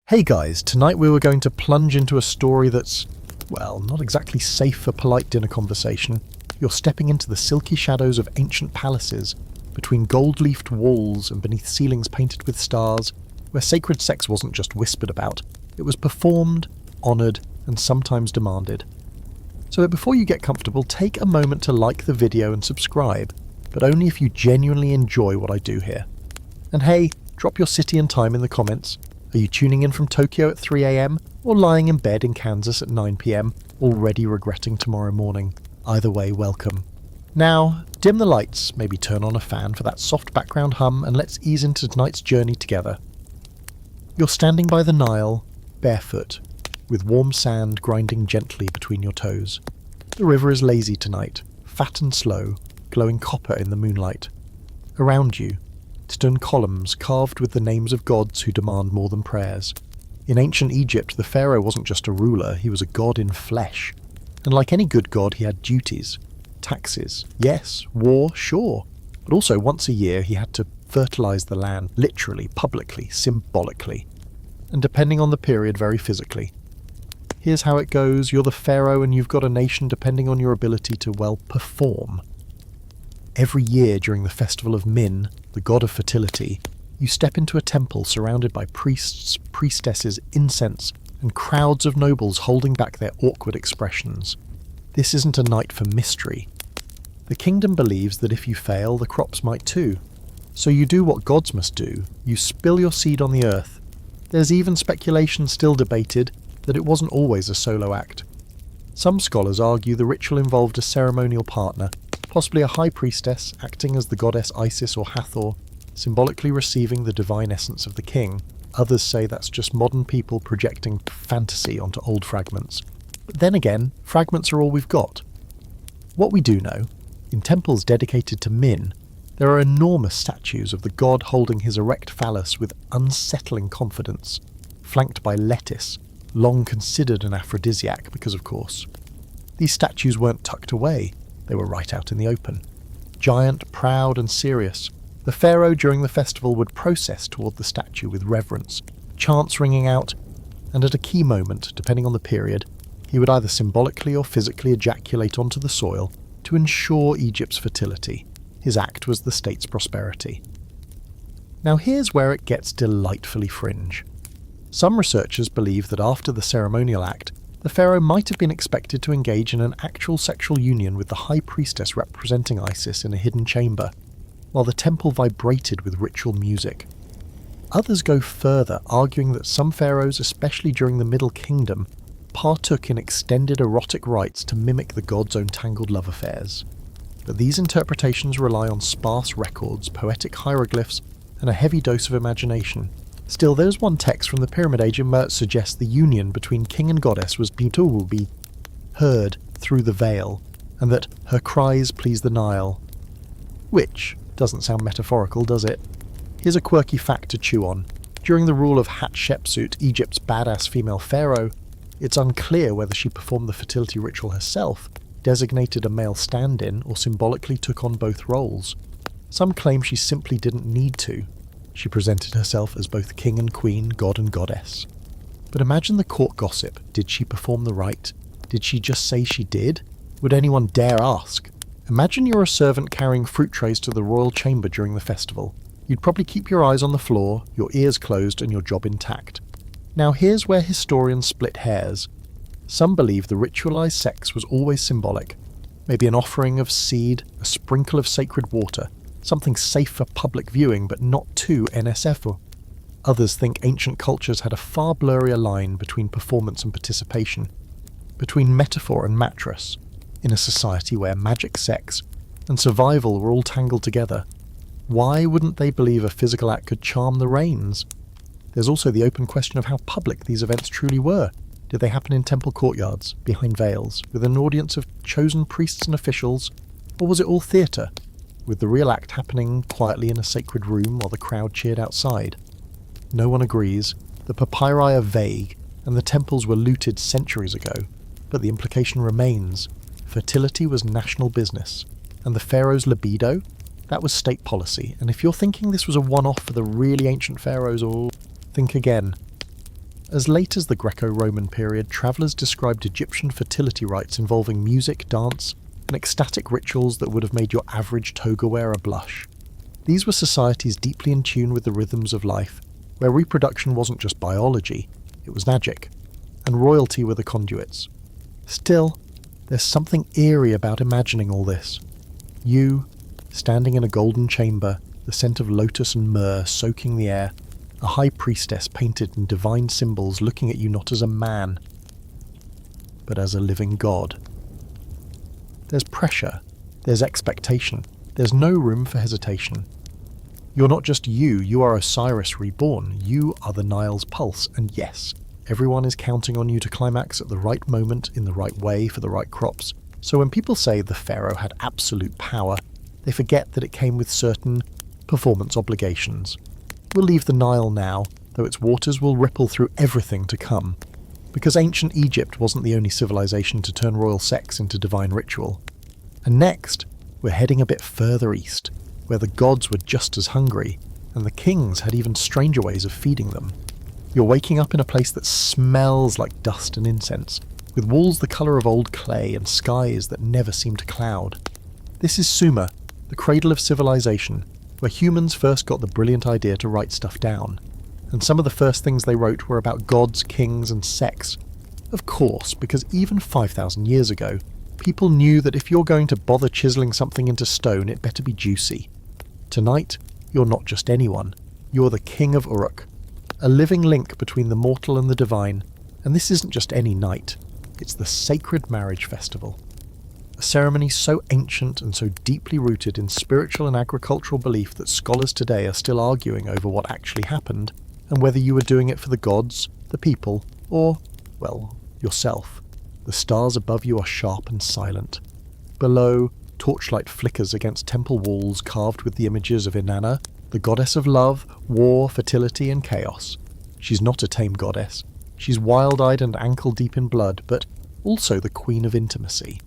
Hey guys, tonight we were going to plunge into a story that's, well, not exactly safe for polite dinner conversation. You're stepping into the silky shadows of ancient palaces, between gold-leafed walls and beneath ceilings painted with stars, where sacred sex wasn't just whispered about, it was performed, honoured, and sometimes demanded. So before you get comfortable, take a moment to like the video and subscribe, but only if you genuinely enjoy what I do here. And hey, drop your city and time in the comments. Are you tuning in from Tokyo at 3 AM or lying in bed in Kansas at 9 PM, already regretting tomorrow morning? Either way, welcome. Now, dim the lights, maybe turn on a fan for that soft background hum, and let's ease into tonight's journey together. You're standing by the Nile, barefoot, with warm sand grinding gently between your toes. The river is lazy tonight, fat and slow, glowing copper in the moonlight. Around you, stone columns carved with the names of gods who demand more than prayers. In ancient Egypt, the pharaoh wasn't just a ruler, he was a god in flesh. And like any good god, he had duties. Taxes, yes. War, sure. But also, once a year, he had to fertilize the land, literally, publicly, symbolically. And depending on the period, very physically. Here's how it goes. You're the pharaoh and you've got a nation depending on your ability to, well, perform. Every year during the festival of Min, the god of fertility, you step into a temple surrounded by priests, priestesses, incense, and crowds of nobles holding back their awkward expressions. This isn't a night for mystery. The kingdom believes that if you fail, the crops might too. So you do what gods must do. You spill your seed on the earth. There's even speculation, still debated, that it wasn't always a solo act. Some scholars argue the ritual involved a ceremonial partner, possibly a high priestess acting as the goddess Isis or Hathor, symbolically receiving the divine essence of the king. Others say that's just modern people projecting fantasy onto old fragments. But then again, fragments are all we've got. What we do know, in temples dedicated to Min, there are enormous statues of the god holding his erect phallus with unsettling confidence, flanked by lettuce, long considered an aphrodisiac because of course. These statues weren't tucked away, they were right out in the open. Giant, proud and serious, the pharaoh during the festival would process toward the statue with reverence, chants ringing out, and at a key moment, depending on the period, he would either symbolically or physically ejaculate onto the soil to ensure Egypt's fertility. His act was the state's prosperity. Now here's where it gets delightfully fringe. Some researchers believe that after the ceremonial act, the pharaoh might have been expected to engage in an actual sexual union with the high priestess representing Isis in a hidden chamber, while the temple vibrated with ritual music. Others go further, arguing that some pharaohs, especially during the Middle Kingdom, partook in extended erotic rites to mimic the god's own tangled love affairs. But these interpretations rely on sparse records, poetic hieroglyphs, and a heavy dose of imagination. Still, there's one text from the Pyramid Age where it suggests the union between king and goddess was will be heard through the veil, and that her cries please the Nile. Which doesn't sound metaphorical, does it? Here's a quirky fact to chew on. During the rule of Hatshepsut, Egypt's badass female pharaoh, it's unclear whether she performed the fertility ritual herself, designated a male stand-in, or symbolically took on both roles. Some claim she simply didn't need to. She presented herself as both king and queen, god and goddess. But imagine the court gossip. Did she perform the rite? Did she just say she did? Would anyone dare ask? Imagine you're a servant carrying fruit trays to the royal chamber during the festival. You'd probably keep your eyes on the floor, your ears closed and your job intact. Now here's where historians split hairs. Some believe the ritualized sex was always symbolic. Maybe an offering of seed, a sprinkle of sacred water, something safe for public viewing but not too NSF. Others think ancient cultures had a far blurrier line between performance and participation, between metaphor and mattress, in a society where magic sex and survival were all tangled together. Why wouldn't they believe a physical act could charm the rains? There's also the open question of how public these events truly were. Did they happen in temple courtyards, behind veils, with an audience of chosen priests and officials, or was it all theatre, with the real act happening quietly in a sacred room while the crowd cheered outside? No one agrees. The papyri are vague, and the temples were looted centuries ago, but the implication remains. Fertility was national business, and the pharaoh's libido? That was state policy, and if you're thinking this was a one-off for the really ancient pharaohs, or think again. As late as the Greco-Roman period, travellers described Egyptian fertility rites involving music, dance, and ecstatic rituals that would have made your average toga wearer blush. These were societies deeply in tune with the rhythms of life, where reproduction wasn't just biology, it was magic, and royalty were the conduits. Still, there's something eerie about imagining all this. You, standing in a golden chamber, the scent of lotus and myrrh soaking the air, a high priestess painted in divine symbols looking at you not as a man, but as a living god. There's pressure, there's expectation, there's no room for hesitation. You're not just you are Osiris reborn, you are the Nile's pulse, and yes, everyone is counting on you to climax at the right moment in the right way for the right crops. So when people say the pharaoh had absolute power, they forget that it came with certain performance obligations. We'll leave the Nile now, though its waters will ripple through everything to come. Because ancient Egypt wasn't the only civilization to turn royal sex into divine ritual. And next, we're heading a bit further east, where the gods were just as hungry, and the kings had even stranger ways of feeding them. You're waking up in a place that smells like dust and incense, with walls the colour of old clay and skies that never seem to cloud. This is Sumer, the cradle of civilization, where humans first got the brilliant idea to write stuff down. And some of the first things they wrote were about gods, kings, and sex. Of course, because even 5,000 years ago, people knew that if you're going to bother chiselling something into stone, it better be juicy. Tonight, you're not just anyone. You're the King of Uruk, a living link between the mortal and the divine. And this isn't just any night. It's the sacred marriage festival. A ceremony so ancient and so deeply rooted in spiritual and agricultural belief that scholars today are still arguing over what actually happened, and whether you were doing it for the gods, the people, or, well, yourself. The stars above you are sharp and silent. Below, torchlight flickers against temple walls carved with the images of Inanna, the goddess of love, war, fertility, and chaos. She's not a tame goddess. She's wild-eyed and ankle-deep in blood, but also the queen of intimacy.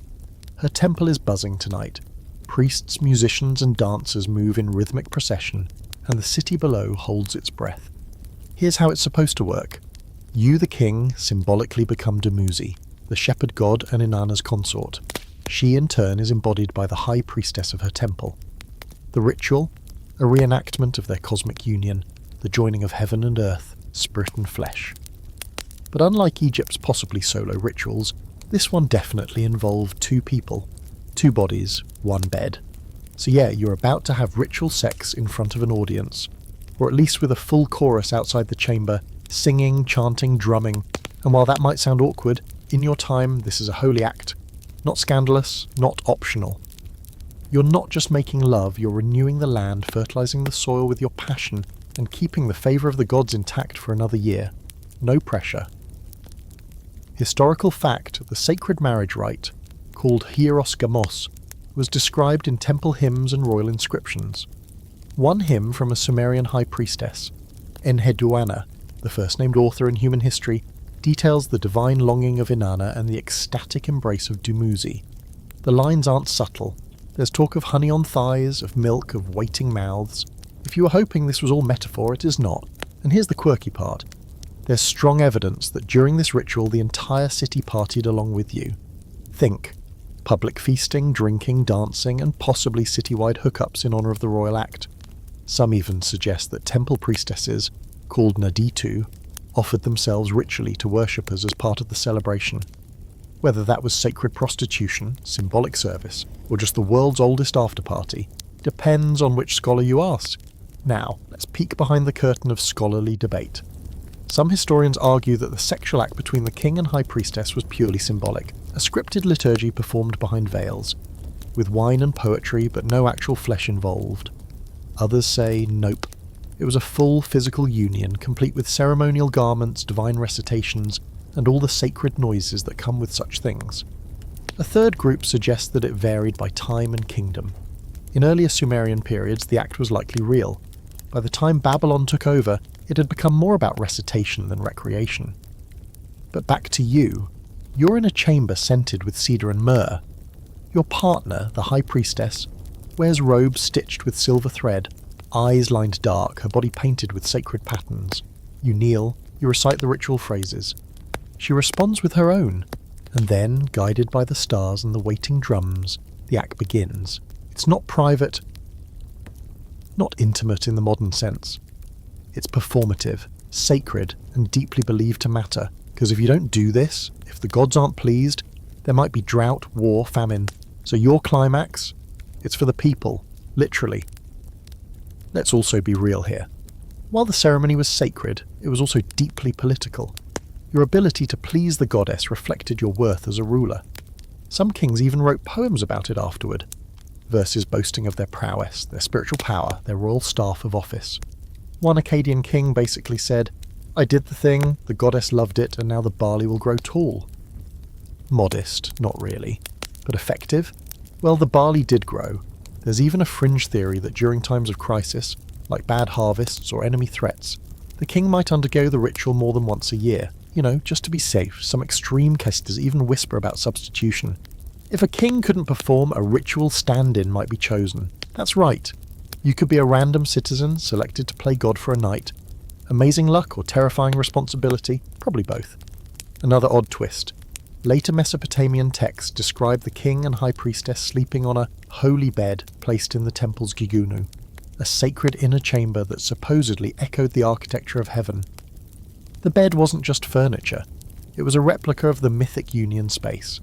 Her temple is buzzing tonight. Priests, musicians, and dancers move in rhythmic procession, and the city below holds its breath. Here's how it's supposed to work. You, the king, symbolically become Dumuzi, the shepherd god and Inanna's consort. She, in turn, is embodied by the high priestess of her temple. The ritual, a reenactment of their cosmic union, the joining of heaven and earth, spirit and flesh. But unlike Egypt's possibly solo rituals, this one definitely involved two people, two bodies, one bed. So yeah, you're about to have ritual sex in front of an audience, or at least with a full chorus outside the chamber, singing, chanting, drumming. And while that might sound awkward, in your time this is a holy act. Not scandalous, not optional. You're not just making love, you're renewing the land, fertilizing the soil with your passion, and keeping the favour of the gods intact for another year. No pressure. Historical fact, the sacred marriage rite, called hieros gamos, was described in temple hymns and royal inscriptions. One hymn from a Sumerian high priestess, Enheduanna, the first named author in human history, details the divine longing of Inanna and the ecstatic embrace of Dumuzi. The lines aren't subtle. There's talk of honey on thighs, of milk, of waiting mouths. If you were hoping this was all metaphor, it is not. And here's the quirky part. There's strong evidence that during this ritual the entire city partied along with you. Think, public feasting, drinking, dancing, and possibly citywide hookups in honour of the royal act. Some even suggest that temple priestesses, called Naditu, offered themselves ritually to worshippers as part of the celebration. Whether that was sacred prostitution, symbolic service, or just the world's oldest after-party, depends on which scholar you ask. Now, let's peek behind the curtain of scholarly debate. Some historians argue that the sexual act between the king and high priestess was purely symbolic, a scripted liturgy performed behind veils, with wine and poetry but no actual flesh involved. Others say nope. It was a full physical union, complete with ceremonial garments, divine recitations, and all the sacred noises that come with such things. A third group suggests that it varied by time and kingdom. In earlier Sumerian periods, the act was likely real. By the time Babylon took over, it had become more about recitation than recreation. But back to you. You're in a chamber scented with cedar and myrrh. Your partner, the high priestess, wears robes stitched with silver thread, eyes lined dark, her body painted with sacred patterns. You kneel, You recite the ritual phrases. She responds with her own, and then, guided by the stars and the waiting drums, the act begins. It's not private, not intimate in the modern sense. It's performative, sacred, and deeply believed to matter, because if you don't do this, if the gods aren't pleased, there might be drought, war, famine. So your climax, it's for the people, literally. Let's also be real here. While the ceremony was sacred, it was also deeply political. Your ability to please the goddess reflected your worth as a ruler. Some kings even wrote poems about it afterward, verses boasting of their prowess, their spiritual power, their royal staff of office. One Akkadian king basically said, "I did the thing, the goddess loved it, and now the barley will grow tall." Modest, not really. But effective? Well, the barley did grow. There's even a fringe theory that during times of crisis, like bad harvests or enemy threats, the king might undergo the ritual more than once a year. Just to be safe. Some extreme cases even whisper about substitution. If a king couldn't perform, a ritual stand-in might be chosen. That's right. You could be a random citizen selected to play God for a night. Amazing luck or terrifying responsibility? Probably both. Another odd twist. Later Mesopotamian texts describe the king and high priestess sleeping on a holy bed placed in the temple's gigunu, a sacred inner chamber that supposedly echoed the architecture of heaven. The bed wasn't just furniture, it was a replica of the mythic union space.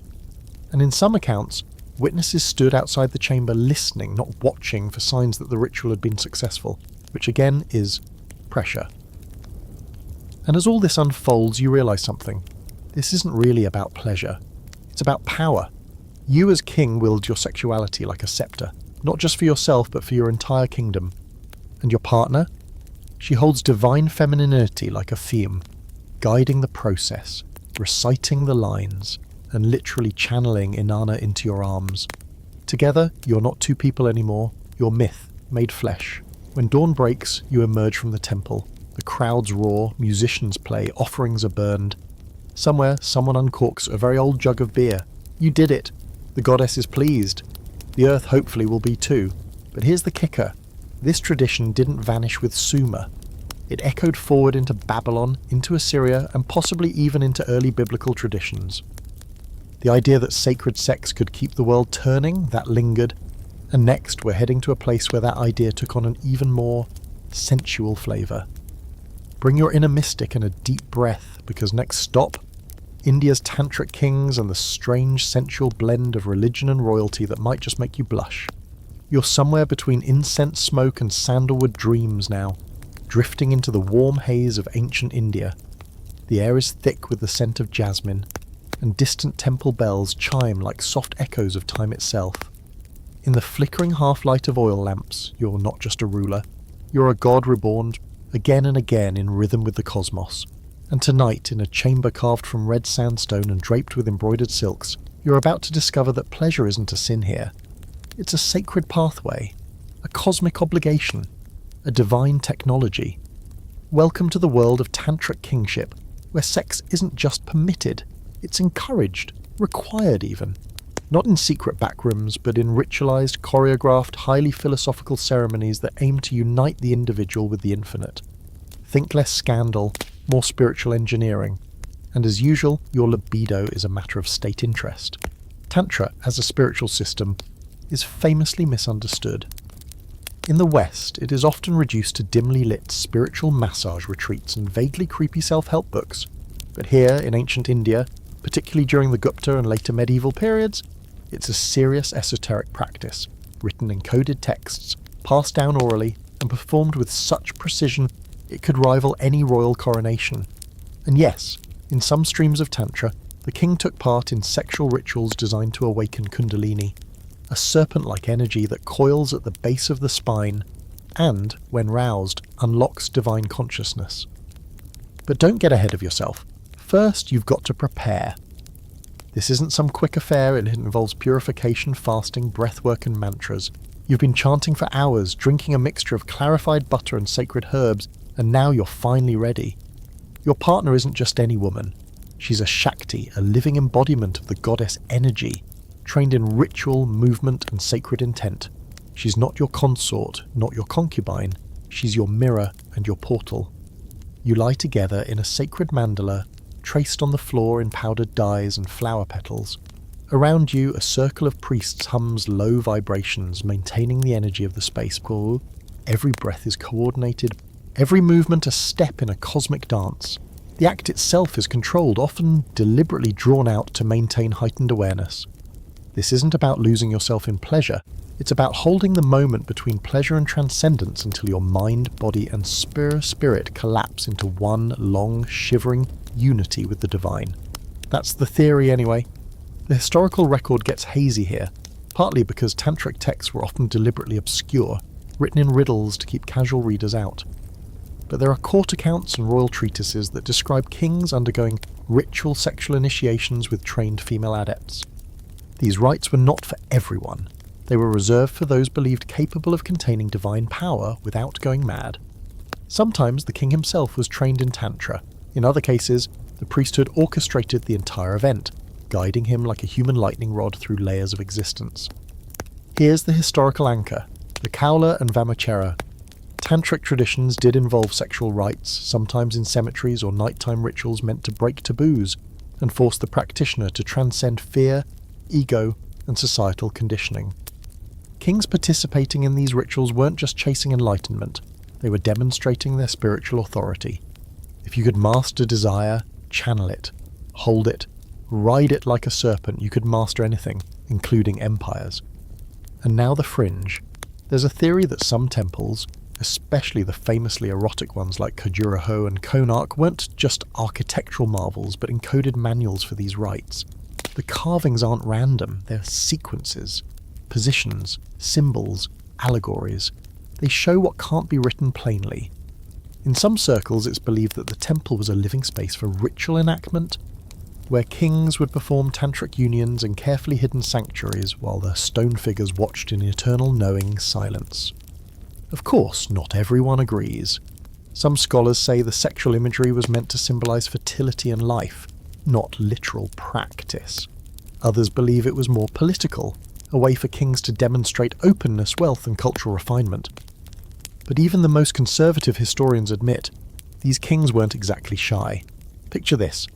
And in some accounts, witnesses stood outside the chamber listening, not watching, for signs that the ritual had been successful, which again is pressure. And as all this unfolds, you realise something. This isn't really about pleasure. It's about power. You as king wield your sexuality like a scepter, not just for yourself but for your entire kingdom. And your partner? She holds divine femininity like a theme, guiding the process, reciting the lines, and literally channeling Inanna into your arms. Together, you're not two people anymore, you're myth, made flesh. When dawn breaks, you emerge from the temple. The crowds roar, musicians play, offerings are burned. Somewhere, someone uncorks a very old jug of beer. You did it. The goddess is pleased. The earth hopefully will be too. But here's the kicker. This tradition didn't vanish with Sumer. It echoed forward into Babylon, into Assyria, and possibly even into early biblical traditions. The idea that sacred sex could keep the world turning, that lingered. And next, we're heading to a place where that idea took on an even more sensual flavour. Bring your inner mystic and a deep breath, because next stop, India's tantric kings and the strange sensual blend of religion and royalty that might just make you blush. You're somewhere between incense smoke and sandalwood dreams now, drifting into the warm haze of ancient India. The air is thick with the scent of jasmine, and distant temple bells chime like soft echoes of time itself. In the flickering half-light of oil lamps, you're not just a ruler, you're a god reborn again and again in rhythm with the cosmos. And tonight, in a chamber carved from red sandstone and draped with embroidered silks, you're about to discover that pleasure isn't a sin here. It's a sacred pathway, a cosmic obligation, a divine technology. Welcome to the world of tantric kingship, where sex isn't just permitted, it's encouraged, required even. Not in secret backrooms, but in ritualized, choreographed, highly philosophical ceremonies that aim to unite the individual with the infinite. Think less scandal, more spiritual engineering. And as usual, your libido is a matter of state interest. Tantra, as a spiritual system, is famously misunderstood. In the West, it is often reduced to dimly lit spiritual massage retreats and vaguely creepy self-help books. But here, in ancient India, particularly during the Gupta and later medieval periods, it's a serious esoteric practice, written in coded texts, passed down orally, and performed with such precision it could rival any royal coronation. And yes, in some streams of Tantra, the king took part in sexual rituals designed to awaken Kundalini, a serpent-like energy that coils at the base of the spine and, when roused, unlocks divine consciousness. But don't get ahead of yourself. First, you've got to prepare. This isn't some quick affair, it involves purification, fasting, breathwork and mantras. You've been chanting for hours, drinking a mixture of clarified butter and sacred herbs, and now you're finally ready. Your partner isn't just any woman. She's a Shakti, a living embodiment of the goddess energy, trained in ritual, movement and sacred intent. She's not your consort, not your concubine. She's your mirror and your portal. You lie together in a sacred mandala, traced on the floor in powdered dyes and flower petals. Around you, a circle of priests hums low vibrations, maintaining the energy of the space. Every breath is coordinated, every movement a step in a cosmic dance. The act itself is controlled, often deliberately drawn out to maintain heightened awareness. This isn't about losing yourself in pleasure, it's about holding the moment between pleasure and transcendence until your mind, body, and spirit collapse into one long, shivering unity with the divine. That's the theory anyway. The historical record gets hazy here, partly because tantric texts were often deliberately obscure, written in riddles to keep casual readers out. But there are court accounts and royal treatises that describe kings undergoing ritual sexual initiations with trained female adepts. These rites were not for everyone. They were reserved for those believed capable of containing divine power without going mad. Sometimes the king himself was trained in tantra. In other cases, the priesthood orchestrated the entire event, guiding him like a human lightning rod through layers of existence. Here's the historical anchor, the Kaula and Vamachera. Tantric traditions did involve sexual rites, sometimes in cemeteries or nighttime rituals meant to break taboos and force the practitioner to transcend fear, ego, and societal conditioning. Kings participating in these rituals weren't just chasing enlightenment, they were demonstrating their spiritual authority. If you could master desire, channel it, hold it, ride it like a serpent, you could master anything, including empires. And now the fringe. There's a theory that some temples, especially the famously erotic ones like Khajuraho and Konark, weren't just architectural marvels but encoded manuals for these rites. The carvings aren't random, they're sequences, positions, symbols, allegories. They show what can't be written plainly. In some circles it's believed that the temple was a living space for ritual enactment, where kings would perform tantric unions in carefully hidden sanctuaries while the stone figures watched in eternal knowing silence. Of course, not everyone agrees. Some scholars say the sexual imagery was meant to symbolize fertility and life, not literal practice. Others believe it was more political, a way for kings to demonstrate openness, wealth, and cultural refinement. But even the most conservative historians admit, these kings weren't exactly shy. Picture this.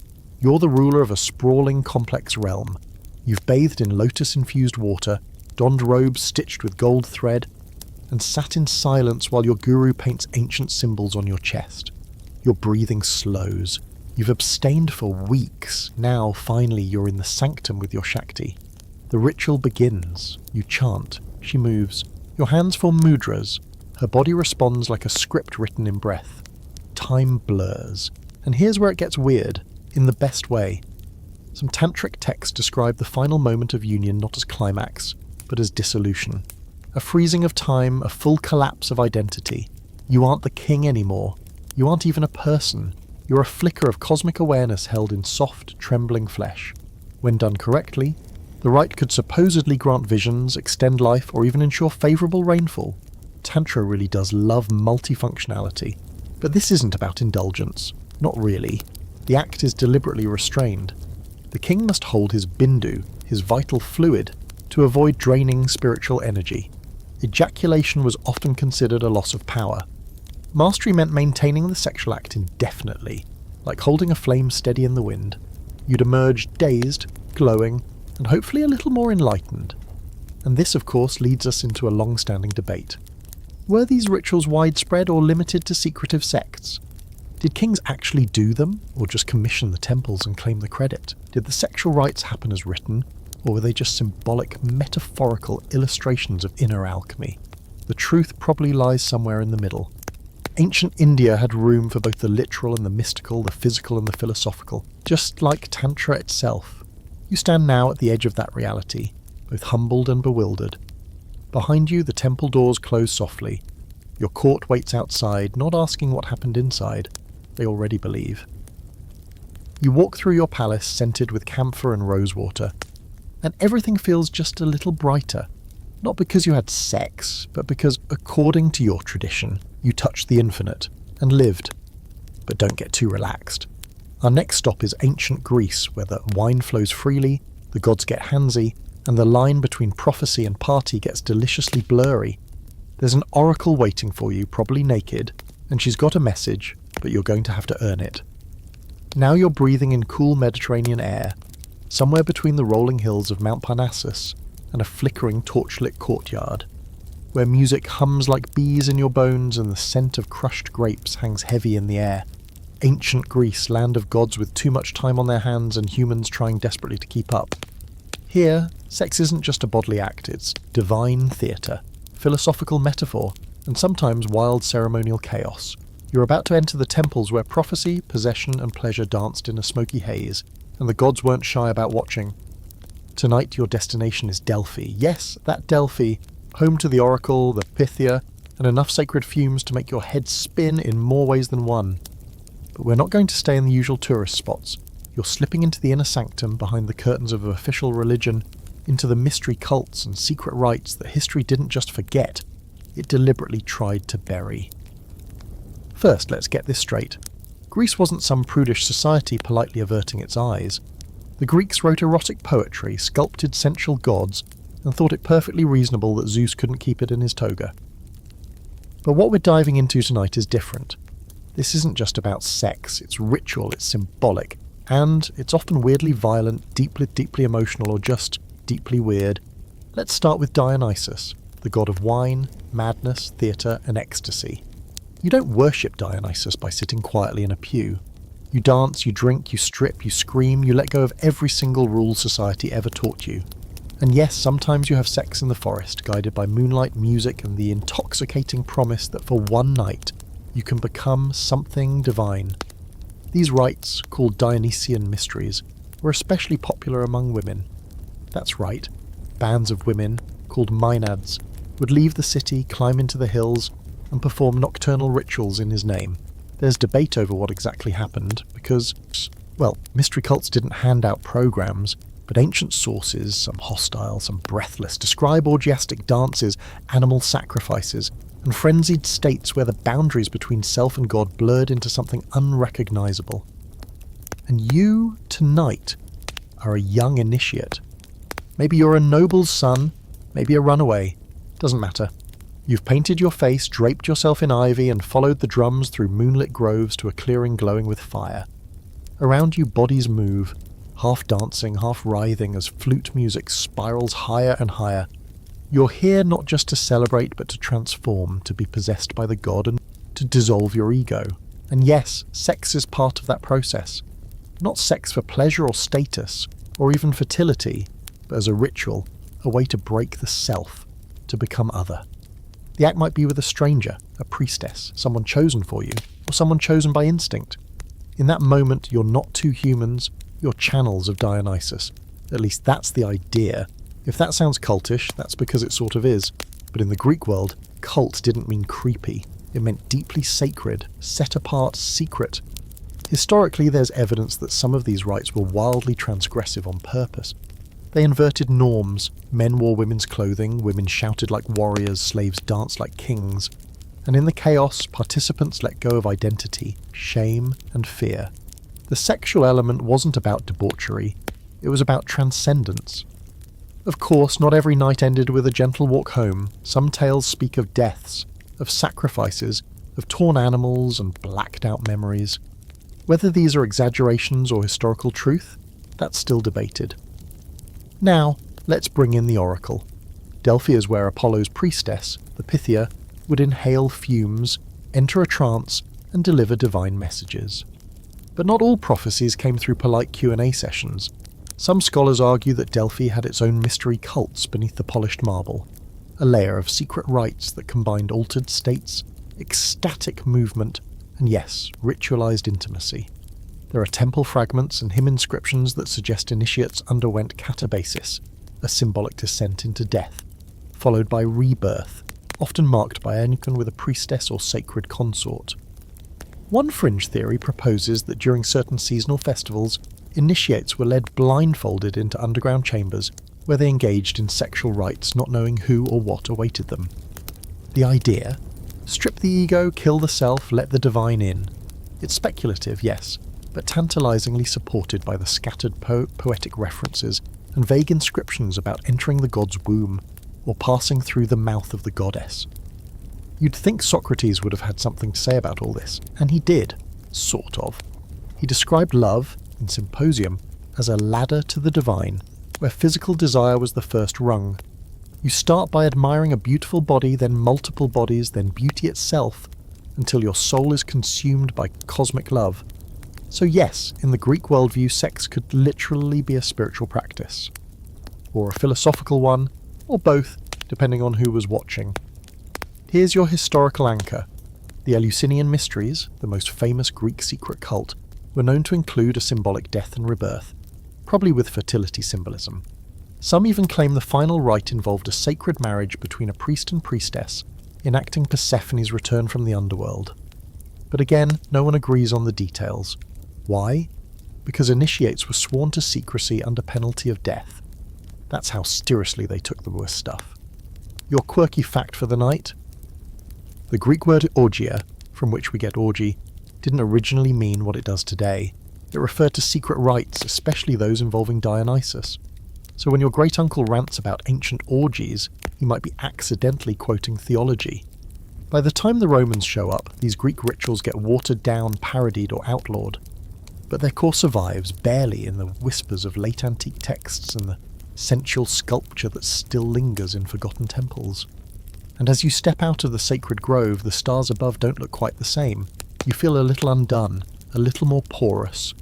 You're the ruler of a sprawling, complex realm. You've bathed in lotus-infused water, donned robes stitched with gold thread, and sat in silence while your guru paints ancient symbols on your chest. Your breathing slows. You've abstained for weeks. Now, finally, you're in the sanctum with your Shakti. The ritual begins. You chant. She moves. Your hands form mudras. Her body responds like a script written in breath. Time blurs. And here's where it gets weird, in the best way. Some tantric texts describe the final moment of union not as climax, but as dissolution. A freezing of time, a full collapse of identity. You aren't the king anymore. You aren't even a person. You're a flicker of cosmic awareness held in soft, trembling flesh. When done correctly, the rite could supposedly grant visions, extend life, or even ensure favourable rainfall. Tantra really does love multifunctionality. But this isn't about indulgence. Not really. The act is deliberately restrained. The king must hold his bindu, his vital fluid, to avoid draining spiritual energy. Ejaculation was often considered a loss of power. Mastery meant maintaining the sexual act indefinitely, like holding a flame steady in the wind. You'd emerge dazed, glowing, and hopefully a little more enlightened. And this, of course, leads us into a long-standing debate. Were these rituals widespread or limited to secretive sects? Did kings actually do them, or just commission the temples and claim the credit? Did the sexual rites happen as written, or were they just symbolic, metaphorical illustrations of inner alchemy? The truth probably lies somewhere in the middle. Ancient India had room for both the literal and the mystical, the physical and the philosophical, just like Tantra itself. You stand now at the edge of that reality, both humbled and bewildered. Behind you, the temple doors close softly. Your court waits outside, not asking what happened inside. They already believe. You walk through your palace scented with camphor and rosewater, and everything feels just a little brighter. Not because you had sex, but because, according to your tradition, you touched the infinite and lived. But don't get too relaxed. Our next stop is ancient Greece, where the wine flows freely, the gods get handsy, and the line between prophecy and party gets deliciously blurry. There's an oracle waiting for you, probably naked, and she's got a message, but you're going to have to earn it. Now you're breathing in cool Mediterranean air, somewhere between the rolling hills of Mount Parnassus and a flickering torchlit courtyard, where music hums like bees in your bones and the scent of crushed grapes hangs heavy in the air. Ancient Greece, land of gods with too much time on their hands and humans trying desperately to keep up. Here, sex isn't just a bodily act, it's divine theatre, philosophical metaphor, and sometimes wild ceremonial chaos. You're about to enter the temples where prophecy, possession, and pleasure danced in a smoky haze, and the gods weren't shy about watching. Tonight your destination is Delphi. Yes, that Delphi, home to the oracle, the Pythia, and enough sacred fumes to make your head spin in more ways than one. But we're not going to stay in the usual tourist spots. You're slipping into the inner sanctum behind the curtains of official religion, into the mystery cults and secret rites that history didn't just forget, it deliberately tried to bury. First, let's get this straight. Greece wasn't some prudish society politely averting its eyes. The Greeks wrote erotic poetry, sculpted sensual gods, and thought it perfectly reasonable that Zeus couldn't keep it in his toga. But what we're diving into tonight is different. This isn't just about sex, it's ritual, it's symbolic, and it's often weirdly violent, deeply emotional, or just deeply weird. Let's start with Dionysus, the god of wine, madness, theatre, and ecstasy. You don't worship Dionysus by sitting quietly in a pew. You dance, you drink, you strip, you scream, you let go of every single rule society ever taught you. And yes, sometimes you have sex in the forest, guided by moonlight, music, and the intoxicating promise that for one night, you can become something divine. These rites, called Dionysian mysteries, were especially popular among women. That's right, bands of women, called maenads, would leave the city, climb into the hills, and perform nocturnal rituals in his name. There's debate over what exactly happened, because, well, mystery cults didn't hand out programs, but ancient sources, some hostile, some breathless, describe orgiastic dances, animal sacrifices, and frenzied states where the boundaries between self and God blurred into something unrecognizable. And you, tonight, are a young initiate. Maybe you're a noble's son, maybe a runaway. Doesn't matter. You've painted your face, draped yourself in ivy, and followed the drums through moonlit groves to a clearing glowing with fire. Around you bodies move, half dancing, half writhing as flute music spirals higher and higher. You're here not just to celebrate, but to transform, to be possessed by the god, and to dissolve your ego. And yes, sex is part of that process. Not sex for pleasure or status, or even fertility, but as a ritual, a way to break the self, to become other. The act might be with a stranger, a priestess, someone chosen for you, or someone chosen by instinct. In that moment, you're not two humans, you're channels of Dionysus. At least that's the idea. If that sounds cultish, that's because it sort of is. But in the Greek world, cult didn't mean creepy. It meant deeply sacred, set apart, secret. Historically, there's evidence that some of these rites were wildly transgressive on purpose. They inverted norms. Men wore women's clothing, women shouted like warriors, slaves danced like kings. And in the chaos, participants let go of identity, shame, and fear. The sexual element wasn't about debauchery, it was about transcendence. Of course, not every night ended with a gentle walk home. Some tales speak of deaths, of sacrifices, of torn animals and blacked out memories. Whether these are exaggerations or historical truth, that's still debated. Now, let's bring in the oracle. Delphi is where Apollo's priestess, the Pythia, would inhale fumes, enter a trance, and deliver divine messages. But not all prophecies came through polite Q&A sessions. Some scholars argue that Delphi had its own mystery cults beneath the polished marble, a layer of secret rites that combined altered states, ecstatic movement, and yes, ritualized intimacy. There are temple fragments and hymn inscriptions that suggest initiates underwent katabasis, a symbolic descent into death, followed by rebirth, often marked by anyone with a priestess or sacred consort. One fringe theory proposes that during certain seasonal festivals, initiates were led blindfolded into underground chambers where they engaged in sexual rites not knowing who or what awaited them. The idea? Strip the ego, kill the self, let the divine in. It's speculative, yes, but tantalizingly supported by the scattered poetic references and vague inscriptions about entering the god's womb or passing through the mouth of the goddess. You'd think Socrates would have had something to say about all this, and he did. Sort of. He described love, in Symposium, as a ladder to the divine, where physical desire was the first rung. You start by admiring a beautiful body, then multiple bodies, then beauty itself, until your soul is consumed by cosmic love. So yes, in the Greek worldview, sex could literally be a spiritual practice. Or a philosophical one, or both, depending on who was watching. Here's your historical anchor. The Eleusinian Mysteries, the most famous Greek secret cult, were known to include a symbolic death and rebirth, probably with fertility symbolism. Some even claim the final rite involved a sacred marriage between a priest and priestess, enacting Persephone's return from the underworld. But again, no one agrees on the details. Why? Because initiates were sworn to secrecy under penalty of death. That's how seriously they took the worst stuff. Your quirky fact for the night? The Greek word orgia, from which we get orgy, didn't originally mean what it does today. It referred to secret rites, especially those involving Dionysus. So when your great-uncle rants about ancient orgies, he might be accidentally quoting theology. By the time the Romans show up, these Greek rituals get watered down, parodied, or outlawed. But their core survives, barely, in the whispers of late antique texts and the sensual sculpture that still lingers in forgotten temples. And as you step out of the sacred grove, the stars above don't look quite the same. You feel a little undone, a little more porous.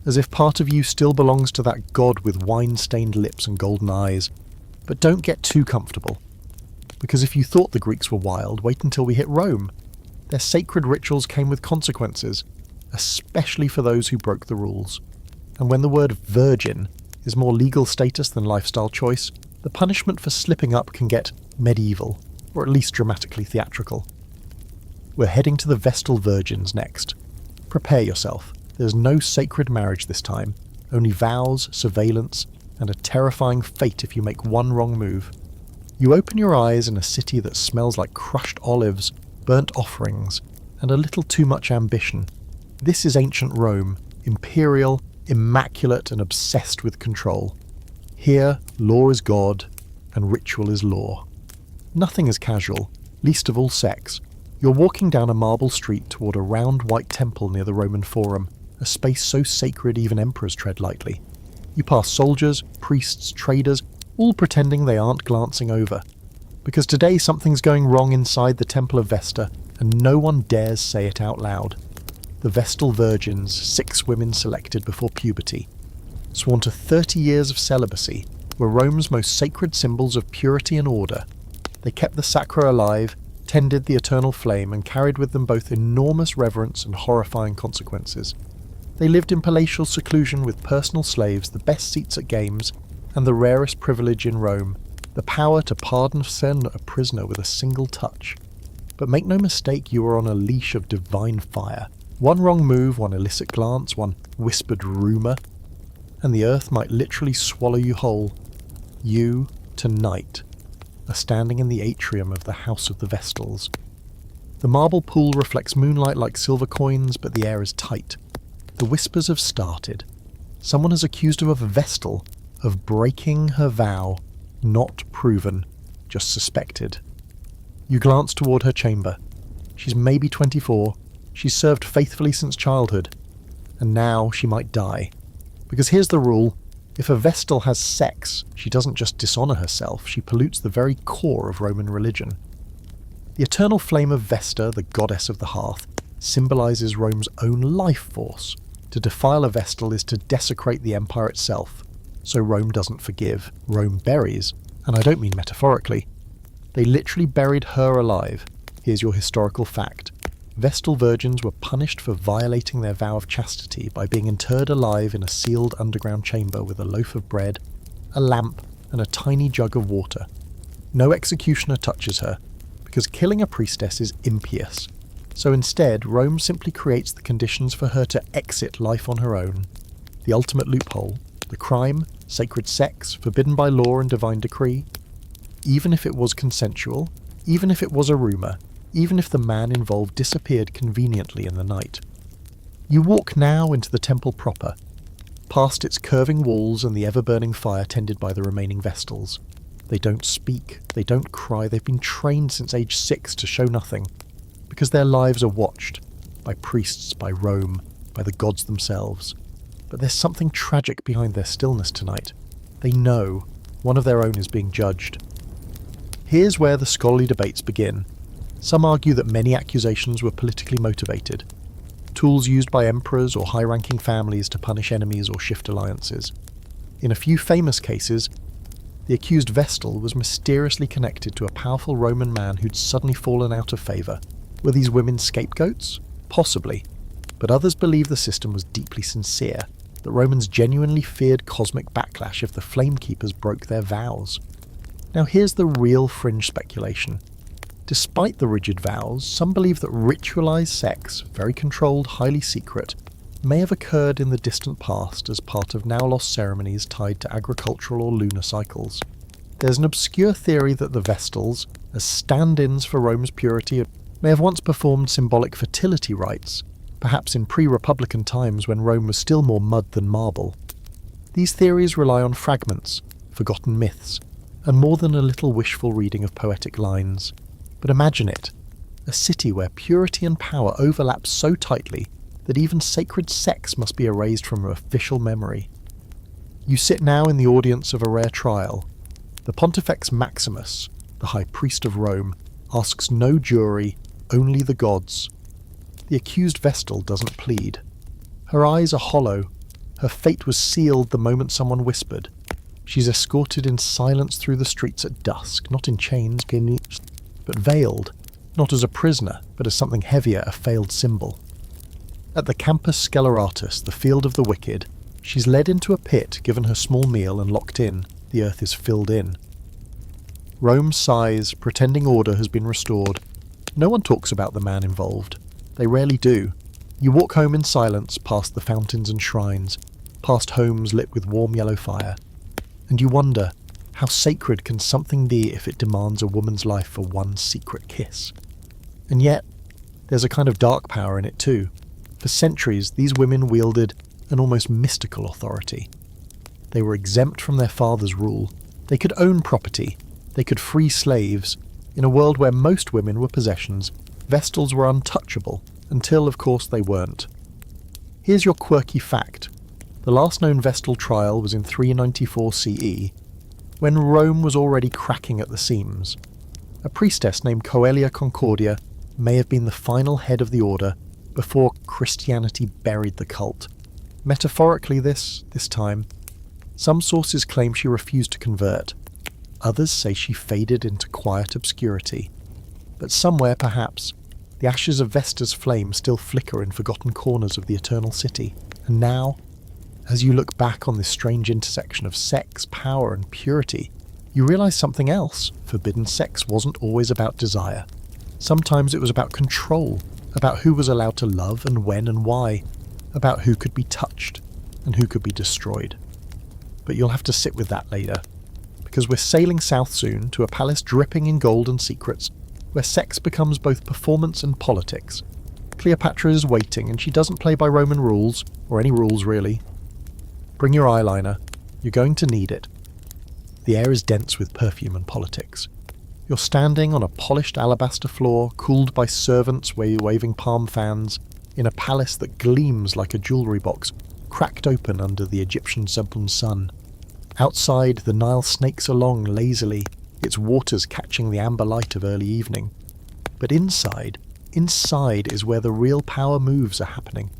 As if part of you still belongs to that god with wine-stained lips and golden eyes. But don't get too comfortable. Because if you thought the Greeks were wild, wait until we hit Rome. Their sacred rituals came with consequences, especially for those who broke the rules. And when the word virgin is more legal status than lifestyle choice, the punishment for slipping up can get medieval, or at least dramatically theatrical. We're heading to the Vestal Virgins next. Prepare yourself. There's no sacred marriage this time, only vows, surveillance, and a terrifying fate if you make one wrong move. You open your eyes in a city that smells like crushed olives, burnt offerings, and a little too much ambition. This is ancient Rome, imperial, immaculate, and obsessed with control. Here, law is God, and ritual is law. Nothing is casual, least of all sex. You're walking down a marble street toward a round white temple near the Roman Forum, a space so sacred even emperors tread lightly. You pass soldiers, priests, traders, all pretending they aren't glancing over. Because today something's going wrong inside the Temple of Vesta, and no one dares say it out loud. The Vestal Virgins, 6 women selected before puberty, sworn to 30 years of celibacy, were Rome's most sacred symbols of purity and order. They kept the sacra alive, tended the eternal flame, and carried with them both enormous reverence and horrifying consequences. They lived in palatial seclusion with personal slaves, the best seats at games, and the rarest privilege in Rome, the power to pardon a prisoner with a single touch. But make no mistake, you are on a leash of divine fire. One wrong move, one illicit glance, one whispered rumour, and the earth might literally swallow you whole. You, tonight, are standing in the atrium of the House of the Vestals. The marble pool reflects moonlight like silver coins, but the air is tight. The whispers have started. Someone has accused her of a Vestal, of breaking her vow, not proven, just suspected. You glance toward her chamber. She's maybe 24. She's served faithfully since childhood. And now she might die. Because here's the rule. If a Vestal has sex, she doesn't just dishonour herself, she pollutes the very core of Roman religion. The eternal flame of Vesta, the goddess of the hearth, symbolises Rome's own life force. To defile a Vestal is to desecrate the empire itself. So Rome doesn't forgive, Rome buries, and I don't mean metaphorically. They literally buried her alive. Here's your historical fact. Vestal virgins were punished for violating their vow of chastity by being interred alive in a sealed underground chamber with a loaf of bread, a lamp, and a tiny jug of water. No executioner touches her, because killing a priestess is impious. So instead, Rome simply creates the conditions for her to exit life on her own. The ultimate loophole, the crime, sacred sex, forbidden by law and divine decree. Even if it was consensual, even if it was a rumour, even if the man involved disappeared conveniently in the night. You walk now into the temple proper, past its curving walls and the ever-burning fire tended by the remaining Vestals. They don't speak, they don't cry, they've been trained since age 6 to show nothing, because their lives are watched by priests, by Rome, by the gods themselves. But there's something tragic behind their stillness tonight. They know one of their own is being judged. Here's where the scholarly debates begin. Some argue that many accusations were politically motivated, tools used by emperors or high-ranking families to punish enemies or shift alliances. In a few famous cases, the accused Vestal was mysteriously connected to a powerful Roman man who'd suddenly fallen out of favour. Were these women scapegoats? Possibly. But others believe the system was deeply sincere, that Romans genuinely feared cosmic backlash if the Flamekeepers broke their vows. Now here's the real fringe speculation. Despite the rigid vows, some believe that ritualized sex, very controlled, highly secret, may have occurred in the distant past as part of now-lost ceremonies tied to agricultural or lunar cycles. There's an obscure theory that the Vestals, as stand-ins for Rome's purity, may have once performed symbolic fertility rites, perhaps in pre-Republican times when Rome was still more mud than marble. These theories rely on fragments, forgotten myths, and more than a little wishful reading of poetic lines. But imagine it, a city where purity and power overlap so tightly that even sacred sex must be erased from official memory. You sit now in the audience of a rare trial. The Pontifex Maximus, the High Priest of Rome, asks no jury, only the gods. The accused Vestal doesn't plead. Her eyes are hollow. Her fate was sealed the moment someone whispered. She's escorted in silence through the streets at dusk, not in chains, but veiled, not as a prisoner, but as something heavier, a failed symbol. At the Campus Sceleratus, the field of the wicked, she's led into a pit, given her small meal and locked in. The earth is filled in. Rome sighs, pretending order has been restored. No one talks about the man involved. They rarely do. You walk home in silence, past the fountains and shrines, past homes lit with warm yellow fire, and you wonder, how sacred can something be if it demands a woman's life for one secret kiss? And yet, there's a kind of dark power in it too. For centuries, these women wielded an almost mystical authority. They were exempt from their father's rule. They could own property. They could free slaves. In a world where most women were possessions, Vestals were untouchable, until, of course, they weren't. Here's your quirky fact. The last known Vestal trial was in 394 CE, when Rome was already cracking at the seams. A priestess named Coelia Concordia may have been the final head of the order before Christianity buried the cult. Metaphorically this time. Some sources claim she refused to convert. Others say she faded into quiet obscurity. But somewhere, perhaps, the ashes of Vesta's flame still flicker in forgotten corners of the Eternal City. And now, as you look back on this strange intersection of sex, power, and purity, you realize something else. Forbidden sex wasn't always about desire. Sometimes it was about control, about who was allowed to love and when and why, about who could be touched and who could be destroyed. But you'll have to sit with that later, because we're sailing south soon to a palace dripping in gold and secrets, where sex becomes both performance and politics. Cleopatra is waiting, and she doesn't play by Roman rules, or any rules really. Bring your eyeliner. You're going to need it. The air is dense with perfume and politics. You're standing on a polished alabaster floor, cooled by servants waving palm fans, in a palace that gleams like a jewellery box, cracked open under the Egyptian sun. Outside, the Nile snakes along lazily, its waters catching the amber light of early evening. But inside is where the real power moves are happening.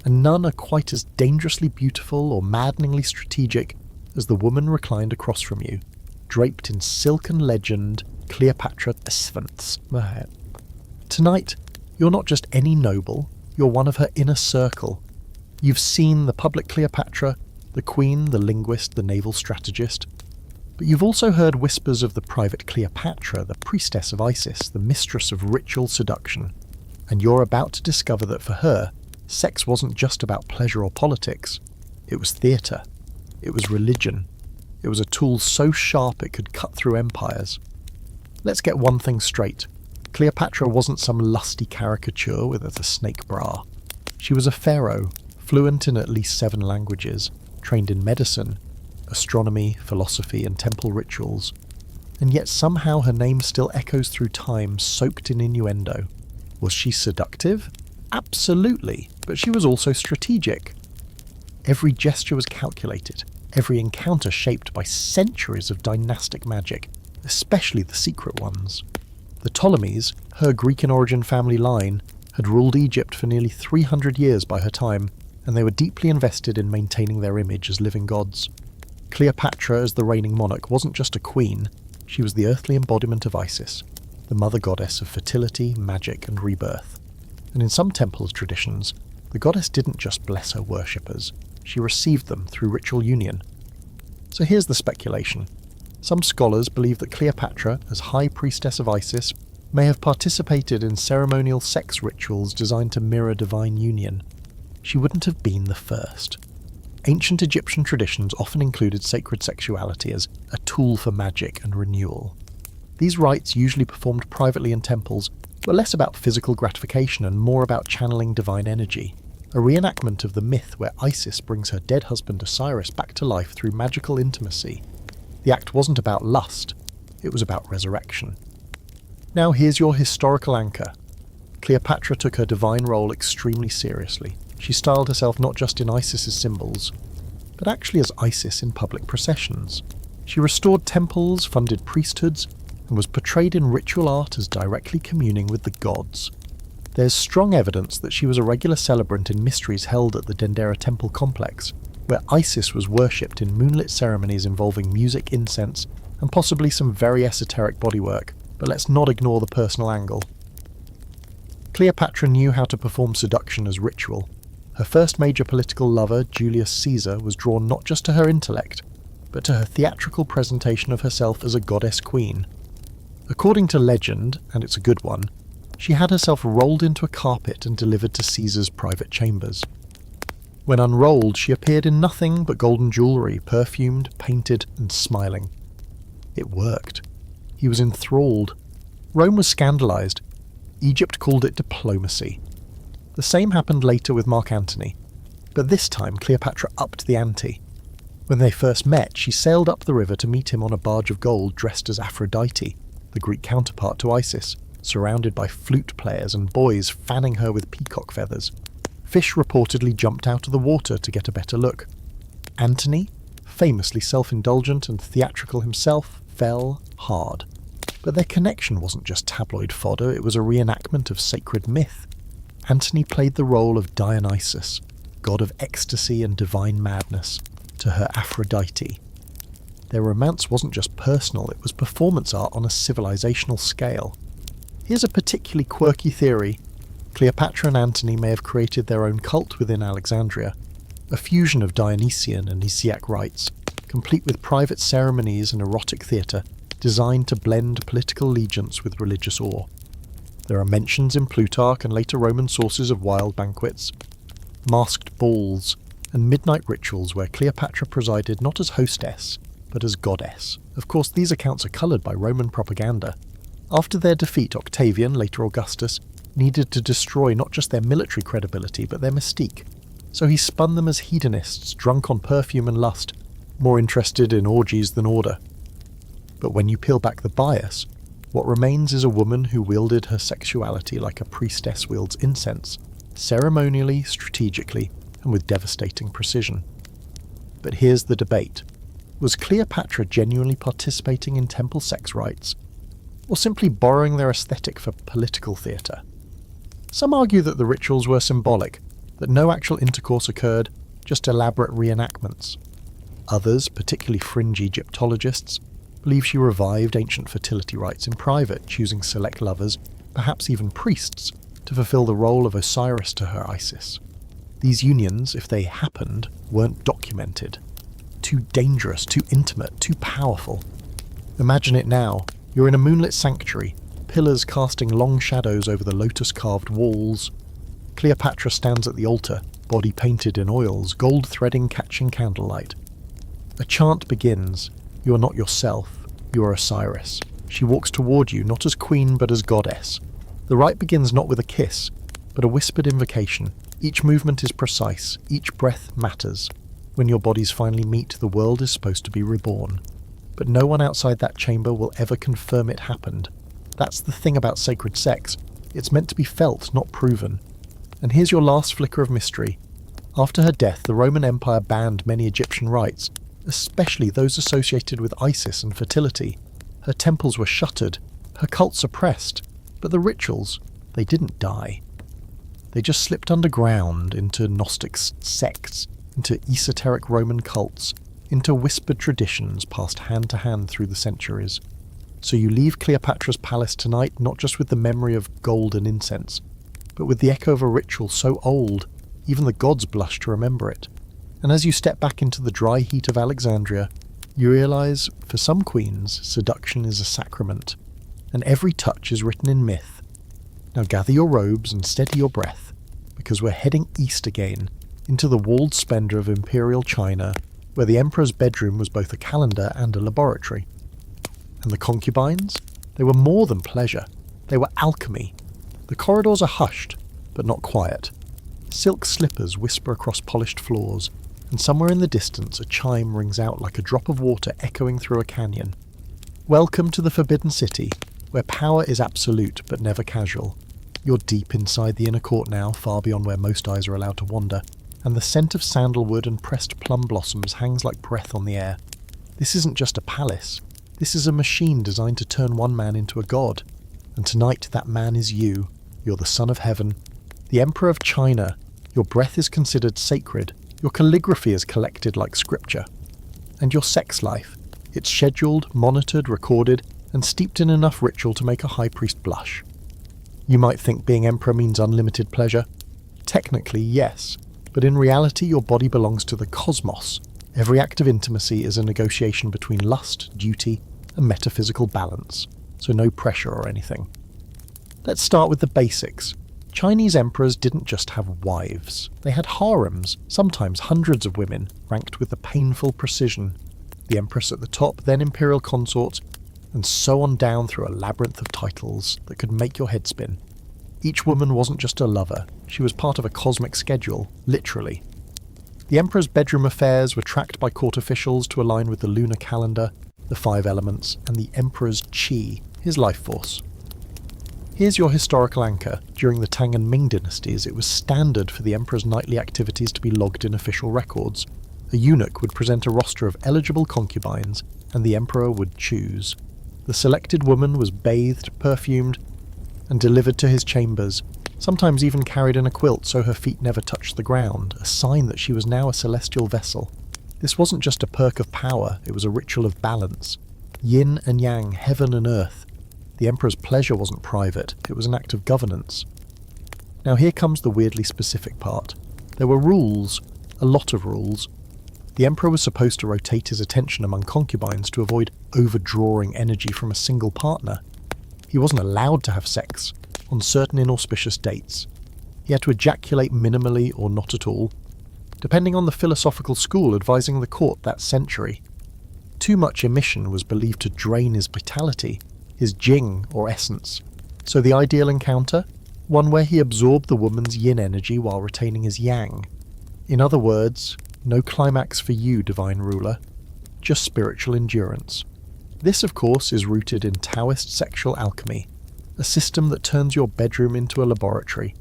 And none are quite as dangerously beautiful or maddeningly strategic as the woman reclined across from you, draped in silken legend, Cleopatra Sphinx. Tonight, you're not just any noble, you're one of her inner circle. You've seen the public Cleopatra, the queen, the linguist, the naval strategist. But you've also heard whispers of the private Cleopatra, the priestess of Isis, the mistress of ritual seduction. And you're about to discover that for her, sex wasn't just about pleasure or politics. It was theatre. It was religion. It was a tool so sharp it could cut through empires. Let's get one thing straight. Cleopatra wasn't some lusty caricature with a snake bra. She was a pharaoh, fluent in at least 7 languages, trained in medicine, astronomy, philosophy, and temple rituals. And yet somehow her name still echoes through time, soaked in innuendo. Was she seductive? Absolutely, but she was also strategic. Every gesture was calculated, every encounter shaped by centuries of dynastic magic, especially the secret ones. The Ptolemies, her Greek in origin family line, had ruled Egypt for nearly 300 years by her time, and they were deeply invested in maintaining their image as living gods. Cleopatra, as the reigning monarch, wasn't just a queen, she was the earthly embodiment of Isis, the mother goddess of fertility, magic, and rebirth. And in some temple traditions, the goddess didn't just bless her worshippers, she received them through ritual union. So here's the speculation. Some scholars believe that Cleopatra, as high priestess of Isis, may have participated in ceremonial sex rituals designed to mirror divine union. She wouldn't have been the first. Ancient Egyptian traditions often included sacred sexuality as a tool for magic and renewal. These rites, usually performed privately in temples, were less about physical gratification and more about channeling divine energy, a reenactment of the myth where Isis brings her dead husband Osiris back to life through magical intimacy. The act wasn't about lust, it was about resurrection. Now here's your historical anchor. Cleopatra took her divine role extremely seriously. She styled herself not just in Isis's symbols, but actually as Isis in public processions. She restored temples, funded priesthoods, and was portrayed in ritual art as directly communing with the gods. There's strong evidence that she was a regular celebrant in mysteries held at the Dendera temple complex, where Isis was worshipped in moonlit ceremonies involving music, incense, and possibly some very esoteric bodywork, but let's not ignore the personal angle. Cleopatra knew how to perform seduction as ritual. Her first major political lover, Julius Caesar, was drawn not just to her intellect, but to her theatrical presentation of herself as a goddess queen. According to legend, and it's a good one, she had herself rolled into a carpet and delivered to Caesar's private chambers. When unrolled, she appeared in nothing but golden jewellery, perfumed, painted, and smiling. It worked. He was enthralled. Rome was scandalised. Egypt called it diplomacy. The same happened later with Mark Antony, but this time Cleopatra upped the ante. When they first met, she sailed up the river to meet him on a barge of gold dressed as Aphrodite, the Greek counterpart to Isis, surrounded by flute players and boys fanning her with peacock feathers. Fish reportedly jumped out of the water to get a better look. Antony, famously self-indulgent and theatrical himself, fell hard. But their connection wasn't just tabloid fodder, it was a reenactment of sacred myth. Antony played the role of Dionysus, god of ecstasy and divine madness, to her Aphrodite. Their romance wasn't just personal, it was performance art on a civilizational scale. Here's a particularly quirky theory. Cleopatra and Antony may have created their own cult within Alexandria, a fusion of Dionysian and Isiac rites, complete with private ceremonies and erotic theatre, designed to blend political allegiance with religious awe. There are mentions in Plutarch and later Roman sources of wild banquets, masked balls, and midnight rituals where Cleopatra presided not as hostess, but as goddess. Of course, these accounts are coloured by Roman propaganda. After their defeat, Octavian, later Augustus, needed to destroy not just their military credibility, but their mystique. So he spun them as hedonists, drunk on perfume and lust, more interested in orgies than order. But when you peel back the bias, what remains is a woman who wielded her sexuality like a priestess wields incense, ceremonially, strategically, and with devastating precision. But here's the debate. Was Cleopatra genuinely participating in temple sex rites, or simply borrowing their aesthetic for political theatre? Some argue that the rituals were symbolic, that no actual intercourse occurred, just elaborate reenactments. Others, particularly fringe Egyptologists, believe she revived ancient fertility rites in private, choosing select lovers, perhaps even priests, to fulfill the role of Osiris to her Isis. These unions, if they happened, weren't documented. Too dangerous, too intimate, too powerful. Imagine it now. You're in a moonlit sanctuary, pillars casting long shadows over the lotus-carved walls. Cleopatra stands at the altar, body painted in oils, gold threading catching candlelight. A chant begins. You are not yourself, you are Osiris. She walks toward you, not as queen, but as goddess. The rite begins not with a kiss, but a whispered invocation. Each movement is precise, each breath matters. When your bodies finally meet, the world is supposed to be reborn. But no one outside that chamber will ever confirm it happened. That's the thing about sacred sex. It's meant to be felt, not proven. And here's your last flicker of mystery. After her death, the Roman Empire banned many Egyptian rites, especially those associated with Isis and fertility. Her temples were shuttered, her cult suppressed, but the rituals, they didn't die. They just slipped underground into Gnostic sects, into esoteric Roman cults, into whispered traditions passed hand to hand through the centuries. So you leave Cleopatra's palace tonight not just with the memory of gold and incense, but with the echo of a ritual so old, even the gods blush to remember it. And as you step back into the dry heat of Alexandria, you realise, for some queens, seduction is a sacrament, and every touch is written in myth. Now gather your robes and steady your breath, because we're heading east again, into the walled splendour of Imperial China, where the emperor's bedroom was both a calendar and a laboratory. And the concubines? They were more than pleasure. They were alchemy. The corridors are hushed, but not quiet. Silk slippers whisper across polished floors, and somewhere in the distance a chime rings out like a drop of water echoing through a canyon. Welcome to the Forbidden City, where power is absolute but never casual. You're deep inside the inner court now, far beyond where most eyes are allowed to wander, and the scent of sandalwood and pressed plum blossoms hangs like breath on the air. This isn't just a palace. This is a machine designed to turn one man into a god. And tonight that man is you. You're the son of heaven. The Emperor of China. Your breath is considered sacred. Your calligraphy is collected like scripture. And your sex life. It's scheduled, monitored, recorded, and steeped in enough ritual to make a high priest blush. You might think being emperor means unlimited pleasure. Technically, yes. But in reality, your body belongs to the cosmos. Every act of intimacy is a negotiation between lust, duty, and metaphysical balance, so no pressure or anything. Let's start with the basics. Chinese emperors didn't just have wives. They had harems, sometimes hundreds of women, ranked with a painful precision. The empress at the top, then imperial consorts, and so on down through a labyrinth of titles that could make your head spin. Each woman wasn't just a lover, she was part of a cosmic schedule, literally. The emperor's bedroom affairs were tracked by court officials to align with the lunar calendar, the 5 elements, and the emperor's qi, his life force. Here's your historical anchor. During the Tang and Ming dynasties, it was standard for the emperor's nightly activities to be logged in official records. A eunuch would present a roster of eligible concubines, and the emperor would choose. The selected woman was bathed, perfumed, and delivered to his chambers, sometimes even carried in a quilt so her feet never touched the ground, a sign that she was now a celestial vessel. This wasn't just a perk of power, it was a ritual of balance. Yin and yang, heaven and earth. The emperor's pleasure wasn't private, it was an act of governance. Now here comes the weirdly specific part. There were rules, a lot of rules. The emperor was supposed to rotate his attention among concubines to avoid overdrawing energy from a single partner. He wasn't allowed to have sex on certain inauspicious dates. He had to ejaculate minimally or not at all, depending on the philosophical school advising the court that century. Too much emission was believed to drain his vitality, his jing or essence. So the ideal encounter? One where he absorbed the woman's yin energy while retaining his yang. In other words, no climax for you, divine ruler, just spiritual endurance. This, of course, is rooted in Taoist sexual alchemy, a system that turns your bedroom into a laboratory.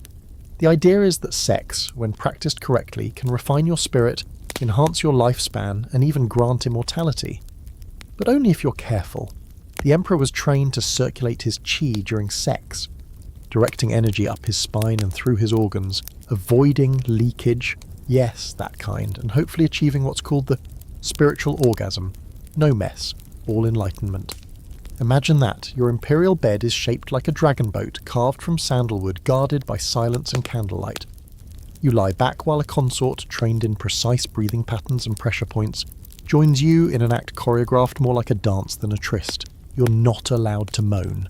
The idea is that sex, when practiced correctly, can refine your spirit, enhance your lifespan, and even grant immortality. But only if you're careful. The emperor was trained to circulate his qi during sex, directing energy up his spine and through his organs, avoiding leakage, yes, that kind, and hopefully achieving what's called the spiritual orgasm. No mess, all enlightenment. Imagine that, your imperial bed is shaped like a dragon boat carved from sandalwood guarded by silence and candlelight. You lie back while a consort, trained in precise breathing patterns and pressure points, joins you in an act choreographed more like a dance than a tryst. You're not allowed to moan.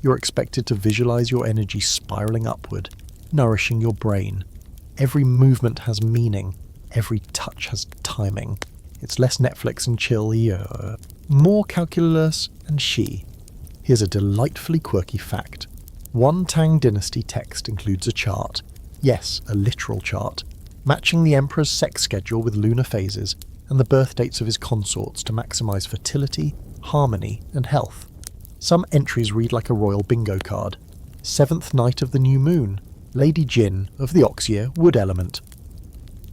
You're expected to visualize your energy spiraling upward, nourishing your brain. Every movement has meaning. Every touch has timing. It's less Netflix and chill here, more calculus and she. Here's a delightfully quirky fact. One Tang dynasty text includes a chart. Yes, a literal chart, matching the emperor's sex schedule with lunar phases and the birth dates of his consorts to maximize fertility, harmony, and health. Some entries read like a royal bingo card. 7th night of the new moon, Lady Jin of the Oxyear wood element.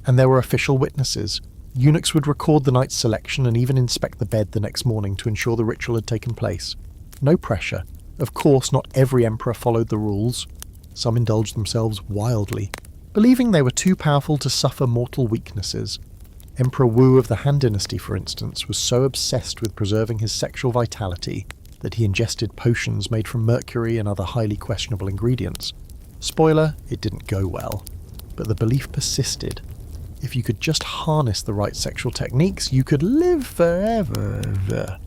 And there were official witnesses. Eunuchs would record the night's selection and even inspect the bed the next morning to ensure the ritual had taken place. No pressure. Of course, not every emperor followed the rules. Some indulged themselves wildly, believing they were too powerful to suffer mortal weaknesses. Emperor Wu of the Han Dynasty, for instance, was so obsessed with preserving his sexual vitality that he ingested potions made from mercury and other highly questionable ingredients. Spoiler, it didn't go well. But the belief persisted. If you could just harness the right sexual techniques, you could live forever.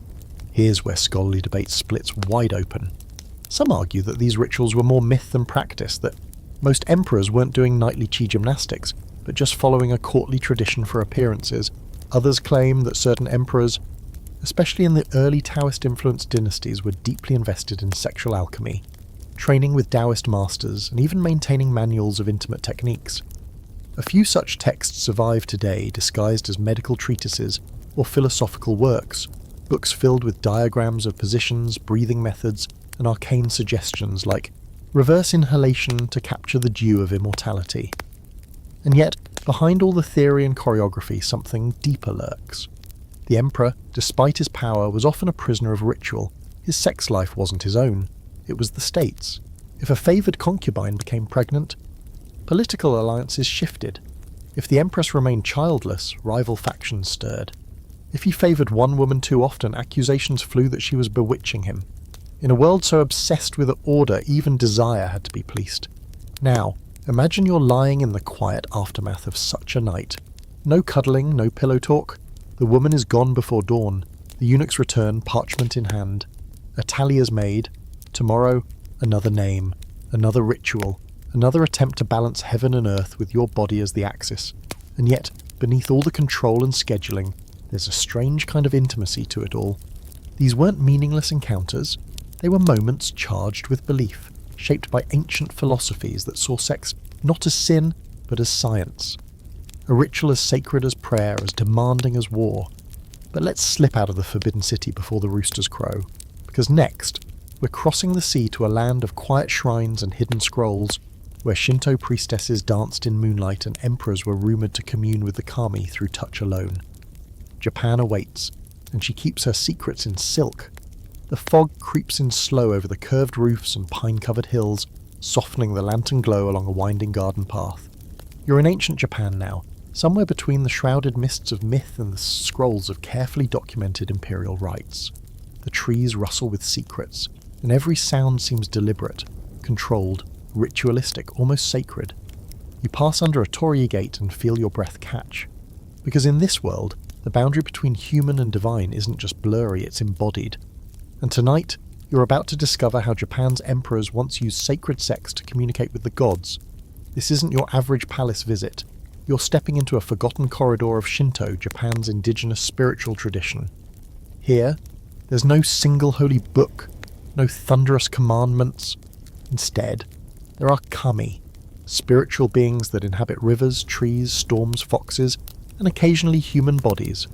Here's where scholarly debate splits wide open. Some argue that these rituals were more myth than practice, that most emperors weren't doing nightly chi gymnastics, but just following a courtly tradition for appearances. Others claim that certain emperors, especially in the early Taoist-influenced dynasties, were deeply invested in sexual alchemy, training with Taoist masters and even maintaining manuals of intimate techniques. A few such texts survive today, disguised as medical treatises or philosophical works, books filled with diagrams of positions, breathing methods, and arcane suggestions like reverse inhalation to capture the dew of immortality. And yet, behind all the theory and choreography, something deeper lurks. The emperor, despite his power, was often a prisoner of ritual. His sex life wasn't his own. It was the state's. If a favoured concubine became pregnant, political alliances shifted. If the empress remained childless, rival factions stirred. If he favoured one woman too often, accusations flew that she was bewitching him. In a world so obsessed with order, even desire had to be policed. Now, imagine you're lying in the quiet aftermath of such a night. No cuddling, no pillow talk. The woman is gone before dawn. The eunuchs return, parchment in hand. A tally is made. Tomorrow, another name, another ritual, another attempt to balance heaven and earth with your body as the axis. And yet, beneath all the control and scheduling, there's a strange kind of intimacy to it all. These weren't meaningless encounters. They were moments charged with belief, shaped by ancient philosophies that saw sex not as sin, but as science. A ritual as sacred as prayer, as demanding as war. But let's slip out of the Forbidden City before the roosters crow, because next, we're crossing the sea to a land of quiet shrines and hidden scrolls, where Shinto priestesses danced in moonlight and emperors were rumoured to commune with the kami through touch alone. Japan awaits, and she keeps her secrets in silk. The fog creeps in slow over the curved roofs and pine-covered hills, softening the lantern glow along a winding garden path. You're in ancient Japan now, somewhere between the shrouded mists of myth and the scrolls of carefully documented imperial rites. The trees rustle with secrets, and every sound seems deliberate, controlled, ritualistic, almost sacred. You pass under a torii gate and feel your breath catch. Because in this world, the boundary between human and divine isn't just blurry, it's embodied. And tonight, you're about to discover how Japan's emperors once used sacred sex to communicate with the gods. This isn't your average palace visit. You're stepping into a forgotten corridor of Shinto, Japan's indigenous spiritual tradition. Here, there's no single holy book, no thunderous commandments. Instead, there are kami, spiritual beings that inhabit rivers, trees, storms, foxes, and occasionally human bodies.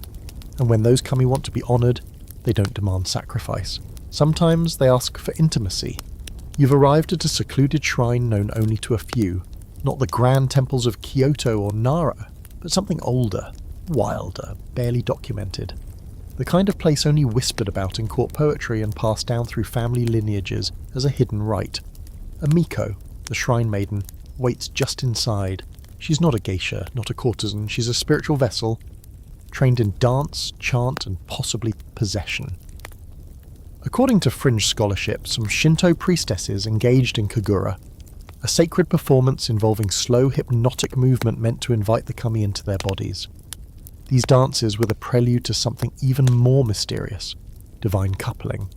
And when those kami want to be honoured, they don't demand sacrifice. Sometimes they ask for intimacy. You've arrived at a secluded shrine known only to a few, not the grand temples of Kyoto or Nara, but something older, wilder, barely documented. The kind of place only whispered about in court poetry and passed down through family lineages as a hidden rite. A Miko, the shrine maiden, waits just inside. She's not a geisha, not a courtesan, she's a spiritual vessel, trained in dance, chant, and possibly possession. According to fringe scholarship, some Shinto priestesses engaged in kagura, a sacred performance involving slow hypnotic movement meant to invite the kami into their bodies. These dances were the prelude to something even more mysterious, divine coupling.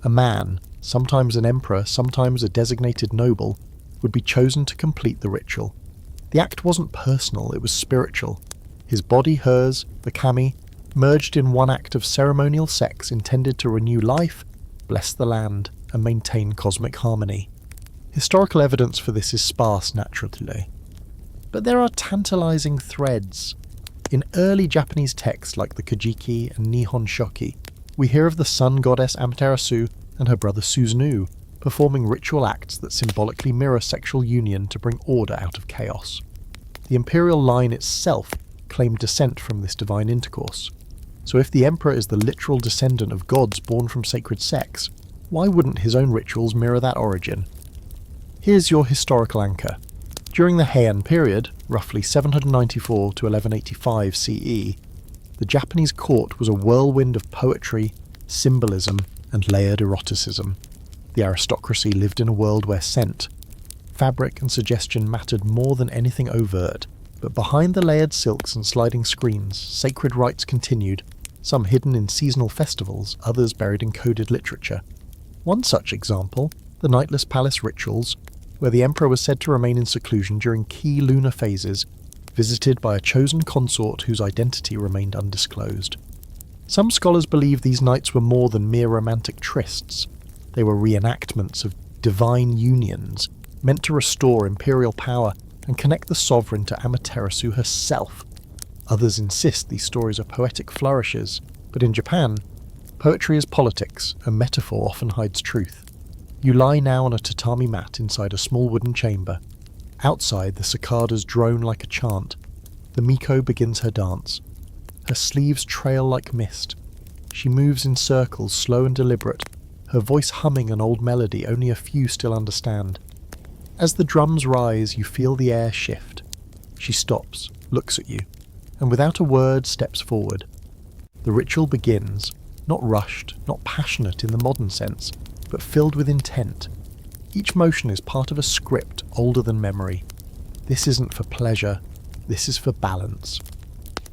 A man, sometimes an emperor, sometimes a designated noble, would be chosen to complete the ritual. The act wasn't personal, it was spiritual. His body, hers, the kami, merged in one act of ceremonial sex intended to renew life, bless the land, and maintain cosmic harmony. Historical evidence for this is sparse, naturally. But there are tantalizing threads. In early Japanese texts like the Kojiki and Nihon Shoki, we hear of the sun goddess Amaterasu and her brother Susanoo, performing ritual acts that symbolically mirror sexual union to bring order out of chaos. The imperial line itself claimed descent from this divine intercourse. So if the emperor is the literal descendant of gods born from sacred sex, why wouldn't his own rituals mirror that origin? Here's your historical anchor. During the Heian period, roughly 794 to 1185 CE, the Japanese court was a whirlwind of poetry, symbolism, and layered eroticism. The aristocracy lived in a world where scent, fabric, and suggestion mattered more than anything overt. But behind the layered silks and sliding screens, sacred rites continued, some hidden in seasonal festivals, others buried in coded literature. One such example, the nightless palace rituals, where the emperor was said to remain in seclusion during key lunar phases, visited by a chosen consort whose identity remained undisclosed. Some scholars believe these nights were more than mere romantic trysts. They were reenactments of divine unions, meant to restore imperial power and connect the sovereign to Amaterasu herself. Others insist these stories are poetic flourishes, but in Japan, poetry is politics, and metaphor often hides truth. You lie now on a tatami mat inside a small wooden chamber. Outside, the cicadas drone like a chant. The Miko begins her dance. Her sleeves trail like mist. She moves in circles, slow and deliberate, her voice humming an old melody only a few still understand. As the drums rise, you feel the air shift. She stops, looks at you, and without a word steps forward. The ritual begins, not rushed, not passionate in the modern sense, but filled with intent. Each motion is part of a script older than memory. This isn't for pleasure, this is for balance.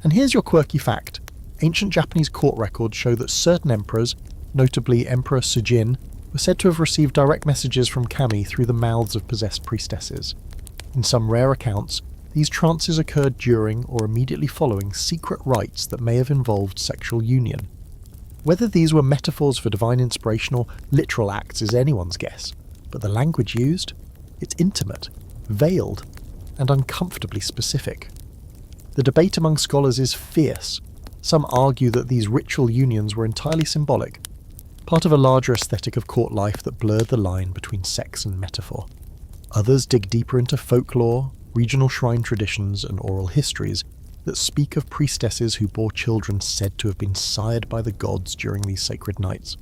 And here's your quirky fact. Ancient Japanese court records show that certain emperors, notably Emperor Sujin, were said to have received direct messages from kami through the mouths of possessed priestesses. In some rare accounts, these trances occurred during or immediately following secret rites that may have involved sexual union. Whether these were metaphors for divine inspiration or literal acts is anyone's guess, but the language used? It's intimate, veiled, and uncomfortably specific. The debate among scholars is fierce. Some argue that these ritual unions were entirely symbolic, part of a larger aesthetic of court life that blurred the line between sex and metaphor. Others dig deeper into folklore, regional shrine traditions, and oral histories that speak of priestesses who bore children said to have been sired by the gods during these sacred nights.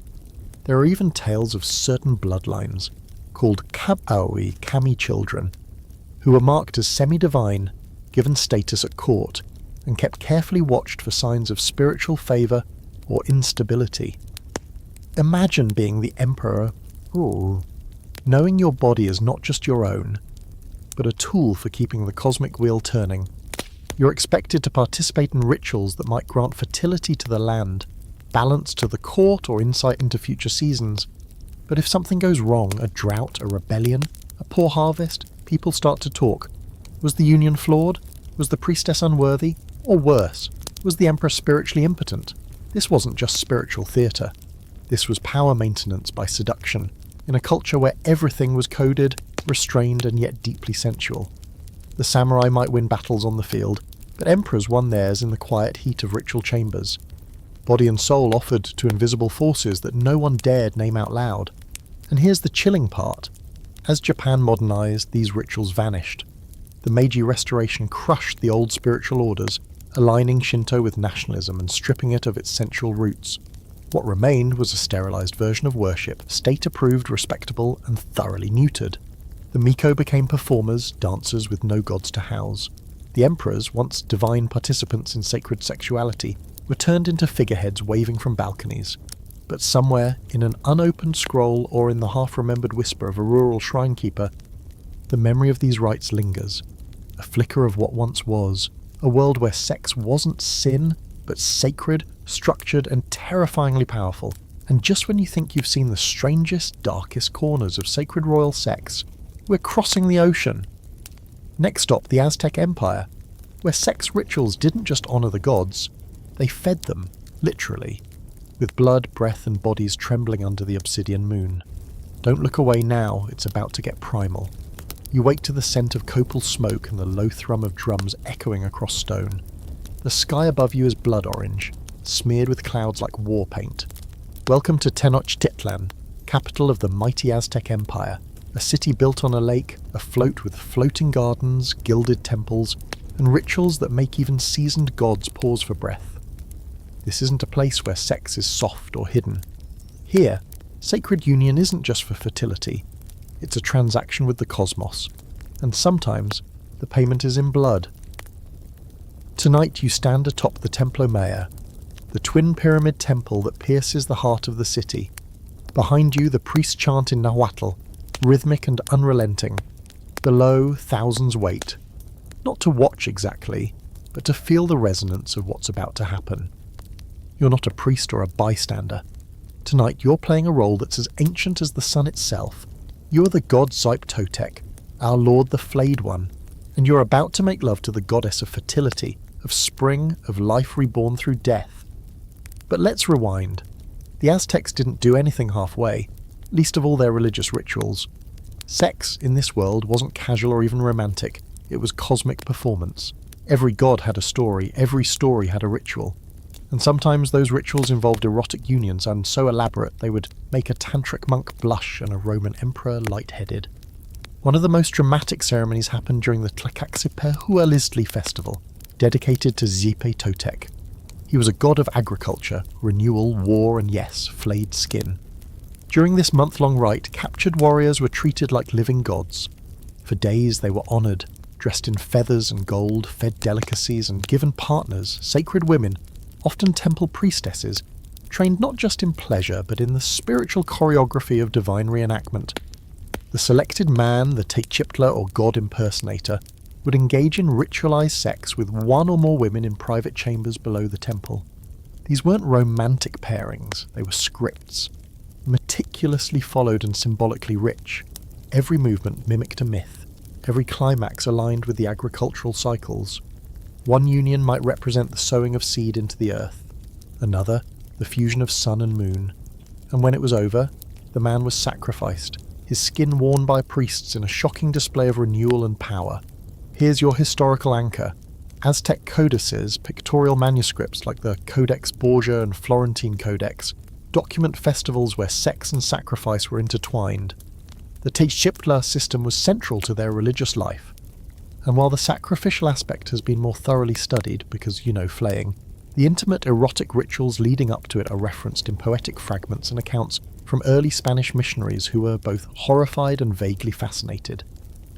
There are even tales of certain bloodlines, called kabaoi, kami children, who were marked as semi-divine, given status at court, and kept carefully watched for signs of spiritual favour or instability. Imagine being the emperor, knowing your body is not just your own, but a tool for keeping the cosmic wheel turning. You're expected to participate in rituals that might grant fertility to the land, balance to the court, or insight into future seasons. But if something goes wrong, a drought, a rebellion, a poor harvest, people start to talk. Was the union flawed? Was the priestess unworthy? Or worse, was the emperor spiritually impotent? This wasn't just spiritual theatre. This was power maintenance by seduction, in a culture where everything was coded, restrained, and yet deeply sensual. The samurai might win battles on the field, but emperors won theirs in the quiet heat of ritual chambers. Body and soul offered to invisible forces that no one dared name out loud. And here's the chilling part. As Japan modernized, these rituals vanished. The Meiji Restoration crushed the old spiritual orders, aligning Shinto with nationalism and stripping it of its sensual roots. What remained was a sterilized version of worship, state-approved, respectable, and thoroughly neutered. The Miko became performers, dancers with no gods to house. The emperors, once divine participants in sacred sexuality, were turned into figureheads waving from balconies. But somewhere, in an unopened scroll or in the half-remembered whisper of a rural shrine keeper, the memory of these rites lingers. A flicker of what once was, a world where sex wasn't sin, but sacred, structured, and terrifyingly powerful. And just when you think you've seen the strangest, darkest corners of sacred royal sex, we're crossing the ocean. Next stop, the Aztec Empire, where sex rituals didn't just honour the gods, they fed them, literally, with blood, breath, and bodies trembling under the obsidian moon. Don't look away now, it's about to get primal. You wake to the scent of copal smoke and the low thrum of drums echoing across stone. The sky above you is blood orange, smeared with clouds like war paint. Welcome to Tenochtitlan, capital of the mighty Aztec Empire, a city built on a lake, afloat with floating gardens, gilded temples, and rituals that make even seasoned gods pause for breath. This isn't a place where sex is soft or hidden. Here, sacred union isn't just for fertility, it's a transaction with the cosmos, and sometimes the payment is in blood. Tonight you stand atop the Templo Maya, the twin pyramid temple that pierces the heart of the city. Behind you the priests chant in Nahuatl, rhythmic and unrelenting. Below, thousands wait, not to watch exactly, but to feel the resonance of what's about to happen. You're not a priest or a bystander. Tonight you're playing a role that's as ancient as the sun itself. You are the god Totec, our lord the flayed one, and you're about to make love to the goddess of fertility, of spring, of life reborn through death. But let's rewind. The Aztecs didn't do anything halfway, least of all their religious rituals. Sex in this world wasn't casual or even romantic, it was cosmic performance. Every god had a story, every story had a ritual. And sometimes those rituals involved erotic unions and so elaborate they would make a tantric monk blush and a Roman emperor lightheaded. One of the most dramatic ceremonies happened during the Tlacaxipehualistli festival, dedicated to Totec. He was a god of agriculture, renewal, war, and yes, flayed skin. During this month-long rite, captured warriors were treated like living gods. For days they were honoured, dressed in feathers and gold, fed delicacies, and given partners, sacred women, often temple priestesses, trained not just in pleasure but in the spiritual choreography of divine reenactment. The selected man, the Teixeitl or god impersonator, would engage in ritualized sex with one or more women in private chambers below the temple. These weren't romantic pairings, they were scripts, meticulously followed and symbolically rich. Every movement mimicked a myth, every climax aligned with the agricultural cycles. One union might represent the sowing of seed into the earth, another, the fusion of sun and moon, and when it was over, the man was sacrificed, his skin worn by priests in a shocking display of renewal and power. Here's your historical anchor. Aztec codices, pictorial manuscripts like the Codex Borgia and Florentine Codex, document festivals where sex and sacrifice were intertwined. The Teixeitl system was central to their religious life. And while the sacrificial aspect has been more thoroughly studied, because, flaying, the intimate erotic rituals leading up to it are referenced in poetic fragments and accounts from early Spanish missionaries who were both horrified and vaguely fascinated.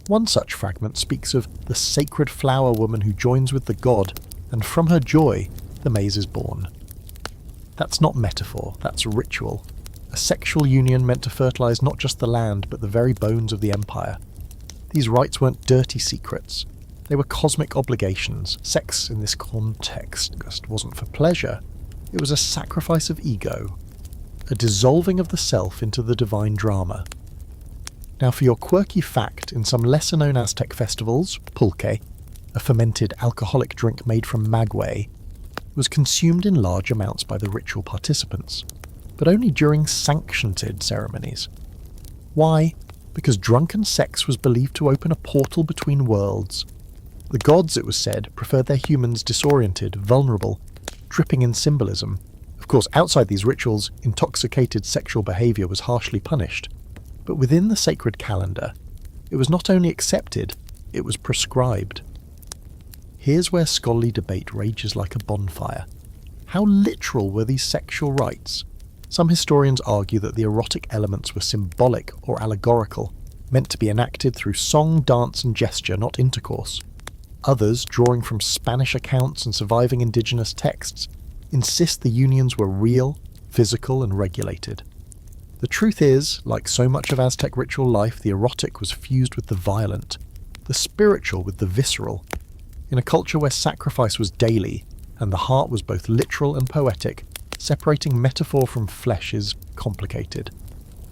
One such fragment speaks of the sacred flower woman who joins with the god, and from her joy, the maize is born. That's not metaphor, that's ritual. A sexual union meant to fertilize not just the land, but the very bones of the empire. These rites weren't dirty secrets. They were cosmic obligations. Sex, in this context, just wasn't for pleasure. It was a sacrifice of ego, a dissolving of the self into the divine drama. Now for your quirky fact, in some lesser-known Aztec festivals, pulque, a fermented alcoholic drink made from maguey, was consumed in large amounts by the ritual participants, but only during sanctioned ceremonies. Why? Because drunken sex was believed to open a portal between worlds. The gods, it was said, preferred their humans disoriented, vulnerable, dripping in symbolism. Of course, outside these rituals, intoxicated sexual behaviour was harshly punished. But within the sacred calendar, it was not only accepted, it was prescribed. Here's where scholarly debate rages like a bonfire. How literal were these sexual rites? Some historians argue that the erotic elements were symbolic or allegorical, meant to be enacted through song, dance and gesture, not intercourse. Others, drawing from Spanish accounts and surviving indigenous texts, insist the unions were real, physical and regulated. The truth is, like so much of Aztec ritual life, the erotic was fused with the violent, the spiritual with the visceral. In a culture where sacrifice was daily, and the heart was both literal and poetic, separating metaphor from flesh is complicated.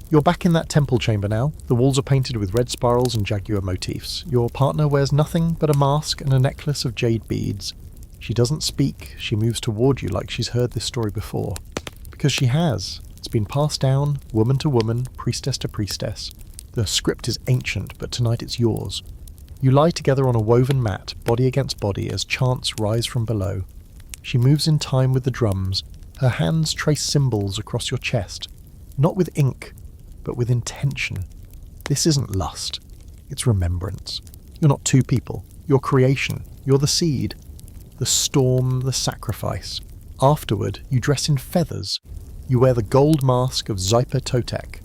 You're back in that temple chamber now. The walls are painted with red spirals and jaguar motifs. Your partner wears nothing but a mask and a necklace of jade beads. She doesn't speak, she moves toward you like she's heard this story before. Because she has. It's been passed down, woman to woman, priestess to priestess. The script is ancient, but tonight it's yours. You lie together on a woven mat, body against body, as chants rise from below. She moves in time with the drums. Her hands trace symbols across your chest, not with ink, but with intention. This isn't lust, it's remembrance. You're not two people, you're creation, you're the seed, the storm, the sacrifice. Afterward, you dress in feathers. You wear the gold mask of Xipe Totec.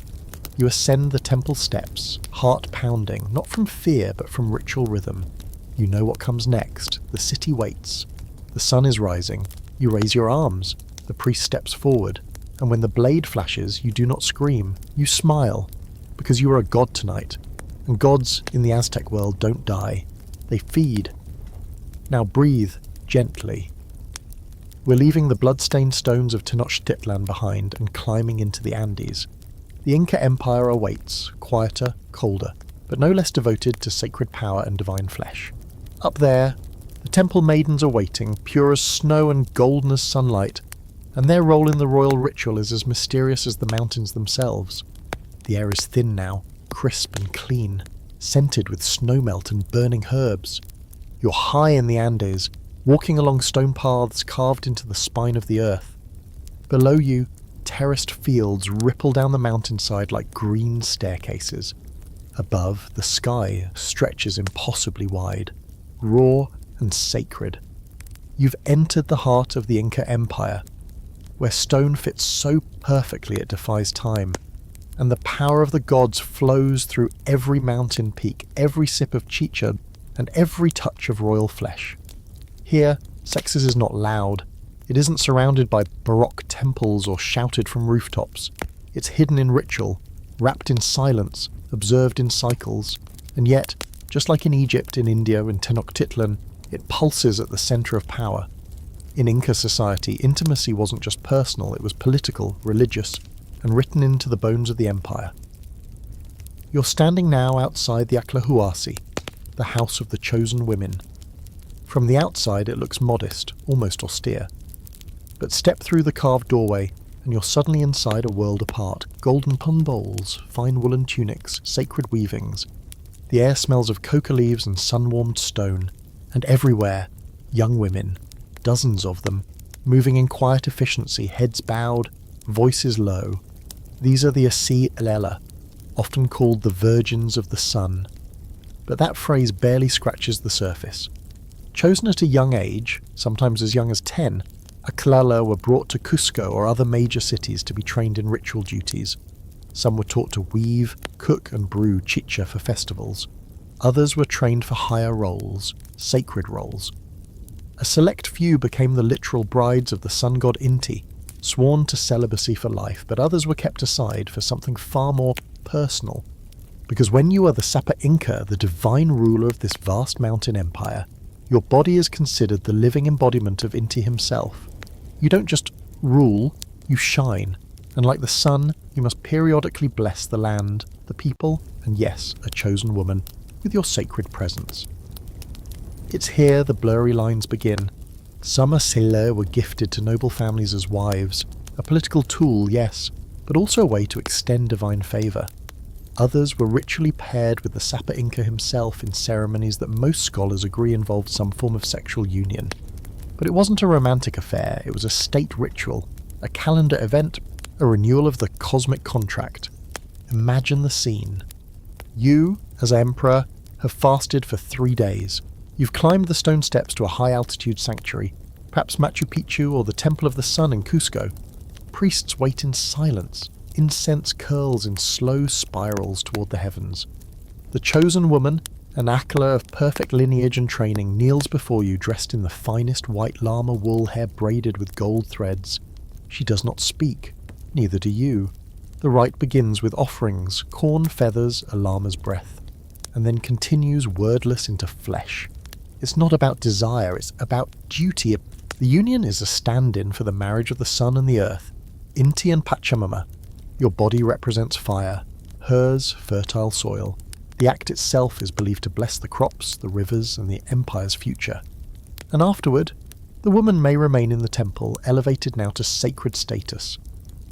You ascend the temple steps, heart pounding, not from fear but from ritual rhythm. You know what comes next. The city waits. The sun is rising. You raise your arms. The priest steps forward. And when the blade flashes, you do not scream. You smile. Because you are a god tonight. And gods in the Aztec world don't die. They feed. Now breathe gently. We're leaving the blood-stained stones of Tenochtitlan behind and climbing into the Andes. The Inca Empire awaits, quieter, colder, but no less devoted to sacred power and divine flesh. Up there, the temple maidens are waiting, pure as snow and golden as sunlight, and their role in the royal ritual is as mysterious as the mountains themselves. The air is thin now, crisp and clean, scented with snowmelt and burning herbs. You're high in the Andes, walking along stone paths carved into the spine of the earth. Below you, terraced fields ripple down the mountainside like green staircases. Above, the sky stretches impossibly wide, raw and sacred. You've entered the heart of the Inca Empire, where stone fits so perfectly it defies time, and the power of the gods flows through every mountain peak, every sip of chicha, and every touch of royal flesh. Here, sex is not loud. It isn't surrounded by baroque temples or shouted from rooftops. It's hidden in ritual, wrapped in silence, observed in cycles, and yet, just like in Egypt, in India, and Tenochtitlan, it pulses at the centre of power. In Inca society, intimacy wasn't just personal, it was political, religious, and written into the bones of the empire. You're standing now outside the Aclahuasi, the house of the chosen women. From the outside it looks modest, almost austere. But step through the carved doorway, and you're suddenly inside a world apart. Golden pun bowls, fine woolen tunics, sacred weavings. The air smells of coca leaves and sun-warmed stone, and everywhere, young women, dozens of them, moving in quiet efficiency, heads bowed, voices low. These are the Asi Elela, often called the Virgins of the Sun. But that phrase barely scratches the surface. Chosen at a young age, sometimes as young as 10, Aklala were brought to Cusco or other major cities to be trained in ritual duties. Some were taught to weave, cook and brew chicha for festivals. Others were trained for higher roles, sacred roles. A select few became the literal brides of the sun god Inti, sworn to celibacy for life, but others were kept aside for something far more personal. Because when you are the Sapa Inca, the divine ruler of this vast mountain empire, your body is considered the living embodiment of Inti himself. You don't just rule, you shine, and like the sun, you must periodically bless the land, the people, and yes, a chosen woman, with your sacred presence. It's here the blurry lines begin. Some Asile were gifted to noble families as wives, a political tool, yes, but also a way to extend divine favour. Others were ritually paired with the Sapa Inca himself in ceremonies that most scholars agree involved some form of sexual union. But it wasn't a romantic affair, it was a state ritual, a calendar event, a renewal of the cosmic contract. Imagine the scene. You, as emperor, have fasted for 3 days. You've climbed the stone steps to a high-altitude sanctuary, perhaps Machu Picchu or the Temple of the Sun in Cusco. Priests wait in silence. Incense curls in slow spirals toward the heavens. The chosen woman, an Akala of perfect lineage and training, kneels before you dressed in the finest white llama wool hair braided with gold threads. She does not speak, neither do you. The rite begins with offerings, corn, feathers, a llama's breath, and then continues wordless into flesh. It's not about desire, it's about duty. The union is a stand-in for the marriage of the sun and the earth, Inti and Pachamama. Your body represents fire, hers fertile soil. The act itself is believed to bless the crops, the rivers, and the empire's future. And afterward, the woman may remain in the temple, elevated now to sacred status.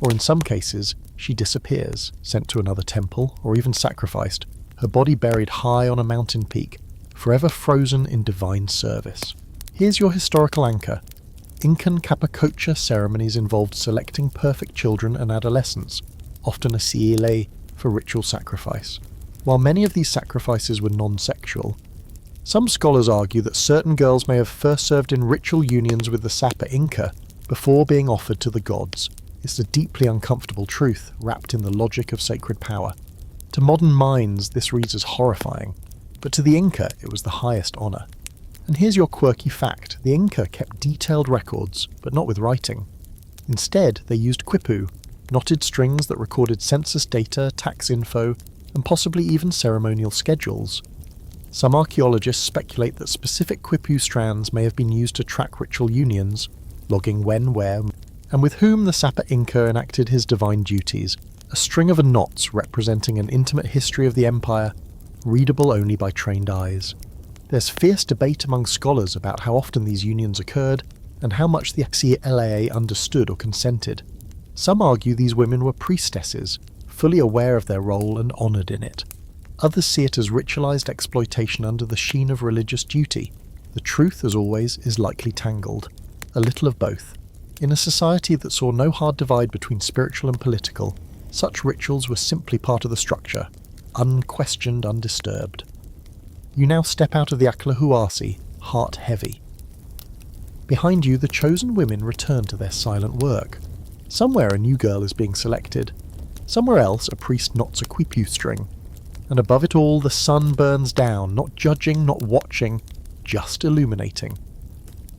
Or in some cases, she disappears, sent to another temple, or even sacrificed, her body buried high on a mountain peak, forever frozen in divine service. Here's your historical anchor. Incan Capacocha ceremonies involved selecting perfect children and adolescents, often a siile, for ritual sacrifice. While many of these sacrifices were non-sexual, some scholars argue that certain girls may have first served in ritual unions with the Sapa Inca before being offered to the gods. It's a deeply uncomfortable truth wrapped in the logic of sacred power. To modern minds, this reads as horrifying, but to the Inca it was the highest honour. And here's your quirky fact: the Inca kept detailed records, but not with writing. Instead, they used quipu, knotted strings that recorded census data, tax info, and possibly even ceremonial schedules. Some archaeologists speculate that specific quipu strands may have been used to track ritual unions, logging when, where, and with whom the Sapa Inca enacted his divine duties, a string of knots representing an intimate history of the empire, readable only by trained eyes. There's fierce debate among scholars about how often these unions occurred, and how much the XLAA understood or consented. Some argue these women were priestesses, fully aware of their role and honoured in it. Others see it as ritualised exploitation under the sheen of religious duty. The truth, as always, is likely tangled. A little of both. In a society that saw no hard divide between spiritual and political, such rituals were simply part of the structure, unquestioned, undisturbed. You now step out of the Aklahuasi, heart heavy. Behind you, the chosen women return to their silent work. Somewhere a new girl is being selected. Somewhere else a priest knots a quipu string. And above it all the sun burns down, not judging, not watching, just illuminating.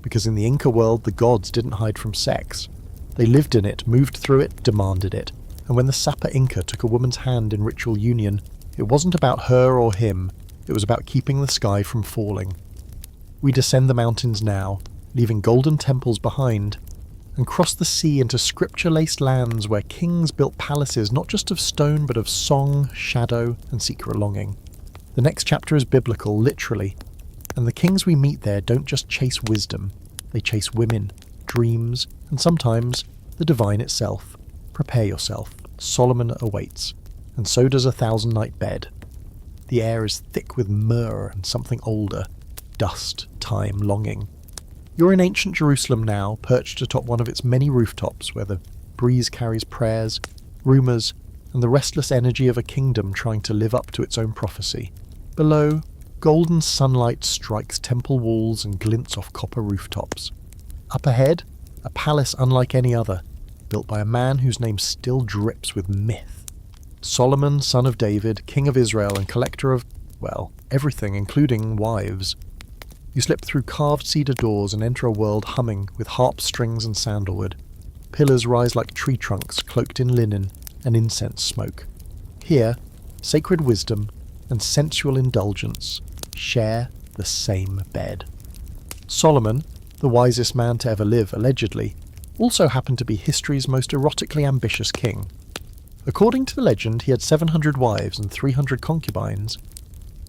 Because in the Inca world the gods didn't hide from sex. They lived in it, moved through it, demanded it. And when the Sapa Inca took a woman's hand in ritual union, it wasn't about her or him, it was about keeping the sky from falling. We descend the mountains now, leaving golden temples behind, and cross the sea into scripture-laced lands where kings built palaces not just of stone but of song, shadow, and secret longing. The next chapter is biblical, literally, and the kings we meet there don't just chase wisdom, they chase women, dreams, and sometimes the divine itself. Prepare yourself, Solomon awaits, and so does a 1,000-night bed. The air is thick with myrrh and something older, dust, time, longing. You're in ancient Jerusalem now, perched atop one of its many rooftops where the breeze carries prayers, rumours, and the restless energy of a kingdom trying to live up to its own prophecy. Below, golden sunlight strikes temple walls and glints off copper rooftops. Up ahead, a palace unlike any other, built by a man whose name still drips with myth. Solomon, son of David, king of Israel and collector of, well, everything including wives. You slip through carved cedar doors and enter a world humming with harp strings and sandalwood. Pillars rise like tree trunks cloaked in linen and incense smoke. Here, sacred wisdom and sensual indulgence share the same bed. Solomon, the wisest man to ever live allegedly, also happened to be history's most erotically ambitious king. According to the legend, he had 700 wives and 300 concubines,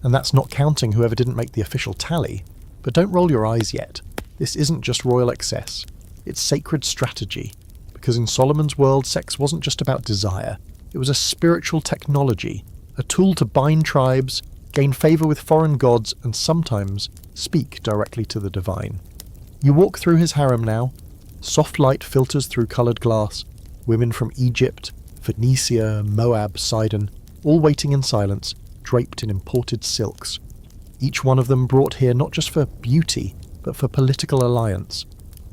and that's not counting whoever didn't make the official tally. But don't roll your eyes yet. This isn't just royal excess. It's sacred strategy. Because in Solomon's world, sex wasn't just about desire. It was a spiritual technology, a tool to bind tribes, gain favour with foreign gods, and sometimes speak directly to the divine. You walk through his harem now. Soft light filters through coloured glass. Women from Egypt, Phoenicia, Moab, Sidon, all waiting in silence, draped in imported silks. Each one of them brought here not just for beauty, but for political alliance.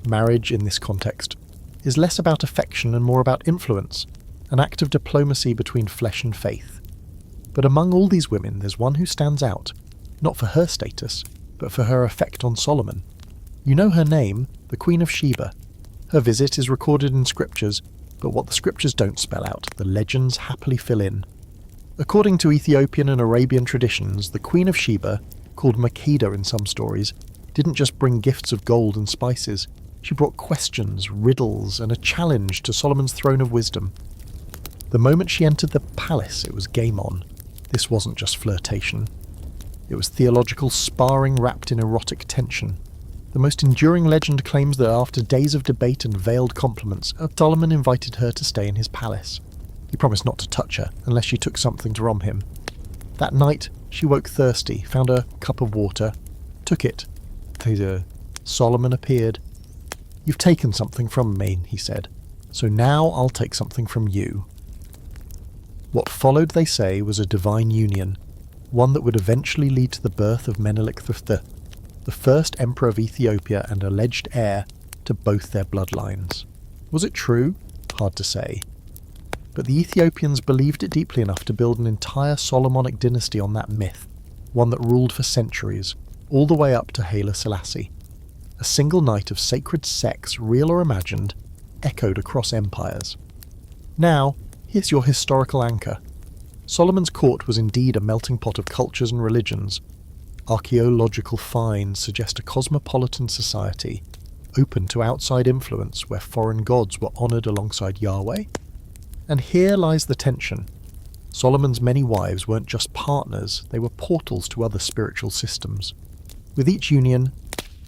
Marriage, in this context, is less about affection and more about influence, an act of diplomacy between flesh and faith. But among all these women, there's one who stands out, not for her status, but for her effect on Solomon. You know her name, the Queen of Sheba. Her visit is recorded in scriptures, but what the scriptures don't spell out, the legends happily fill in. According to Ethiopian and Arabian traditions, the Queen of Sheba, called Makeda in some stories, didn't just bring gifts of gold and spices. She brought questions, riddles, and a challenge to Solomon's throne of wisdom. The moment she entered the palace, it was game on. This wasn't just flirtation. It was theological sparring wrapped in erotic tension. The most enduring legend claims that after days of debate and veiled compliments, Solomon invited her to stay in his palace. He promised not to touch her unless she took something from him. That night, she woke thirsty, found a cup of water, took it. Solomon appeared. "You've taken something from me," he said, "so now I'll take something from you." What followed, they say, was a divine union, one that would eventually lead to the birth of Menelik III, the first emperor of Ethiopia and alleged heir to both their bloodlines. Was it true? Hard to say. But the Ethiopians believed it deeply enough to build an entire Solomonic dynasty on that myth, one that ruled for centuries, all the way up to Haile Selassie. A single night of sacred sex, real or imagined, echoed across empires. Now, here's your historical anchor. Solomon's court was indeed a melting pot of cultures and religions. Archaeological finds suggest a cosmopolitan society, open to outside influence where foreign gods were honoured alongside Yahweh. And here lies the tension. Solomon's many wives weren't just partners, they were portals to other spiritual systems. With each union,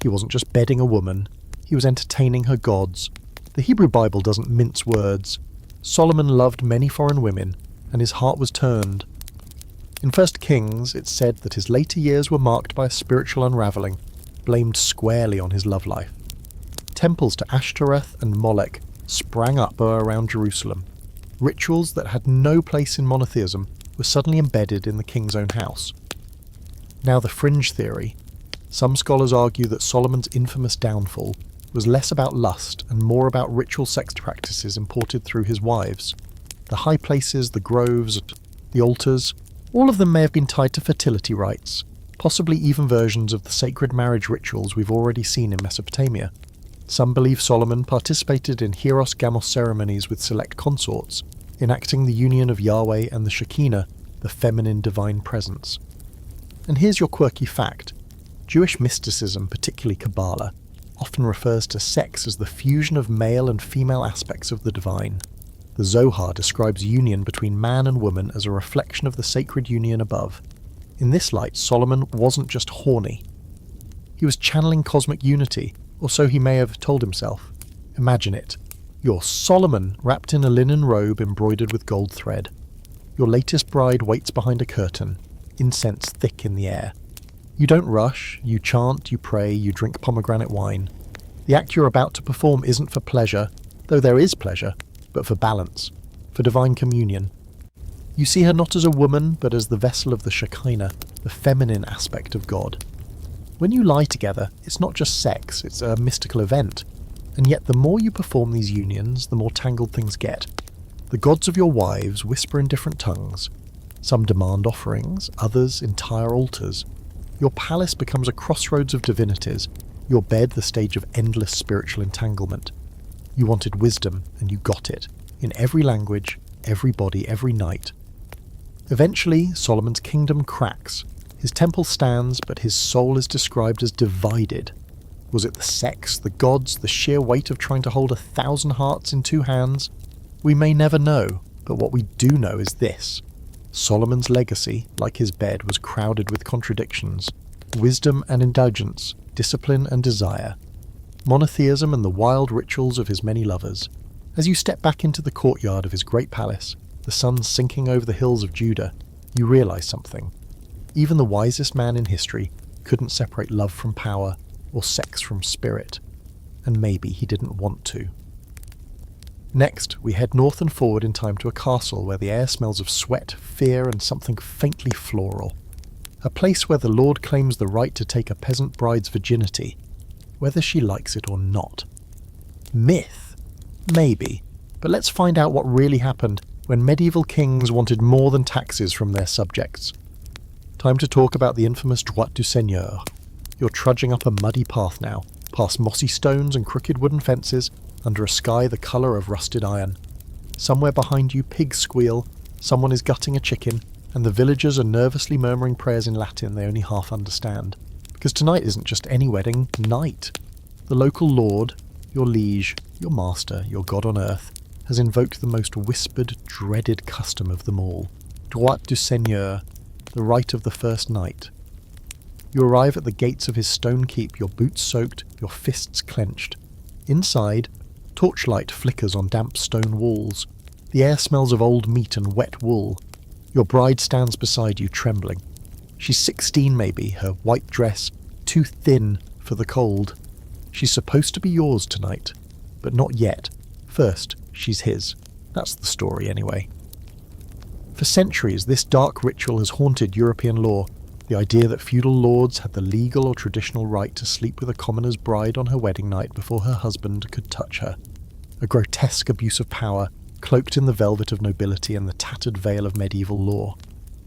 he wasn't just bedding a woman, he was entertaining her gods. The Hebrew Bible doesn't mince words. Solomon loved many foreign women, and his heart was turned. In 1 Kings, it's said that his later years were marked by a spiritual unravelling, blamed squarely on his love life. Temples to Ashtoreth and Molech sprang up around Jerusalem. Rituals that had no place in monotheism were suddenly embedded in the king's own house. Now the fringe theory. Some scholars argue that Solomon's infamous downfall was less about lust and more about ritual sex practices imported through his wives. The high places, the groves, the altars, all of them may have been tied to fertility rites, possibly even versions of the sacred marriage rituals we've already seen in Mesopotamia. Some believe Solomon participated in Hieros Gamos ceremonies with select consorts, enacting the union of Yahweh and the Shekinah, the feminine divine presence. And here's your quirky fact. Jewish mysticism, particularly Kabbalah, often refers to sex as the fusion of male and female aspects of the divine. The Zohar describes union between man and woman as a reflection of the sacred union above. In this light, Solomon wasn't just horny. He was channeling cosmic unity, or so he may have told himself. Imagine it. You're Solomon, wrapped in a linen robe embroidered with gold thread. Your latest bride waits behind a curtain, incense thick in the air. You don't rush, you chant, you pray, you drink pomegranate wine. The act you're about to perform isn't for pleasure, though there is pleasure, but for balance, for divine communion. You see her not as a woman, but as the vessel of the Shekinah, the feminine aspect of God. When you lie together, it's not just sex, it's a mystical event. And yet the more you perform these unions, the more tangled things get. The gods of your wives whisper in different tongues. Some demand offerings, others entire altars. Your palace becomes a crossroads of divinities, your bed the stage of endless spiritual entanglement. You wanted wisdom, and you got it, in every language, every body, every night. Eventually, Solomon's kingdom cracks. His temple stands, but his soul is described as divided. Was it the sex, the gods, the sheer weight of trying to hold 1,000 hearts in 2 hands? We may never know, but what we do know is this. Solomon's legacy, like his bed, was crowded with contradictions. Wisdom and indulgence, discipline and desire. Monotheism and the wild rituals of his many lovers. As you step back into the courtyard of his great palace, the sun sinking over the hills of Judah, you realize something. Even the wisest man in history couldn't separate love from power or sex from spirit, and maybe he didn't want to. Next, we head north and forward in time to a castle where the air smells of sweat, fear, and something faintly floral. A place where the Lord claims the right to take a peasant bride's virginity, whether she likes it or not. Myth? Maybe, but let's find out what really happened when medieval kings wanted more than taxes from their subjects. Time to talk about the infamous droit du seigneur. You're trudging up a muddy path now, past mossy stones and crooked wooden fences, under a sky the colour of rusted iron. Somewhere behind you pigs squeal, someone is gutting a chicken, and the villagers are nervously murmuring prayers in Latin they only half understand. Because tonight isn't just any wedding, night. The local lord, your liege, your master, your god on earth, has invoked the most whispered, dreaded custom of them all. Droit du seigneur, the right of the first night. You arrive at the gates of his stone keep, your boots soaked, your fists clenched. Inside, torchlight flickers on damp stone walls. The air smells of old meat and wet wool. Your bride stands beside you, trembling. She's 16 maybe, her white dress too thin for the cold. She's supposed to be yours tonight, but not yet. First, she's his. That's the story anyway. For centuries, this dark ritual has haunted European law, the idea that feudal lords had the legal or traditional right to sleep with a commoner's bride on her wedding night before her husband could touch her. A grotesque abuse of power, cloaked in the velvet of nobility and the tattered veil of medieval law.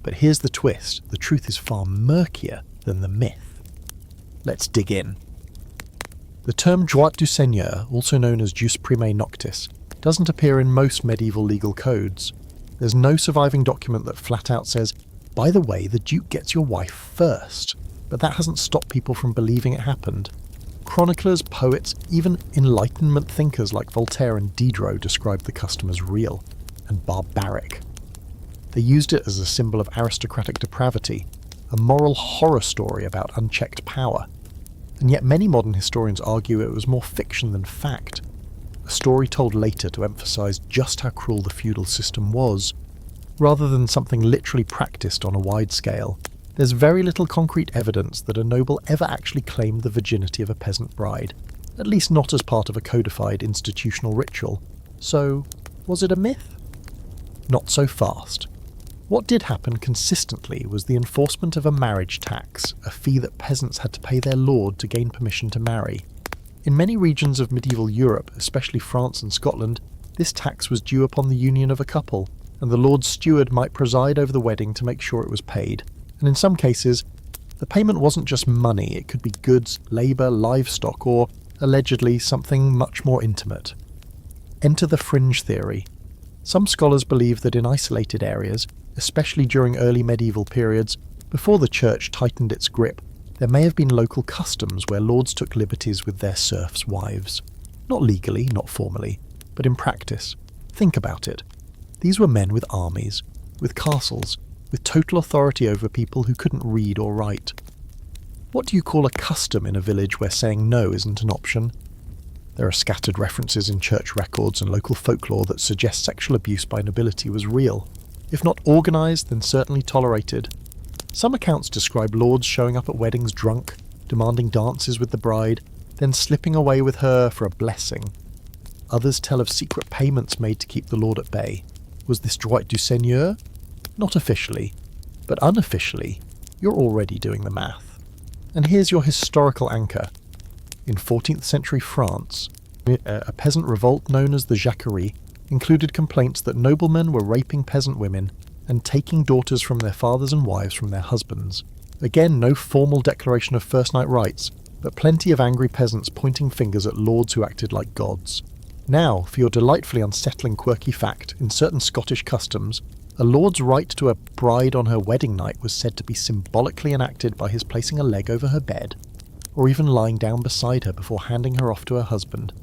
But here's the twist: the truth is far murkier than the myth. Let's dig in. The term droit du seigneur, also known as jus primae noctis, doesn't appear in most medieval legal codes. There's no surviving document that flat out says, by the way, the duke gets your wife first. But that hasn't stopped people from believing it happened. Chroniclers, poets, even Enlightenment thinkers like Voltaire and Diderot described the custom as real and barbaric. They used it as a symbol of aristocratic depravity, a moral horror story about unchecked power. And yet many modern historians argue it was more fiction than fact, a story told later to emphasise just how cruel the feudal system was, rather than something literally practised on a wide scale. There's very little concrete evidence that a noble ever actually claimed the virginity of a peasant bride, at least not as part of a codified institutional ritual. So, was it a myth? Not so fast. What did happen consistently was the enforcement of a marriage tax, a fee that peasants had to pay their lord to gain permission to marry. In many regions of medieval Europe, especially France and Scotland, this tax was due upon the union of a couple, and the lord's steward might preside over the wedding to make sure it was paid. And in some cases, the payment wasn't just money, it could be goods, labour, livestock, or, allegedly, something much more intimate. Enter the fringe theory. Some scholars believe that in isolated areas, especially during early medieval periods, before the church tightened its grip, there may have been local customs where lords took liberties with their serfs' wives. Not legally, not formally, but in practice. Think about it. These were men with armies, with castles, with total authority over people who couldn't read or write. What do you call a custom in a village where saying no isn't an option? There are scattered references in church records and local folklore that suggest sexual abuse by nobility was real. If not organised, then certainly tolerated. Some accounts describe lords showing up at weddings drunk, demanding dances with the bride, then slipping away with her for a blessing. Others tell of secret payments made to keep the lord at bay. Was this droit du seigneur? Not officially, but unofficially, you're already doing the math. And here's your historical anchor. In 14th century France, a peasant revolt known as the Jacquerie included complaints that noblemen were raping peasant women and taking daughters from their fathers and wives from their husbands. Again, no formal declaration of first night rites, but plenty of angry peasants pointing fingers at lords who acted like gods. Now, for your delightfully unsettling quirky fact, in certain Scottish customs, a lord's right to a bride on her wedding night was said to be symbolically enacted by his placing a leg over her bed, or even lying down beside her before handing her off to her husband.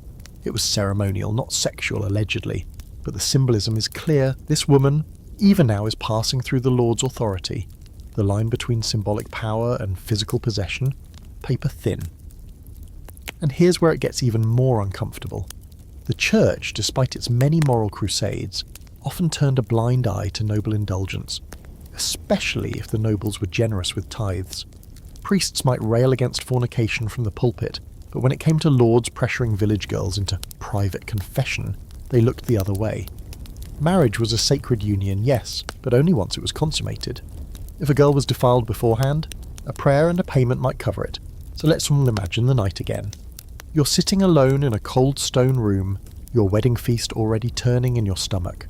It was ceremonial, not sexual, allegedly, but the symbolism is clear. This woman, even now, is passing through the lord's authority. The line between symbolic power and physical possession, paper thin. And here's where it gets even more uncomfortable. The church, despite its many moral crusades, often turned a blind eye to noble indulgence, especially if the nobles were generous with tithes. Priests might rail against fornication from the pulpit, but when it came to lords pressuring village girls into private confession, they looked the other way. Marriage was a sacred union, yes, but only once it was consummated. If a girl was defiled beforehand, a prayer and a payment might cover it. So let's all imagine the night again. You're sitting alone in a cold stone room, your wedding feast already turning in your stomach.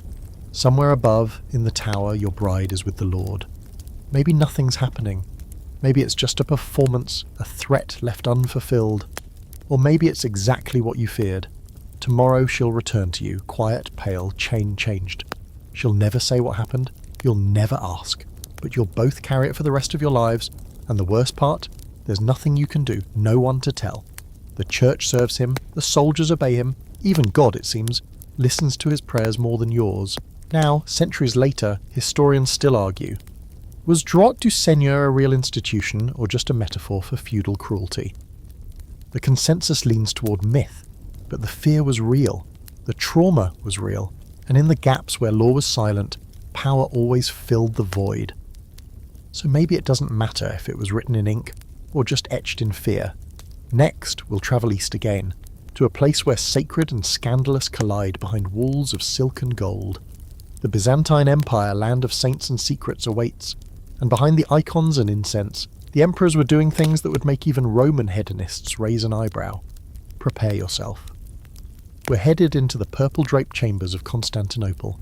Somewhere above, in the tower, your bride is with the Lord. Maybe nothing's happening. Maybe it's just a performance, a threat left unfulfilled. Or maybe it's exactly what you feared. Tomorrow she'll return to you, quiet, pale, chain changed. She'll never say what happened, you'll never ask, but you'll both carry it for the rest of your lives, and the worst part, there's nothing you can do, no one to tell. The church serves him, the soldiers obey him, even God, it seems, listens to his prayers more than yours. Now, centuries later, historians still argue. Was droit du seigneur a real institution or just a metaphor for feudal cruelty? The consensus leans toward myth, but the fear was real, the trauma was real, and in the gaps where law was silent, power always filled the void. So maybe it doesn't matter if it was written in ink or just etched in fear. Next, we'll travel east again, to a place where sacred and scandalous collide behind walls of silken gold. The Byzantine Empire, land of saints and secrets, awaits, and behind the icons and incense, the emperors were doing things that would make even Roman hedonists raise an eyebrow. Prepare yourself. We're headed into the purple-draped chambers of Constantinople.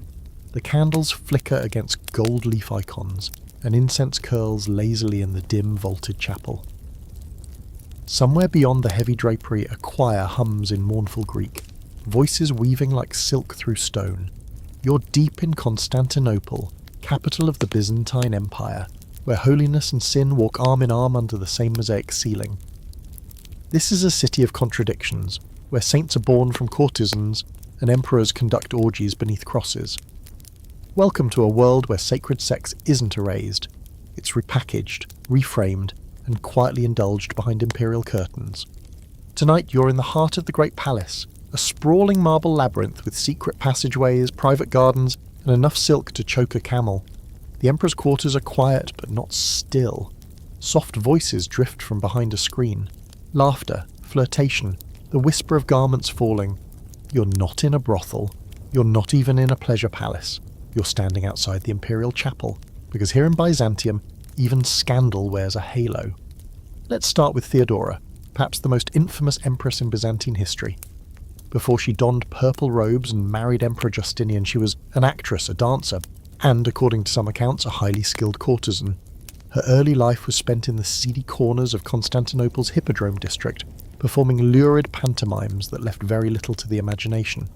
The candles flicker against gold leaf icons, and incense curls lazily in the dim vaulted chapel. Somewhere beyond the heavy drapery, a choir hums in mournful Greek, voices weaving like silk through stone. You're deep in Constantinople, capital of the Byzantine Empire, where holiness and sin walk arm in arm under the same mosaic ceiling. This is a city of contradictions, where saints are born from courtesans and emperors conduct orgies beneath crosses. Welcome to a world where sacred sex isn't erased. It's repackaged, reframed, and quietly indulged behind imperial curtains. Tonight you're in the heart of the Great Palace, a sprawling marble labyrinth with secret passageways, private gardens, and enough silk to choke a camel. The emperor's quarters are quiet but not still. Soft voices drift from behind a screen. Laughter, flirtation, the whisper of garments falling. You're not in a brothel. You're not even in a pleasure palace. You're standing outside the imperial chapel, because here in Byzantium, even scandal wears a halo. Let's start with Theodora, perhaps the most infamous empress in Byzantine history. Before she donned purple robes and married Emperor Justinian, she was an actress, a dancer, and, according to some accounts, a highly skilled courtesan. Her early life was spent in the seedy corners of Constantinople's Hippodrome district, performing lurid pantomimes that left very little to the imagination.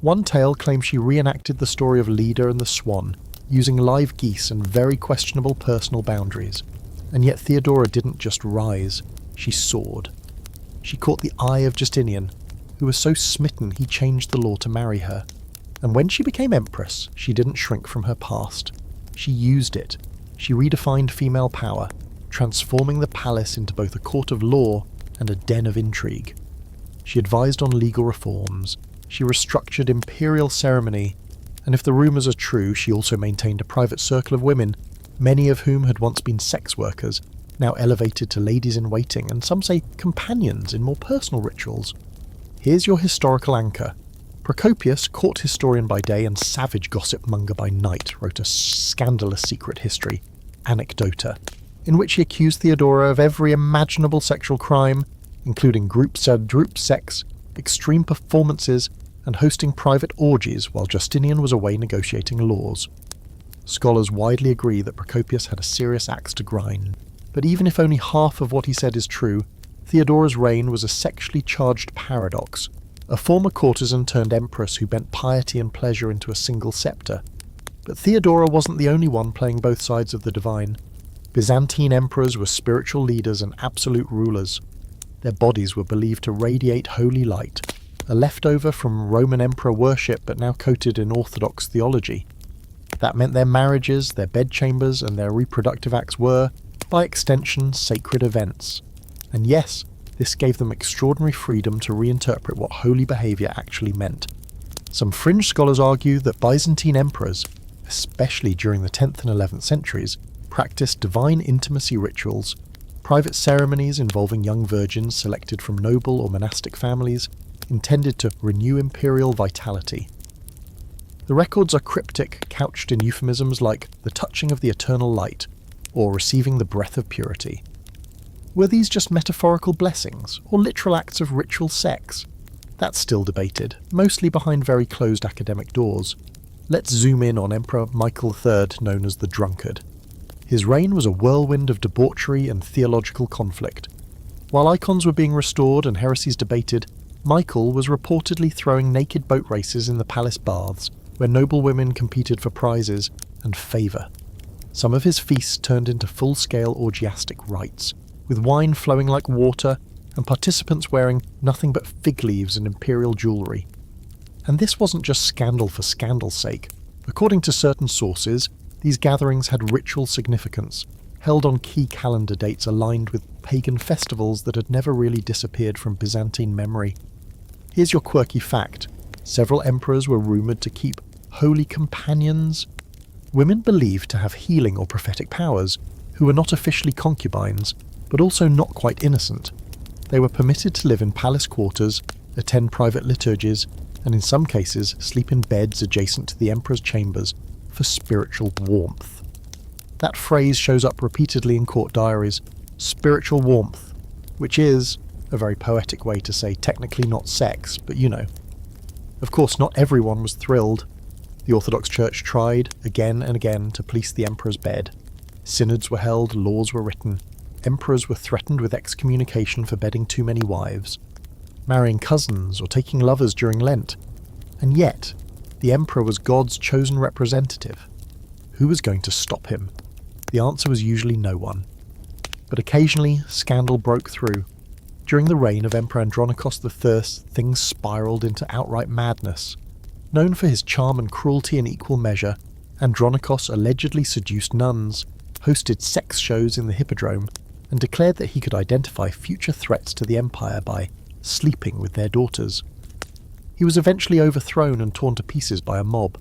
One tale claims she reenacted the story of Leda and the Swan, using live geese and very questionable personal boundaries. And yet Theodora didn't just rise, she soared. She caught the eye of Justinian, who was so smitten he changed the law to marry her. And when she became empress, she didn't shrink from her past. She used it. She redefined female power, transforming the palace into both a court of law and a den of intrigue. She advised on legal reforms. She restructured imperial ceremony, and if the rumours are true, she also maintained a private circle of women, many of whom had once been sex workers, now elevated to ladies-in-waiting, and some say companions in more personal rituals. Here's your historical anchor. Procopius, court historian by day and savage gossip monger by night, wrote a scandalous secret history, Anecdota, in which he accused Theodora of every imaginable sexual crime, including group sex, extreme performances, and hosting private orgies while Justinian was away negotiating laws. Scholars widely agree that Procopius had a serious axe to grind, but even if only half of what he said is true, Theodora's reign was a sexually charged paradox, a former courtesan turned empress who bent piety and pleasure into a single sceptre. But Theodora wasn't the only one playing both sides of the divine. Byzantine emperors were spiritual leaders and absolute rulers. Their bodies were believed to radiate holy light, a leftover from Roman emperor worship but now coated in orthodox theology. That meant their marriages, their bedchambers, and their reproductive acts were, by extension, sacred events. And yes, this gave them extraordinary freedom to reinterpret what holy behaviour actually meant. Some fringe scholars argue that Byzantine emperors, especially during the 10th and 11th centuries, practiced divine intimacy rituals, private ceremonies involving young virgins selected from noble or monastic families, intended to renew imperial vitality. The records are cryptic, couched in euphemisms like the touching of the eternal light, or receiving the breath of purity. Were these just metaphorical blessings, or literal acts of ritual sex? That's still debated, mostly behind very closed academic doors. Let's zoom in on Emperor Michael III, known as the Drunkard. His reign was a whirlwind of debauchery and theological conflict. While icons were being restored and heresies debated, Michael was reportedly throwing naked boat races in the palace baths, where noble women competed for prizes and favour. Some of his feasts turned into full-scale orgiastic rites, with wine flowing like water and participants wearing nothing but fig leaves and imperial jewellery. And this wasn't just scandal for scandal's sake. According to certain sources, these gatherings had ritual significance, held on key calendar dates aligned with pagan festivals that had never really disappeared from Byzantine memory. Here's your quirky fact. Several emperors were rumoured to keep holy companions, women believed to have healing or prophetic powers, who were not officially concubines, but also not quite innocent. They were permitted to live in palace quarters, attend private liturgies, and in some cases sleep in beds adjacent to the emperor's chambers for spiritual warmth. That phrase shows up repeatedly in court diaries, spiritual warmth, which is a very poetic way to say technically not sex, but you know. Of course, not everyone was thrilled. The Orthodox Church tried, again and again, to police the emperor's bed. Synods were held, laws were written. Emperors were threatened with excommunication for bedding too many wives, marrying cousins or taking lovers during Lent. And yet, the emperor was God's chosen representative. Who was going to stop him? The answer was usually no one. But occasionally, scandal broke through. During the reign of Emperor Andronikos III, things spiraled into outright madness. Known for his charm and cruelty in equal measure, Andronikos allegedly seduced nuns, hosted sex shows in the Hippodrome, and declared that he could identify future threats to the empire by sleeping with their daughters. He was eventually overthrown and torn to pieces by a mob.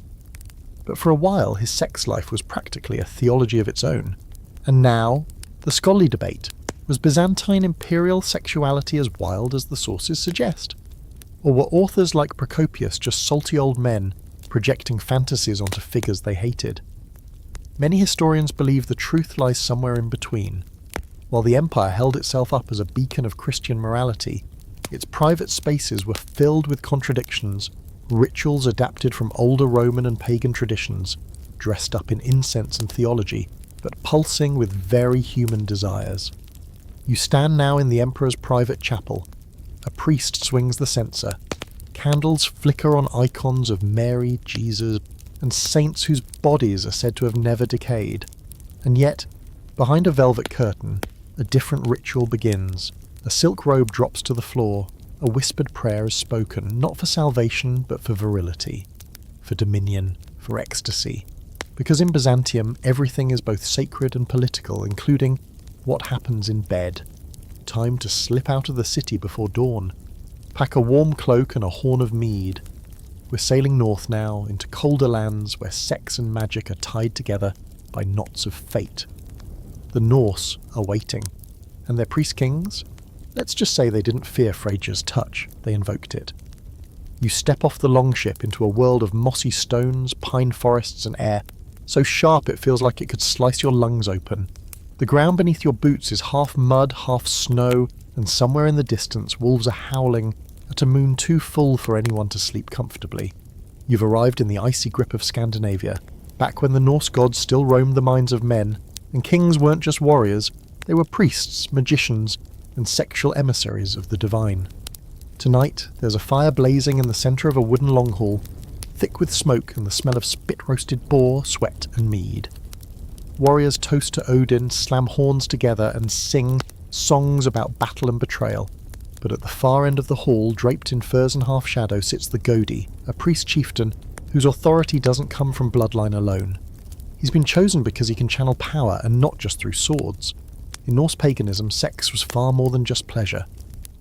But for a while his sex life was practically a theology of its own. And now, the scholarly debate: was Byzantine imperial sexuality as wild as the sources suggest? Or were authors like Procopius just salty old men projecting fantasies onto figures they hated? Many historians believe the truth lies somewhere in between. While the empire held itself up as a beacon of Christian morality, its private spaces were filled with contradictions, rituals adapted from older Roman and pagan traditions, dressed up in incense and theology, but pulsing with very human desires. You stand now in the emperor's private chapel. A priest swings the censer. Candles flicker on icons of Mary, Jesus, and saints whose bodies are said to have never decayed. And yet, behind a velvet curtain, a different ritual begins. A silk robe drops to the floor. A whispered prayer is spoken, not for salvation, but for virility, for dominion, for ecstasy. Because in Byzantium, everything is both sacred and political, including what happens in bed. Time to slip out of the city before dawn. Pack a warm cloak and a horn of mead. We're sailing north now, into colder lands where sex and magic are tied together by knots of fate. The Norse are waiting. And their priest-kings? Let's just say they didn't fear Freyja's touch, they invoked it. You step off the longship into a world of mossy stones, pine forests and air, so sharp it feels like it could slice your lungs open. The ground beneath your boots is half mud, half snow, and somewhere in the distance wolves are howling at a moon too full for anyone to sleep comfortably. You've arrived in the icy grip of Scandinavia, back when the Norse gods still roamed the minds of men, and kings weren't just warriors, they were priests, magicians, and sexual emissaries of the divine. Tonight, there's a fire blazing in the centre of a wooden long hall, thick with smoke and the smell of spit-roasted boar, sweat, and mead. Warriors toast to Odin, slam horns together, and sing songs about battle and betrayal. But at the far end of the hall, draped in furs and half-shadow, sits the Godi, a priest-chieftain whose authority doesn't come from bloodline alone. He's been chosen because he can channel power, and not just through swords. In Norse paganism, sex was far more than just pleasure.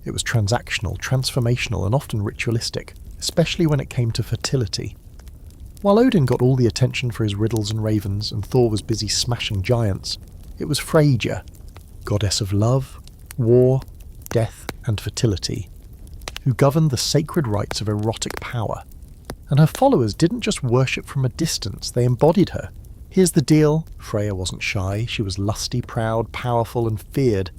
It was transactional, transformational, and often ritualistic, especially when it came to fertility. While Odin got all the attention for his riddles and ravens, and Thor was busy smashing giants, it was Freyja, goddess of love, war, death, and fertility, who governed the sacred rites of erotic power. And her followers didn't just worship from a distance, they embodied her. Here's the deal: Freya wasn't shy, she was lusty, proud, powerful, and feared.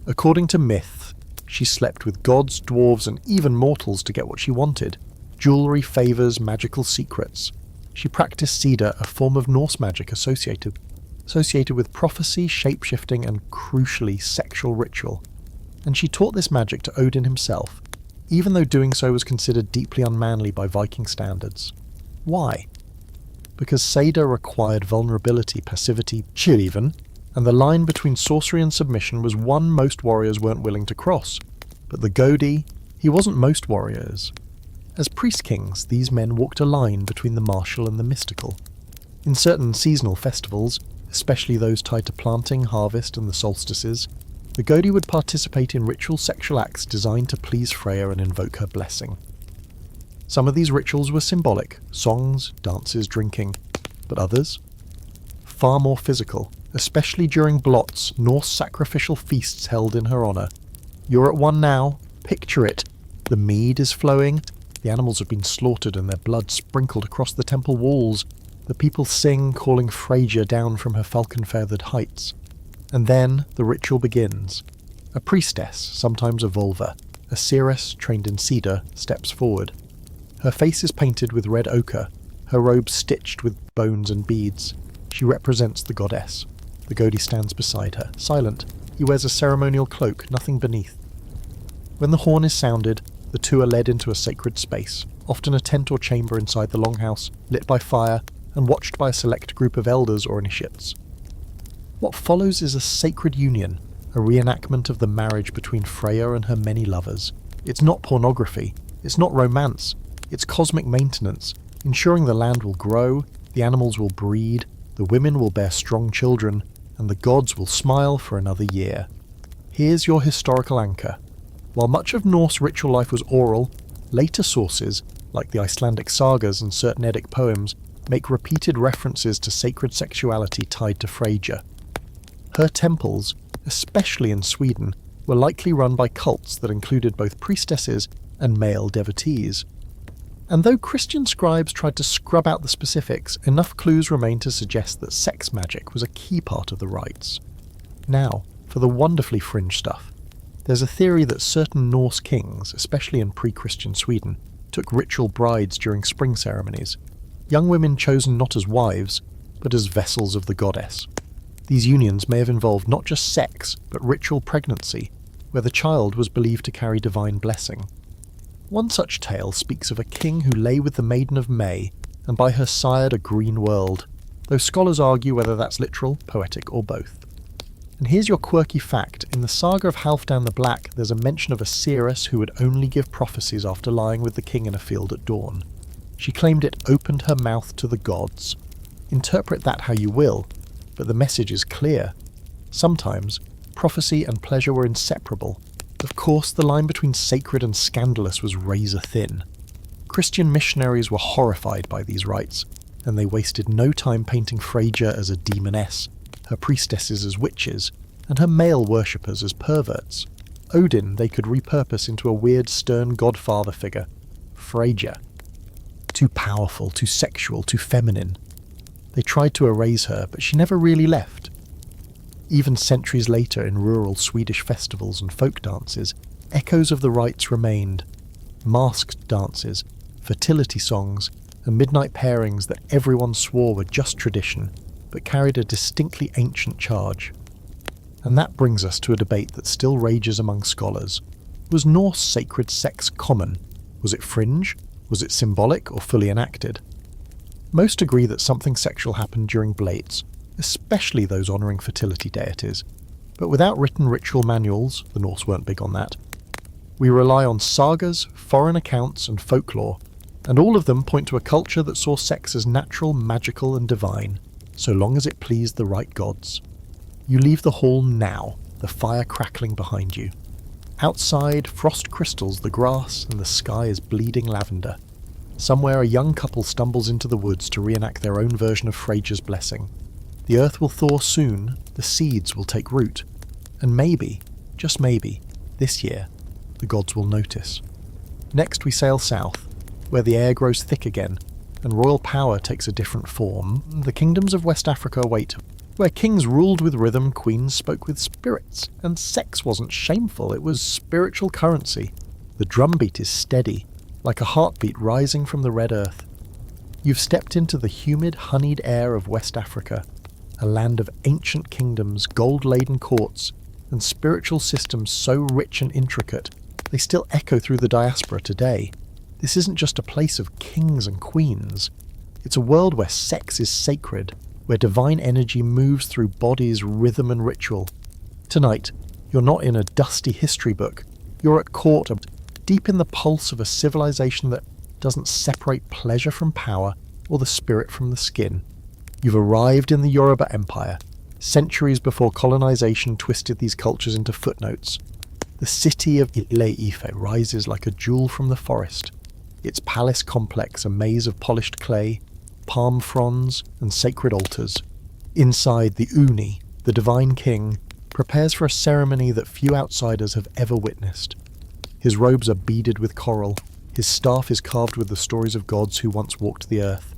According to myth, she slept with gods, dwarves, and even mortals to get what she wanted: jewellery, favours, magical secrets. She practiced Sida, a form of Norse magic associated with prophecy, shape-shifting, and, crucially, sexual ritual. And she taught this magic to Odin himself, even though doing so was considered deeply unmanly by Viking standards. Why? Because Sida required vulnerability, passivity, chill even, and the line between sorcery and submission was one most warriors weren't willing to cross. But the Godi, he wasn't most warriors. As priest-kings, these men walked a line between the martial and the mystical. In certain seasonal festivals, especially those tied to planting, harvest, and the solstices, the Godi would participate in ritual sexual acts designed to please Freya and invoke her blessing. Some of these rituals were symbolic: songs, dances, drinking, but others? Far more physical, especially during blots, Norse sacrificial feasts held in her honour. You're at one now, picture it. The mead is flowing, The animals have been slaughtered and their blood sprinkled across the temple walls. The people sing, calling Freyja down from her falcon-feathered heights. And then the ritual begins. A priestess, sometimes a vulva, a seeress trained in cedar, steps forward. Her face is painted with red ochre, her robe stitched with bones and beads. She represents the goddess. The Godi stands beside her, silent. He wears a ceremonial cloak, nothing beneath. When the horn is sounded, the two are led into a sacred space, often a tent or chamber inside the longhouse, lit by fire, and watched by a select group of elders or initiates. What follows is a sacred union, a reenactment of the marriage between Freya and her many lovers. It's not pornography, it's not romance, it's cosmic maintenance, ensuring the land will grow, the animals will breed, the women will bear strong children, and the gods will smile for another year. Here's your historical anchor. While much of Norse ritual life was oral, later sources, like the Icelandic sagas and certain Eddic poems, make repeated references to sacred sexuality tied to Freyja. Her temples, especially in Sweden, were likely run by cults that included both priestesses and male devotees. And though Christian scribes tried to scrub out the specifics, enough clues remain to suggest that sex magic was a key part of the rites. Now, for the wonderfully fringe stuff. There's a theory that certain Norse kings, especially in pre-Christian Sweden, took ritual brides during spring ceremonies. Young women chosen not as wives, but as vessels of the goddess. These unions may have involved not just sex, but ritual pregnancy, where the child was believed to carry divine blessing. One such tale speaks of a king who lay with the Maiden of May, and by her sired a green world, though scholars argue whether that's literal, poetic, or both. And here's your quirky fact. In the saga of Halfdan the Black, there's a mention of a seeress who would only give prophecies after lying with the king in a field at dawn. She claimed it opened her mouth to the gods. Interpret that how you will, but the message is clear. Sometimes, prophecy and pleasure were inseparable. Of course, the line between sacred and scandalous was razor thin. Christian missionaries were horrified by these rites, and they wasted no time painting Freyja as a demoness, her priestesses as witches, and her male worshippers as perverts. Odin they could repurpose into a weird, stern godfather figure. Freyja. Too powerful, too sexual, too feminine. They tried to erase her, but she never really left. Even centuries later in rural Swedish festivals and folk dances, echoes of the rites remained. Masked dances, fertility songs, and midnight pairings that everyone swore were just tradition, but carried a distinctly ancient charge. And that brings us to a debate that still rages among scholars. Was Norse sacred sex common? Was it fringe? Was it symbolic or fully enacted? Most agree that something sexual happened during Blades, especially those honouring fertility deities. But without written ritual manuals, the Norse weren't big on that, we rely on sagas, foreign accounts and folklore, and all of them point to a culture that saw sex as natural, magical and divine, so long as it pleased the right gods. You leave the hall now, the fire crackling behind you. Outside, frost crystals the grass and the sky is bleeding lavender. Somewhere a young couple stumbles into the woods to reenact their own version of Freyja's blessing. The earth will thaw soon, the seeds will take root, and maybe, just maybe, this year, the gods will notice. Next we sail south, where the air grows thick again, and royal power takes a different form. The kingdoms of West Africa await, where kings ruled with rhythm, queens spoke with spirits, and sex wasn't shameful, it was spiritual currency. The drumbeat is steady, like a heartbeat rising from the red earth. You've stepped into the humid, honeyed air of West Africa, a land of ancient kingdoms, gold-laden courts, and spiritual systems so rich and intricate, they still echo through the diaspora today. This isn't just a place of kings and queens. It's a world where sex is sacred, where divine energy moves through bodies, rhythm and ritual. Tonight, you're not in a dusty history book. You're at court, deep in the pulse of a civilization that doesn't separate pleasure from power or the spirit from the skin. You've arrived in the Yoruba Empire, centuries before colonization twisted these cultures into footnotes. The city of Ile-Ife rises like a jewel from the forest, its palace complex a maze of polished clay, palm fronds and sacred altars. Inside, the Uni, the divine king, prepares for a ceremony that few outsiders have ever witnessed. His robes are beaded with coral, His staff is carved with the stories of gods who once walked the earth.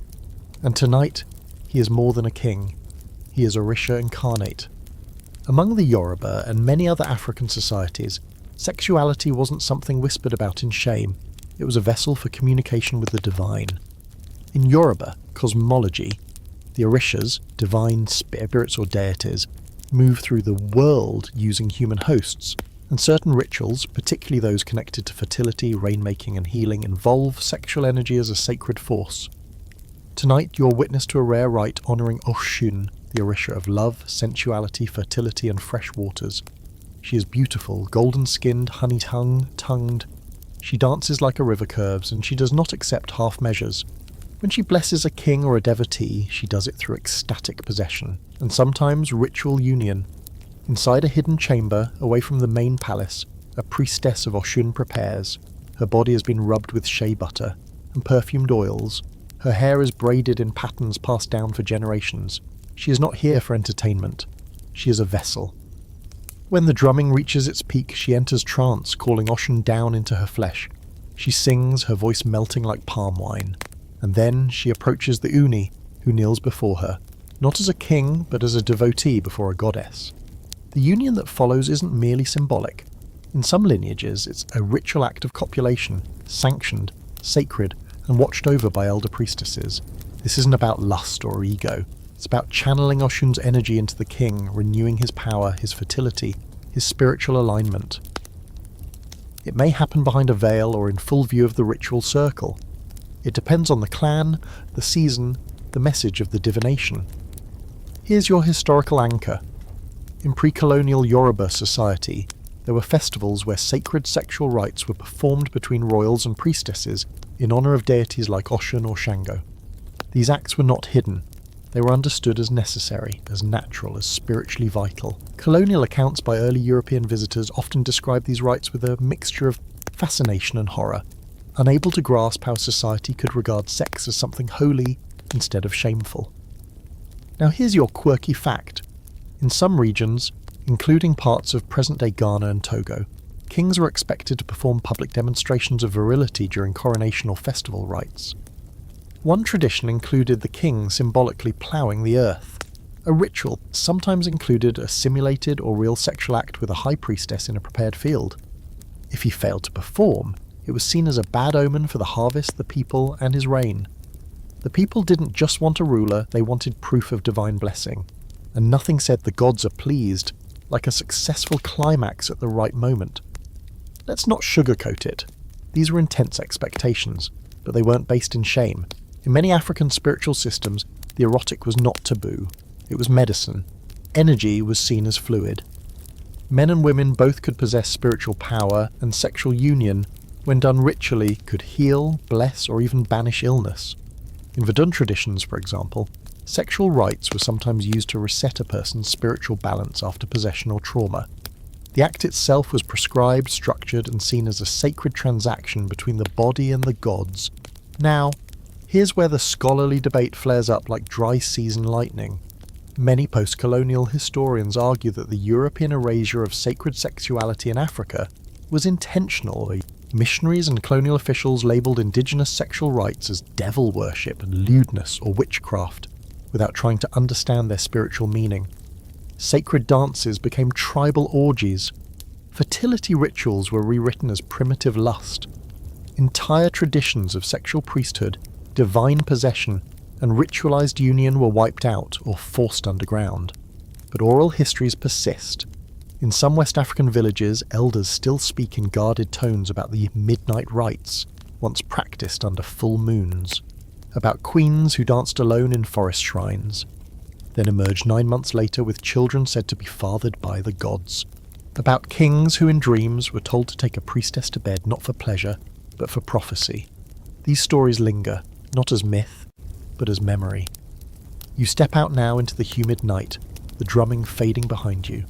And tonight, he is more than a king. He is Orisha incarnate. Among the Yoruba and many other African societies, sexuality wasn't something whispered about in shame. It was a vessel for communication with the divine. In Yoruba cosmology, the Orishas, divine spirits or deities, move through the world using human hosts, and certain rituals, particularly those connected to fertility, rainmaking and healing, involve sexual energy as a sacred force. Tonight you're witness to a rare rite honouring Oshun, the Orisha of love, sensuality, fertility and fresh waters. She is beautiful, golden-skinned, honey-tongued. She dances like a river curves, and she does not accept half measures. When she blesses a king or a devotee, she does it through ecstatic possession, and sometimes ritual union. Inside a hidden chamber, away from the main palace, a priestess of Oshun prepares. Her body has been rubbed with shea butter and perfumed oils. Her hair is braided in patterns passed down for generations. She is not here for entertainment. She is a vessel. When the drumming reaches its peak, she enters trance, calling Oshun down into her flesh. She sings, her voice melting like palm wine. And then she approaches the Uni, who kneels before her, not as a king, but as a devotee before a goddess. The union that follows isn't merely symbolic. In some lineages, it's a ritual act of copulation, sanctioned, sacred, and watched over by elder priestesses. This isn't about lust or ego. It's about channeling Oshun's energy into the king, renewing his power, his fertility, his spiritual alignment. It may happen behind a veil or in full view of the ritual circle. It depends on the clan, the season, the message of the divination. Here's your historical anchor. In pre-colonial Yoruba society, there were festivals where sacred sexual rites were performed between royals and priestesses in honour of deities like Oshun or Shango. These acts were not hidden. They were understood as necessary, as natural, as spiritually vital. Colonial accounts by early European visitors often describe these rites with a mixture of fascination and horror, unable to grasp how society could regard sex as something holy instead of shameful. Now here's your quirky fact. In some regions, including parts of present-day Ghana and Togo, kings were expected to perform public demonstrations of virility during coronation or festival rites. One tradition included the king symbolically ploughing the earth. A ritual sometimes included a simulated or real sexual act with a high priestess in a prepared field. If he failed to perform, it was seen as a bad omen for the harvest, the people, and his reign. The people didn't just want a ruler, they wanted proof of divine blessing. And nothing said the gods are pleased, like a successful climax at the right moment. Let's not sugarcoat it. These were intense expectations, but they weren't based in shame. In many African spiritual systems, the erotic was not taboo. It was medicine. Energy was seen as fluid. Men and women both could possess spiritual power, and sexual union, when done ritually, could heal, bless, or even banish illness. In Vedun traditions, for example, sexual rites were sometimes used to reset a person's spiritual balance after possession or trauma. The act itself was prescribed, structured, and seen as a sacred transaction between the body and the gods. Now, here's where the scholarly debate flares up like dry season lightning. Many post-colonial historians argue that the European erasure of sacred sexuality in Africa was intentional. Missionaries and colonial officials labelled indigenous sexual rites as devil worship and lewdness or witchcraft, without trying to understand their spiritual meaning. Sacred dances became tribal orgies. Fertility rituals were rewritten as primitive lust. Entire traditions of sexual priesthood, divine possession, and ritualized union were wiped out or forced underground. But oral histories persist. In some West African villages, elders still speak in guarded tones about the midnight rites, once practiced under full moons, about queens who danced alone in forest shrines, then emerged 9 months later with children said to be fathered by the gods, about kings who in dreams were told to take a priestess to bed not for pleasure, but for prophecy. These stories linger, not as myth, but as memory. You step out now into the humid night, the drumming fading behind you.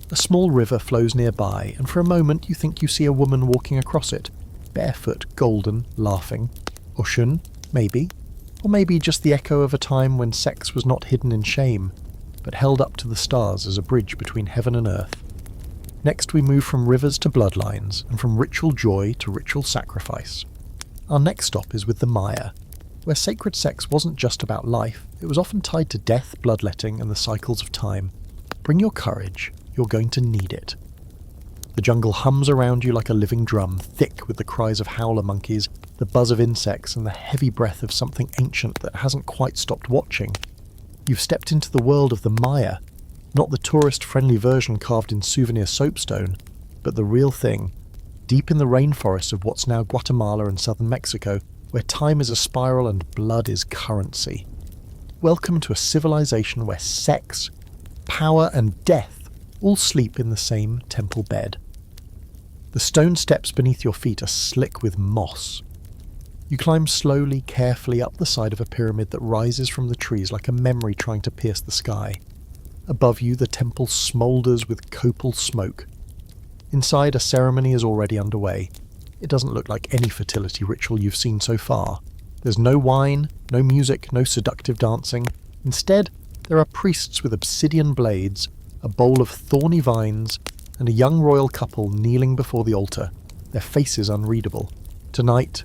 A small river flows nearby, and for a moment you think you see a woman walking across it, barefoot, golden, laughing. Oshun, maybe. Or maybe just the echo of a time when sex was not hidden in shame, but held up to the stars as a bridge between heaven and earth. Next we move from rivers to bloodlines, and from ritual joy to ritual sacrifice. Our next stop is with the Maya, where sacred sex wasn't just about life, it was often tied to death, bloodletting, and the cycles of time. Bring your courage, you're going to need it. The jungle hums around you like a living drum, thick with the cries of howler monkeys, the buzz of insects, and the heavy breath of something ancient that hasn't quite stopped watching. You've stepped into the world of the Maya, not the tourist-friendly version carved in souvenir soapstone, but the real thing, deep in the rainforests of what's now Guatemala and southern Mexico, where time is a spiral and blood is currency. Welcome to a civilization where sex, power, and death all sleep in the same temple bed. The stone steps beneath your feet are slick with moss. You climb slowly, carefully up the side of a pyramid that rises from the trees like a memory trying to pierce the sky. Above you, the temple smoulders with copal smoke. Inside, a ceremony is already underway. It doesn't look like any fertility ritual you've seen so far. There's no wine, no music, no seductive dancing. Instead, there are priests with obsidian blades, a bowl of thorny vines, and a young royal couple kneeling before the altar, their faces unreadable. Tonight,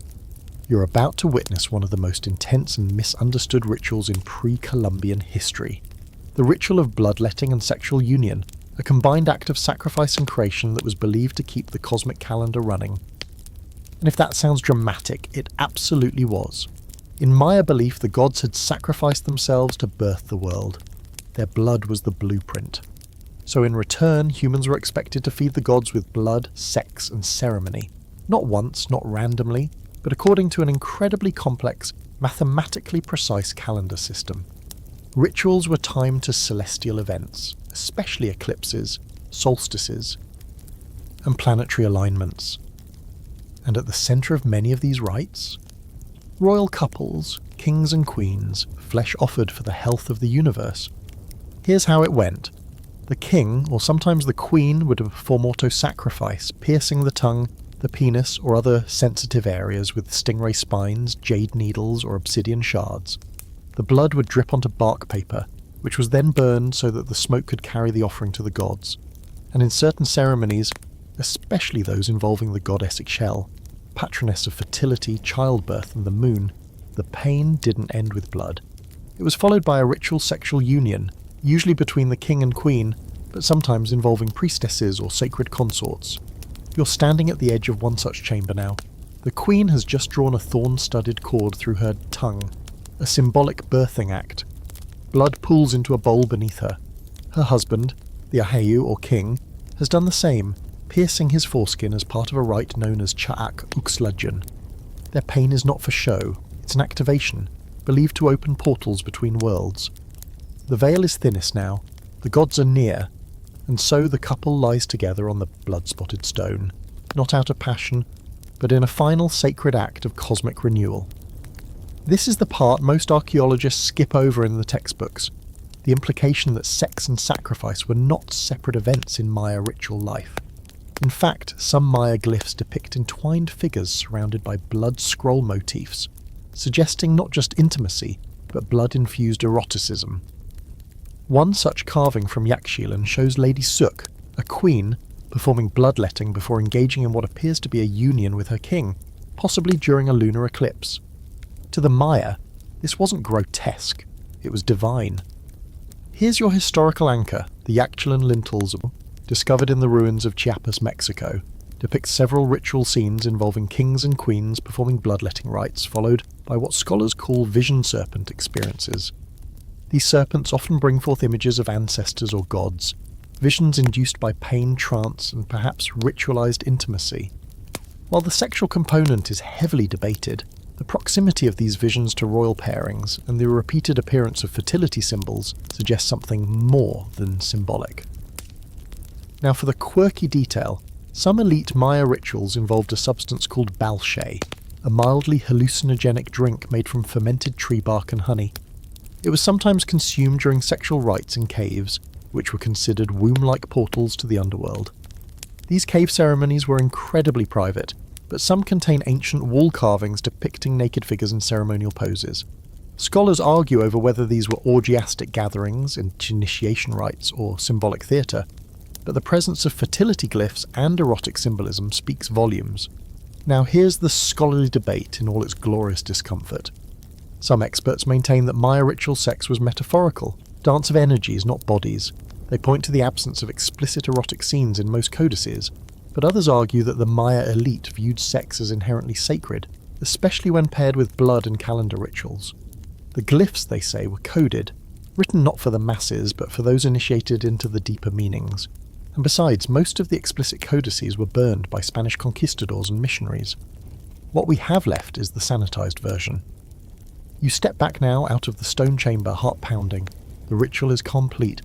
you're about to witness one of the most intense and misunderstood rituals in pre-Columbian history. The ritual of bloodletting and sexual union, a combined act of sacrifice and creation that was believed to keep the cosmic calendar running. And if that sounds dramatic, it absolutely was. In Maya belief, the gods had sacrificed themselves to birth the world. Their blood was the blueprint. So in return, humans were expected to feed the gods with blood, sex, and ceremony. Not once, not randomly, but according to an incredibly complex, mathematically precise calendar system. Rituals were timed to celestial events, especially eclipses, solstices, and planetary alignments. And at the centre of many of these rites, royal couples, kings and queens, flesh offered for the health of the universe. Here's how it went. The king, or sometimes the queen, would perform auto-sacrifice, piercing the tongue, the penis, or other sensitive areas with stingray spines, jade needles, or obsidian shards. The blood would drip onto bark paper, which was then burned so that the smoke could carry the offering to the gods. And in certain ceremonies, especially those involving the goddess Ixchel, patroness of fertility, childbirth, and the moon, the pain didn't end with blood. It was followed by a ritual sexual union, usually between the king and queen, but sometimes involving priestesses or sacred consorts. You're standing at the edge of one such chamber now. The queen has just drawn a thorn-studded cord through her tongue, a symbolic birthing act. Blood pools into a bowl beneath her. Her husband, the Aheu or king, has done the same, piercing his foreskin as part of a rite known as Cha'ak Uxludjan. Their pain is not for show, it's an activation, believed to open portals between worlds. The veil is thinnest now, the gods are near, and so the couple lies together on the blood-spotted stone, not out of passion, but in a final sacred act of cosmic renewal. This is the part most archaeologists skip over in the textbooks, the implication that sex and sacrifice were not separate events in Maya ritual life. In fact, some Maya glyphs depict entwined figures surrounded by blood scroll motifs, suggesting not just intimacy, but blood-infused eroticism. One such carving from Yaxchilan shows Lady Suk, a queen, performing bloodletting before engaging in what appears to be a union with her king, possibly during a lunar eclipse. To the Maya, this wasn't grotesque, it was divine. Here's your historical anchor, the Yaxchilan lintels, discovered in the ruins of Chiapas, Mexico, depicts several ritual scenes involving kings and queens performing bloodletting rites, followed by what scholars call vision serpent experiences. These serpents often bring forth images of ancestors or gods, visions induced by pain, trance, and perhaps ritualized intimacy. While the sexual component is heavily debated, the proximity of these visions to royal pairings and the repeated appearance of fertility symbols suggests something more than symbolic. Now for the quirky detail, some elite Maya rituals involved a substance called balshay, a mildly hallucinogenic drink made from fermented tree bark and honey. It was sometimes consumed during sexual rites in caves, which were considered womb-like portals to the underworld. These cave ceremonies were incredibly private, but some contain ancient wall carvings depicting naked figures in ceremonial poses. Scholars argue over whether these were orgiastic gatherings, initiation rites, or symbolic theatre, but the presence of fertility glyphs and erotic symbolism speaks volumes. Now here's the scholarly debate in all its glorious discomfort. Some experts maintain that Maya ritual sex was metaphorical, dance of energies, not bodies. They point to the absence of explicit erotic scenes in most codices, but others argue that the Maya elite viewed sex as inherently sacred, especially when paired with blood and calendar rituals. The glyphs, they say, were coded, written not for the masses but for those initiated into the deeper meanings. And besides, most of the explicit codices were burned by Spanish conquistadors and missionaries. What we have left is the sanitized version. You step back now out of the stone chamber, heart pounding. The ritual is complete.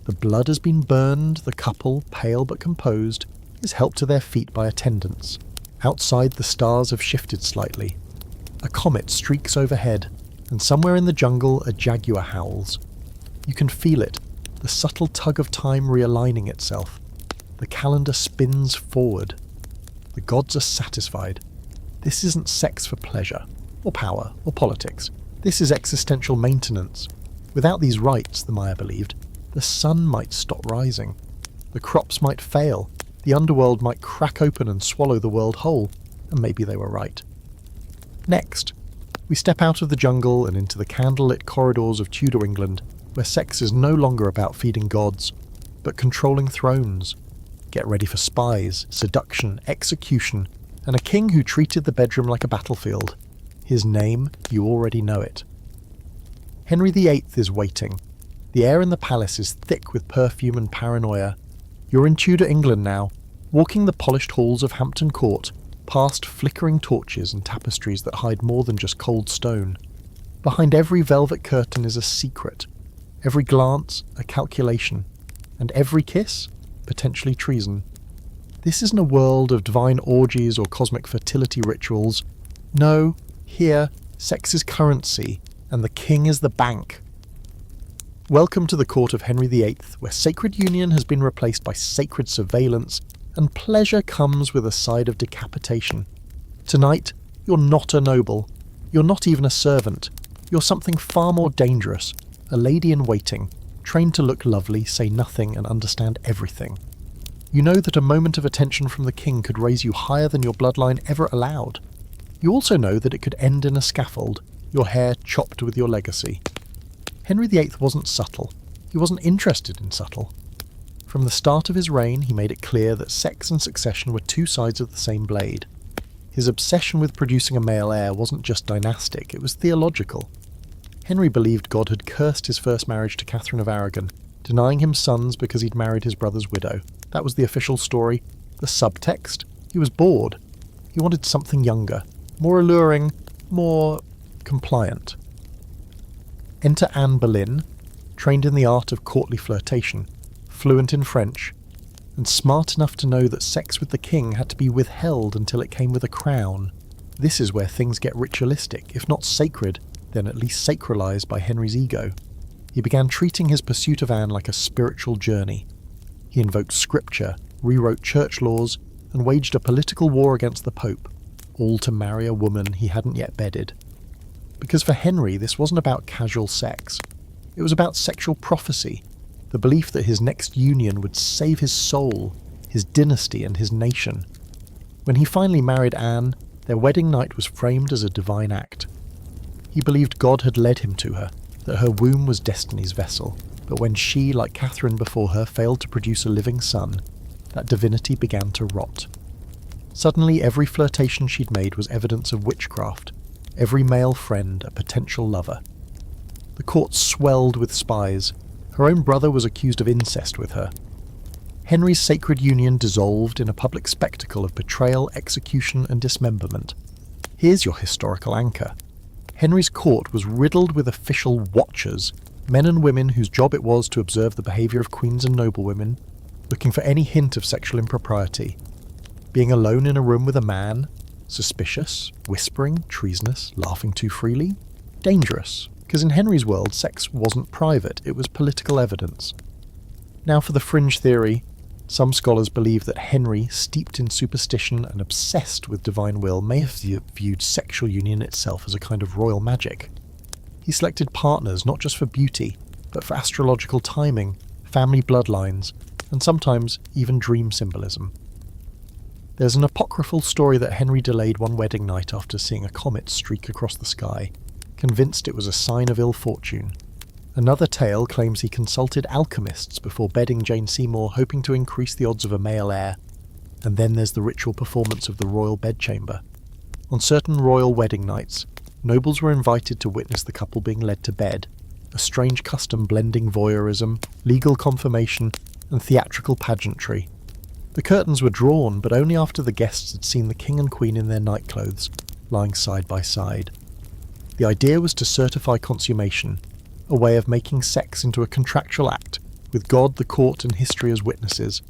The blood has been burned, the couple, pale but composed, is helped to their feet by attendants. Outside, the stars have shifted slightly. A comet streaks overhead, and somewhere in the jungle a jaguar howls. You can feel it, the subtle tug of time realigning itself. The calendar spins forward. The gods are satisfied. This isn't sex for pleasure, or power, or politics. This is existential maintenance. Without these rites, the Maya believed, the sun might stop rising. The crops might fail. The underworld might crack open and swallow the world whole. And maybe they were right. Next, we step out of the jungle and into the candlelit corridors of Tudor England, where sex is no longer about feeding gods, but controlling thrones. Get ready for spies, seduction, execution, and a king who treated the bedroom like a battlefield. His name, you already know it. Henry VIII is waiting. The air in the palace is thick with perfume and paranoia. You're in Tudor England now, walking the polished halls of Hampton Court, past flickering torches and tapestries that hide more than just cold stone. Behind every velvet curtain is a secret. Every glance, a calculation. And every kiss, potentially treason. This isn't a world of divine orgies or cosmic fertility rituals. No, here, sex is currency, and the king is the bank. Welcome to the court of Henry VIII, where sacred union has been replaced by sacred surveillance, and pleasure comes with a side of decapitation. Tonight, you're not a noble. You're not even a servant. You're something far more dangerous. A lady in waiting, trained to look lovely, say nothing, and understand everything. You know that a moment of attention from the king could raise you higher than your bloodline ever allowed. You also know that it could end in a scaffold, your hair chopped with your legacy. Henry VIII wasn't subtle. He wasn't interested in subtle. From the start of his reign, he made it clear that sex and succession were two sides of the same blade. His obsession with producing a male heir wasn't just dynastic, it was theological. Henry believed God had cursed his first marriage to Catherine of Aragon, denying him sons because he'd married his brother's widow. That was the official story. The subtext? He was bored. He wanted something younger, more alluring, more compliant. Enter Anne Boleyn, trained in the art of courtly flirtation, fluent in French, and smart enough to know that sex with the king had to be withheld until it came with a crown. This is where things get ritualistic, if not sacred, then at least sacralized by Henry's ego. He began treating his pursuit of Anne like a spiritual journey. He invoked scripture, rewrote church laws, and waged a political war against the Pope, all to marry a woman he hadn't yet bedded. Because for Henry, this wasn't about casual sex. It was about sexual prophecy, the belief that his next union would save his soul, his dynasty, and his nation. When he finally married Anne, their wedding night was framed as a divine act. He believed God had led him to her, that her womb was destiny's vessel, but when she, like Catherine before her, failed to produce a living son, that divinity began to rot. Suddenly every flirtation she'd made was evidence of witchcraft, every male friend a potential lover. The court swelled with spies. Her own brother was accused of incest with her. Henry's sacred union dissolved in a public spectacle of betrayal, execution, and dismemberment. Here's your historical anchor. Henry's court was riddled with official watchers, men and women whose job it was to observe the behaviour of queens and noblewomen, looking for any hint of sexual impropriety. Being alone in a room with a man, suspicious, whispering, treasonous, laughing too freely, dangerous, because in Henry's world sex wasn't private, it was political evidence. Now for the fringe theory. Some scholars believe that Henry, steeped in superstition and obsessed with divine will, may have viewed sexual union itself as a kind of royal magic. He selected partners not just for beauty, but for astrological timing, family bloodlines, and sometimes even dream symbolism. There's an apocryphal story that Henry delayed one wedding night after seeing a comet streak across the sky, convinced it was a sign of ill fortune. Another tale claims he consulted alchemists before bedding Jane Seymour, hoping to increase the odds of a male heir. And then there's the ritual performance of the royal bedchamber. On certain royal wedding nights, nobles were invited to witness the couple being led to bed, a strange custom blending voyeurism, legal confirmation, and theatrical pageantry. The curtains were drawn, but only after the guests had seen the king and queen in their nightclothes, lying side by side. The idea was to certify consummation, a way of making sex into a contractual act, with God, the court, and history as witnesses.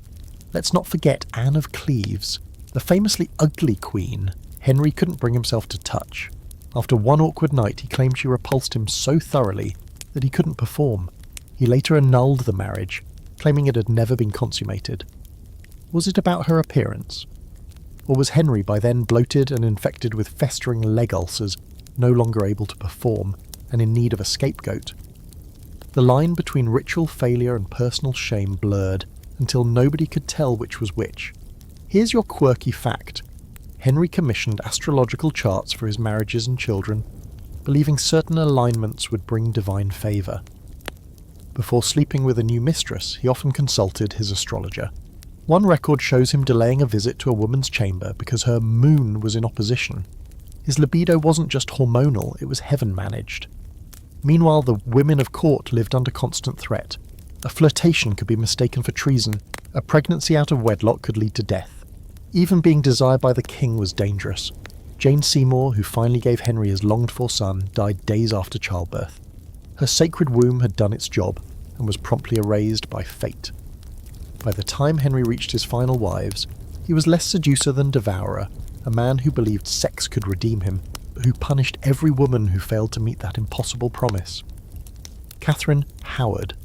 Let's not forget Anne of Cleves, the famously ugly queen Henry couldn't bring himself to touch. After one awkward night, he claimed she repulsed him so thoroughly that he couldn't perform. He later annulled the marriage, claiming it had never been consummated. Was it about her appearance? Or was Henry by then bloated and infected with festering leg ulcers, no longer able to perform, and in need of a scapegoat? The line between ritual failure and personal shame blurred until nobody could tell which was which. Here's your quirky fact. Henry commissioned astrological charts for his marriages and children, believing certain alignments would bring divine favour. Before sleeping with a new mistress, he often consulted his astrologer. One record shows him delaying a visit to a woman's chamber because her moon was in opposition. His libido wasn't just hormonal, it was heaven-managed. Meanwhile, the women of court lived under constant threat. A flirtation could be mistaken for treason, a pregnancy out of wedlock could lead to death. Even being desired by the king was dangerous. Jane Seymour, who finally gave Henry his longed-for son, died days after childbirth. Her sacred womb had done its job, and was promptly erased by fate. By the time Henry reached his final wives, he was less seducer than devourer, a man who believed sex could redeem him, but who punished every woman who failed to meet that impossible promise. Catherine Howard,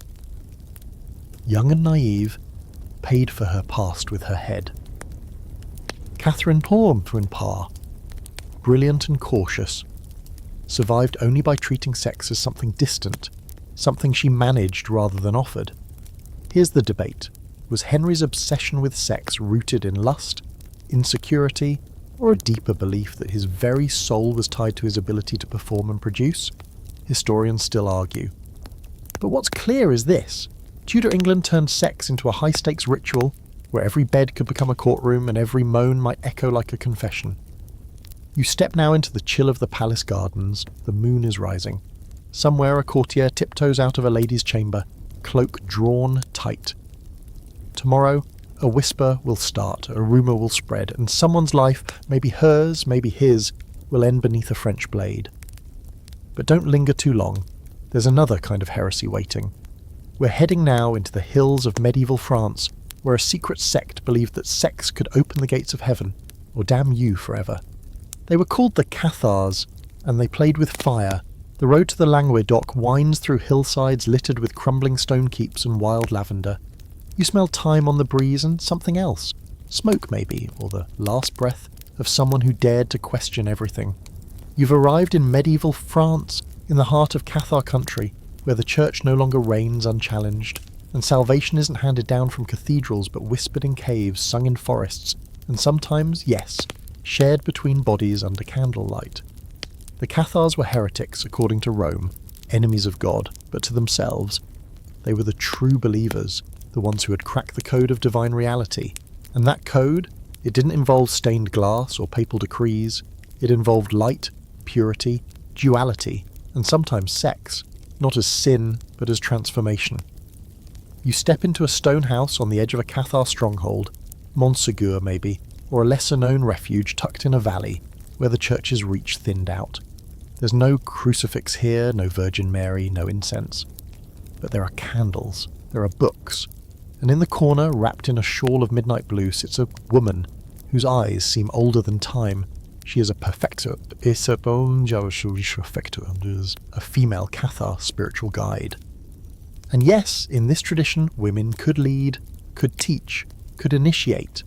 young and naive, paid for her past with her head. Catherine Parr, brilliant and cautious, survived only by treating sex as something distant, something she managed rather than offered. Here's the debate. Was Henry's obsession with sex rooted in lust, insecurity, or a deeper belief that his very soul was tied to his ability to perform and produce? Historians still argue. But what's clear is this. Tudor England turned sex into a high-stakes ritual where every bed could become a courtroom and every moan might echo like a confession. You step now into the chill of the palace gardens, the moon is rising. Somewhere a courtier tiptoes out of a lady's chamber, cloak drawn tight. Tomorrow, a whisper will start, a rumour will spread, and someone's life, maybe hers, maybe his, will end beneath a French blade. But don't linger too long. There's another kind of heresy waiting. We're heading now into the hills of medieval France, where a secret sect believed that sex could open the gates of heaven, or damn you forever. They were called the Cathars, and they played with fire. The road to the Languedoc winds through hillsides littered with crumbling stone keeps and wild lavender. You smell thyme on the breeze and something else. Smoke, maybe, or the last breath of someone who dared to question everything. You've arrived in medieval France, in the heart of Cathar country, where the church no longer reigns unchallenged, and salvation isn't handed down from cathedrals but whispered in caves, sung in forests, and sometimes, yes, shared between bodies under candlelight. The Cathars were heretics, according to Rome, enemies of God, but to themselves. They were the true believers, the ones who had cracked the code of divine reality. And that code, it didn't involve stained glass or papal decrees. It involved light, purity, duality, and sometimes sex, not as sin, but as transformation. You step into a stone house on the edge of a Cathar stronghold, Montsegur maybe, or a lesser-known refuge tucked in a valley, where the church's reach thinned out. There's no crucifix here, no Virgin Mary, no incense. But there are candles, there are books, and in the corner, wrapped in a shawl of midnight blue, sits a woman whose eyes seem older than time. She is a perfecter, a female Cathar spiritual guide. And yes, in this tradition, women could lead, could teach, could initiate.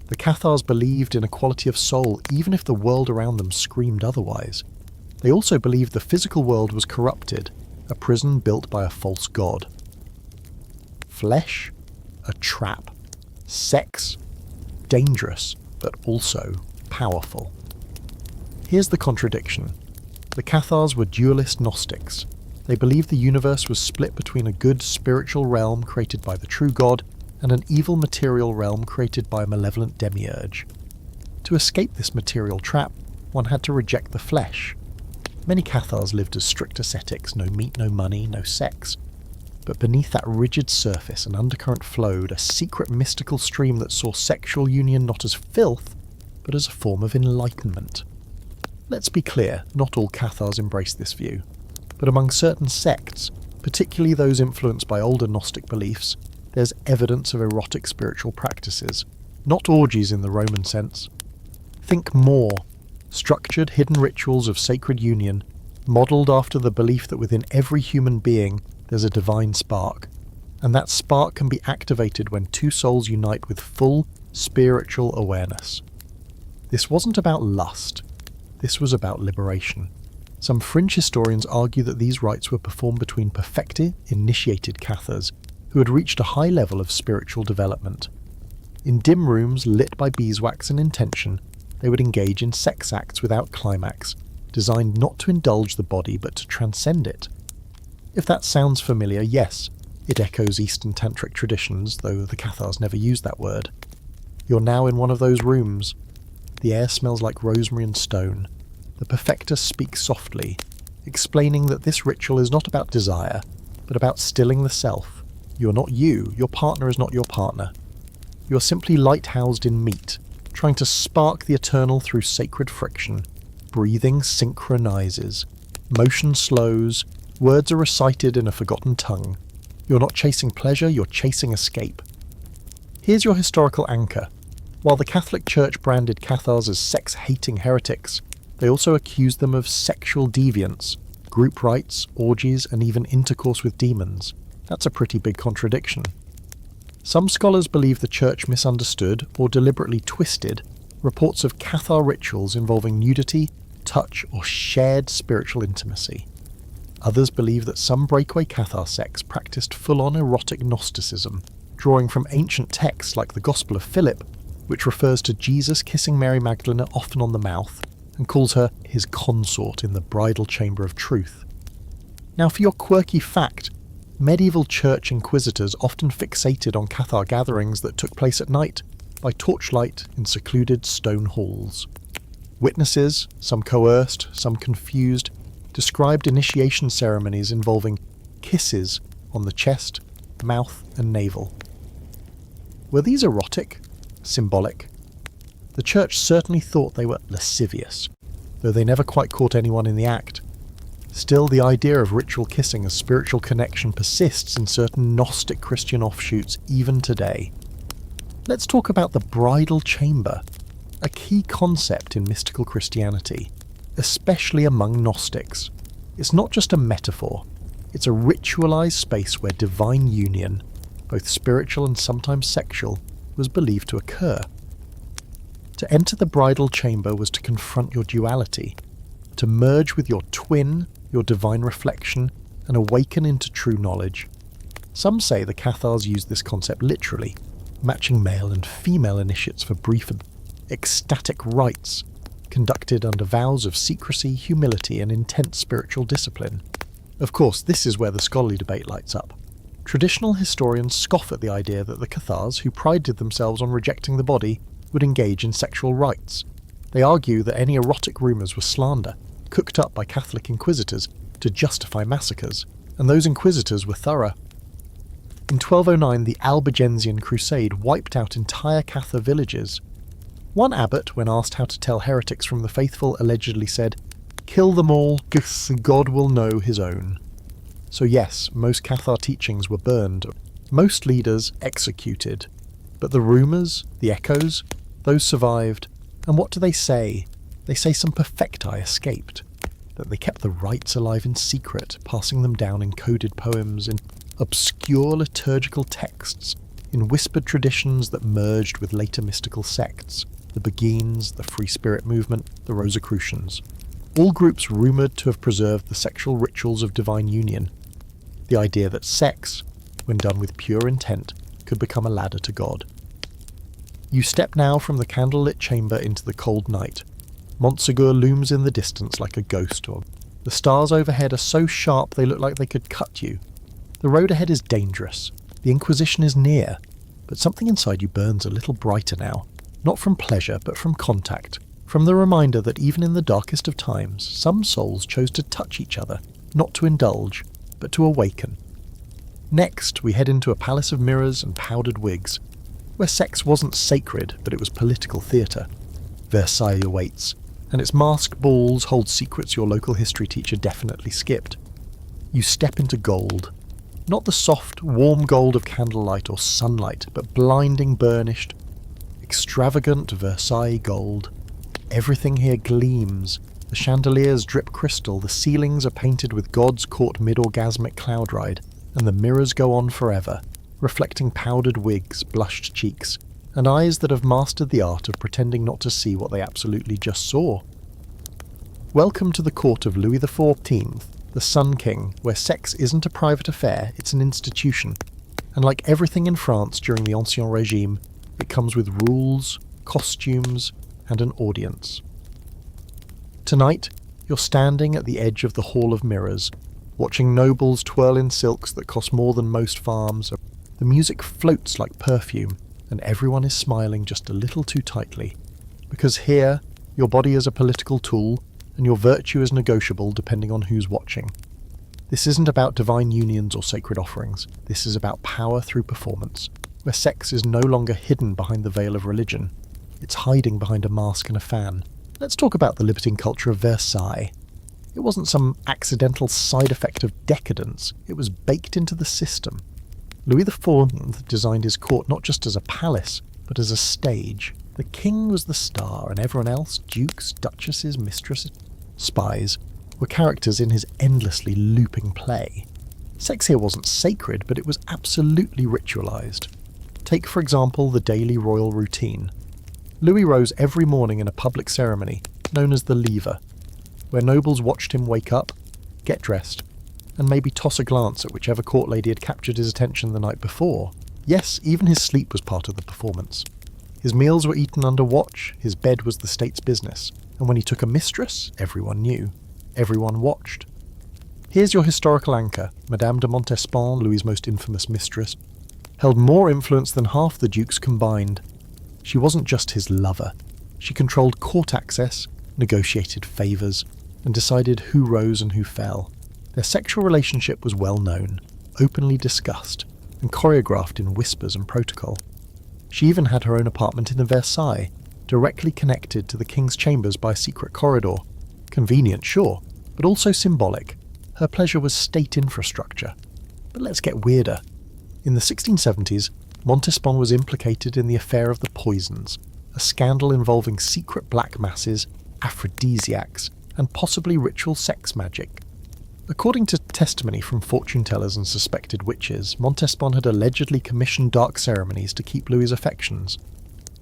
The Cathars believed in equality of soul, even if the world around them screamed otherwise. They also believed the physical world was corrupted, a prison built by a false god. Flesh, a trap. Sex, dangerous. but also powerful. Here's the contradiction. The Cathars were dualist Gnostics. They believed the universe was split between a good spiritual realm created by the true God and an evil material realm created by a malevolent demiurge. To escape this material trap, one had to reject the flesh. Many Cathars lived as strict ascetics, no meat, no money, no sex. But beneath that rigid surface an undercurrent flowed, a secret mystical stream that saw sexual union not as filth, but as a form of enlightenment. Let's be clear, not all Cathars embraced this view. But among certain sects, particularly those influenced by older Gnostic beliefs, there's evidence of erotic spiritual practices, not orgies in the Roman sense. Think more, structured hidden rituals of sacred union, modelled after the belief that within every human being there's a divine spark, and that spark can be activated when two souls unite with full spiritual awareness. This wasn't about lust, this was about liberation. Some fringe historians argue that these rites were performed between perfected, initiated Cathars, who had reached a high level of spiritual development. In dim rooms lit by beeswax and intention, they would engage in sex acts without climax, designed not to indulge the body but to transcend it. If that sounds familiar, yes, it echoes Eastern tantric traditions, though the Cathars never used that word. You're now in one of those rooms. The air smells like rosemary and stone. The perfecter speaks softly, explaining that this ritual is not about desire, but about stilling the self. You're not you, your partner is not your partner. You're simply lighthoused in meat, trying to spark the eternal through sacred friction. Breathing synchronizes. Motion slows. Words are recited in a forgotten tongue. You're not chasing pleasure, you're chasing escape. Here's your historical anchor. While the Catholic Church branded Cathars as sex-hating heretics, they also accused them of sexual deviance, group rites, orgies, and even intercourse with demons. That's a pretty big contradiction. Some scholars believe the Church misunderstood, or deliberately twisted, reports of Cathar rituals involving nudity, touch, or shared spiritual intimacy. Others believe that some breakaway Cathar sects practiced full-on erotic Gnosticism, drawing from ancient texts like the Gospel of Philip, which refers to Jesus kissing Mary Magdalene often on the mouth, and calls her his consort in the bridal chamber of truth. Now for your quirky fact, medieval church inquisitors often fixated on Cathar gatherings that took place at night, by torchlight in secluded stone halls. Witnesses, some coerced, some confused, described initiation ceremonies involving kisses on the chest, mouth, and navel. Were these erotic? Symbolic? The church certainly thought they were lascivious, though they never quite caught anyone in the act. Still, the idea of ritual kissing as spiritual connection persists in certain Gnostic Christian offshoots even today. Let's talk about the bridal chamber, a key concept in mystical Christianity, especially among Gnostics. It's not just a metaphor, it's a ritualized space where divine union, both spiritual and sometimes sexual, was believed to occur. To enter the bridal chamber was to confront your duality, to merge with your twin, your divine reflection, and awaken into true knowledge. Some say the Cathars used this concept literally, matching male and female initiates for brief ecstatic rites, conducted under vows of secrecy, humility, and intense spiritual discipline. Of course, this is where the scholarly debate lights up. Traditional historians scoff at the idea that the Cathars, who prided themselves on rejecting the body, would engage in sexual rites. They argue that any erotic rumours were slander, cooked up by Catholic inquisitors to justify massacres, and those inquisitors were thorough. In 1209, the Albigensian Crusade wiped out entire Cathar villages. One abbot, when asked how to tell heretics from the faithful, allegedly said, "Kill them all, God will know his own." So yes, most Cathar teachings were burned, most leaders executed. But the rumours, the echoes, those survived. And what do they say? They say some perfecti escaped, that they kept the rites alive in secret, passing them down in coded poems, in obscure liturgical texts, in whispered traditions that merged with later mystical sects, the Beguines, the Free Spirit movement, the Rosicrucians. All groups rumoured to have preserved the sexual rituals of divine union, the idea that sex, when done with pure intent, could become a ladder to God. You step now from the candlelit chamber into the cold night. Montsegur looms in the distance like a ghost, or the stars overhead are so sharp they look like they could cut you. The road ahead is dangerous. The Inquisition is near, but something inside you burns a little brighter now, not from pleasure but from contact, from the reminder that even in the darkest of times, some souls chose to touch each other, not to indulge, but to awaken. Next, we head into a palace of mirrors and powdered wigs, where sex wasn't sacred, but it was political theatre. Versailles awaits, and its masked balls hold secrets your local history teacher definitely skipped. You step into gold. Not the soft, warm gold of candlelight or sunlight, but blinding, burnished, extravagant Versailles gold. Everything here gleams. The chandeliers drip crystal, the ceilings are painted with gods caught mid-orgasmic cloud ride, and the mirrors go on forever, reflecting powdered wigs, blushed cheeks, and eyes that have mastered the art of pretending not to see what they absolutely just saw. Welcome to the court of Louis XIV, the Sun King, where sex isn't a private affair, it's an institution. And like everything in France during the Ancien Regime, it comes with rules, costumes, and an audience. Tonight, you're standing at the edge of the Hall of Mirrors, watching nobles twirl in silks that cost more than most farms. The music floats like perfume, and everyone is smiling just a little too tightly. Because here, your body is a political tool, and your virtue is negotiable depending on who's watching. This isn't about divine unions or sacred offerings. This is about power through performance, where sex is no longer hidden behind the veil of religion. It's hiding behind a mask and a fan. Let's talk about the libertine culture of Versailles. It wasn't some accidental side effect of decadence. It was baked into the system. Louis XIV designed his court not just as a palace, but as a stage. The king was the star, and everyone else, dukes, duchesses, mistresses, spies, were characters in his endlessly looping play. Sex here wasn't sacred, but it was absolutely ritualized. Take, for example, the daily royal routine. Louis rose every morning in a public ceremony, known as the lever, where nobles watched him wake up, get dressed, and maybe toss a glance at whichever court lady had captured his attention the night before. Yes, even his sleep was part of the performance. His meals were eaten under watch, his bed was the state's business, and when he took a mistress, everyone knew. Everyone watched. Here's your historical anchor. Madame de Montespan, Louis's most infamous mistress, held more influence than half the dukes combined. She wasn't just his lover. She controlled court access, negotiated favours, and decided who rose and who fell. Their sexual relationship was well known, openly discussed, and choreographed in whispers and protocol. She even had her own apartment in Versailles, directly connected to the king's chambers by a secret corridor. Convenient, sure, but also symbolic. Her pleasure was state infrastructure. But let's get weirder. In the 1670s, Montespan was implicated in the affair of the poisons, a scandal involving secret black masses, aphrodisiacs, and possibly ritual sex magic. According to testimony from fortune-tellers and suspected witches, Montespan had allegedly commissioned dark ceremonies to keep Louis's affections.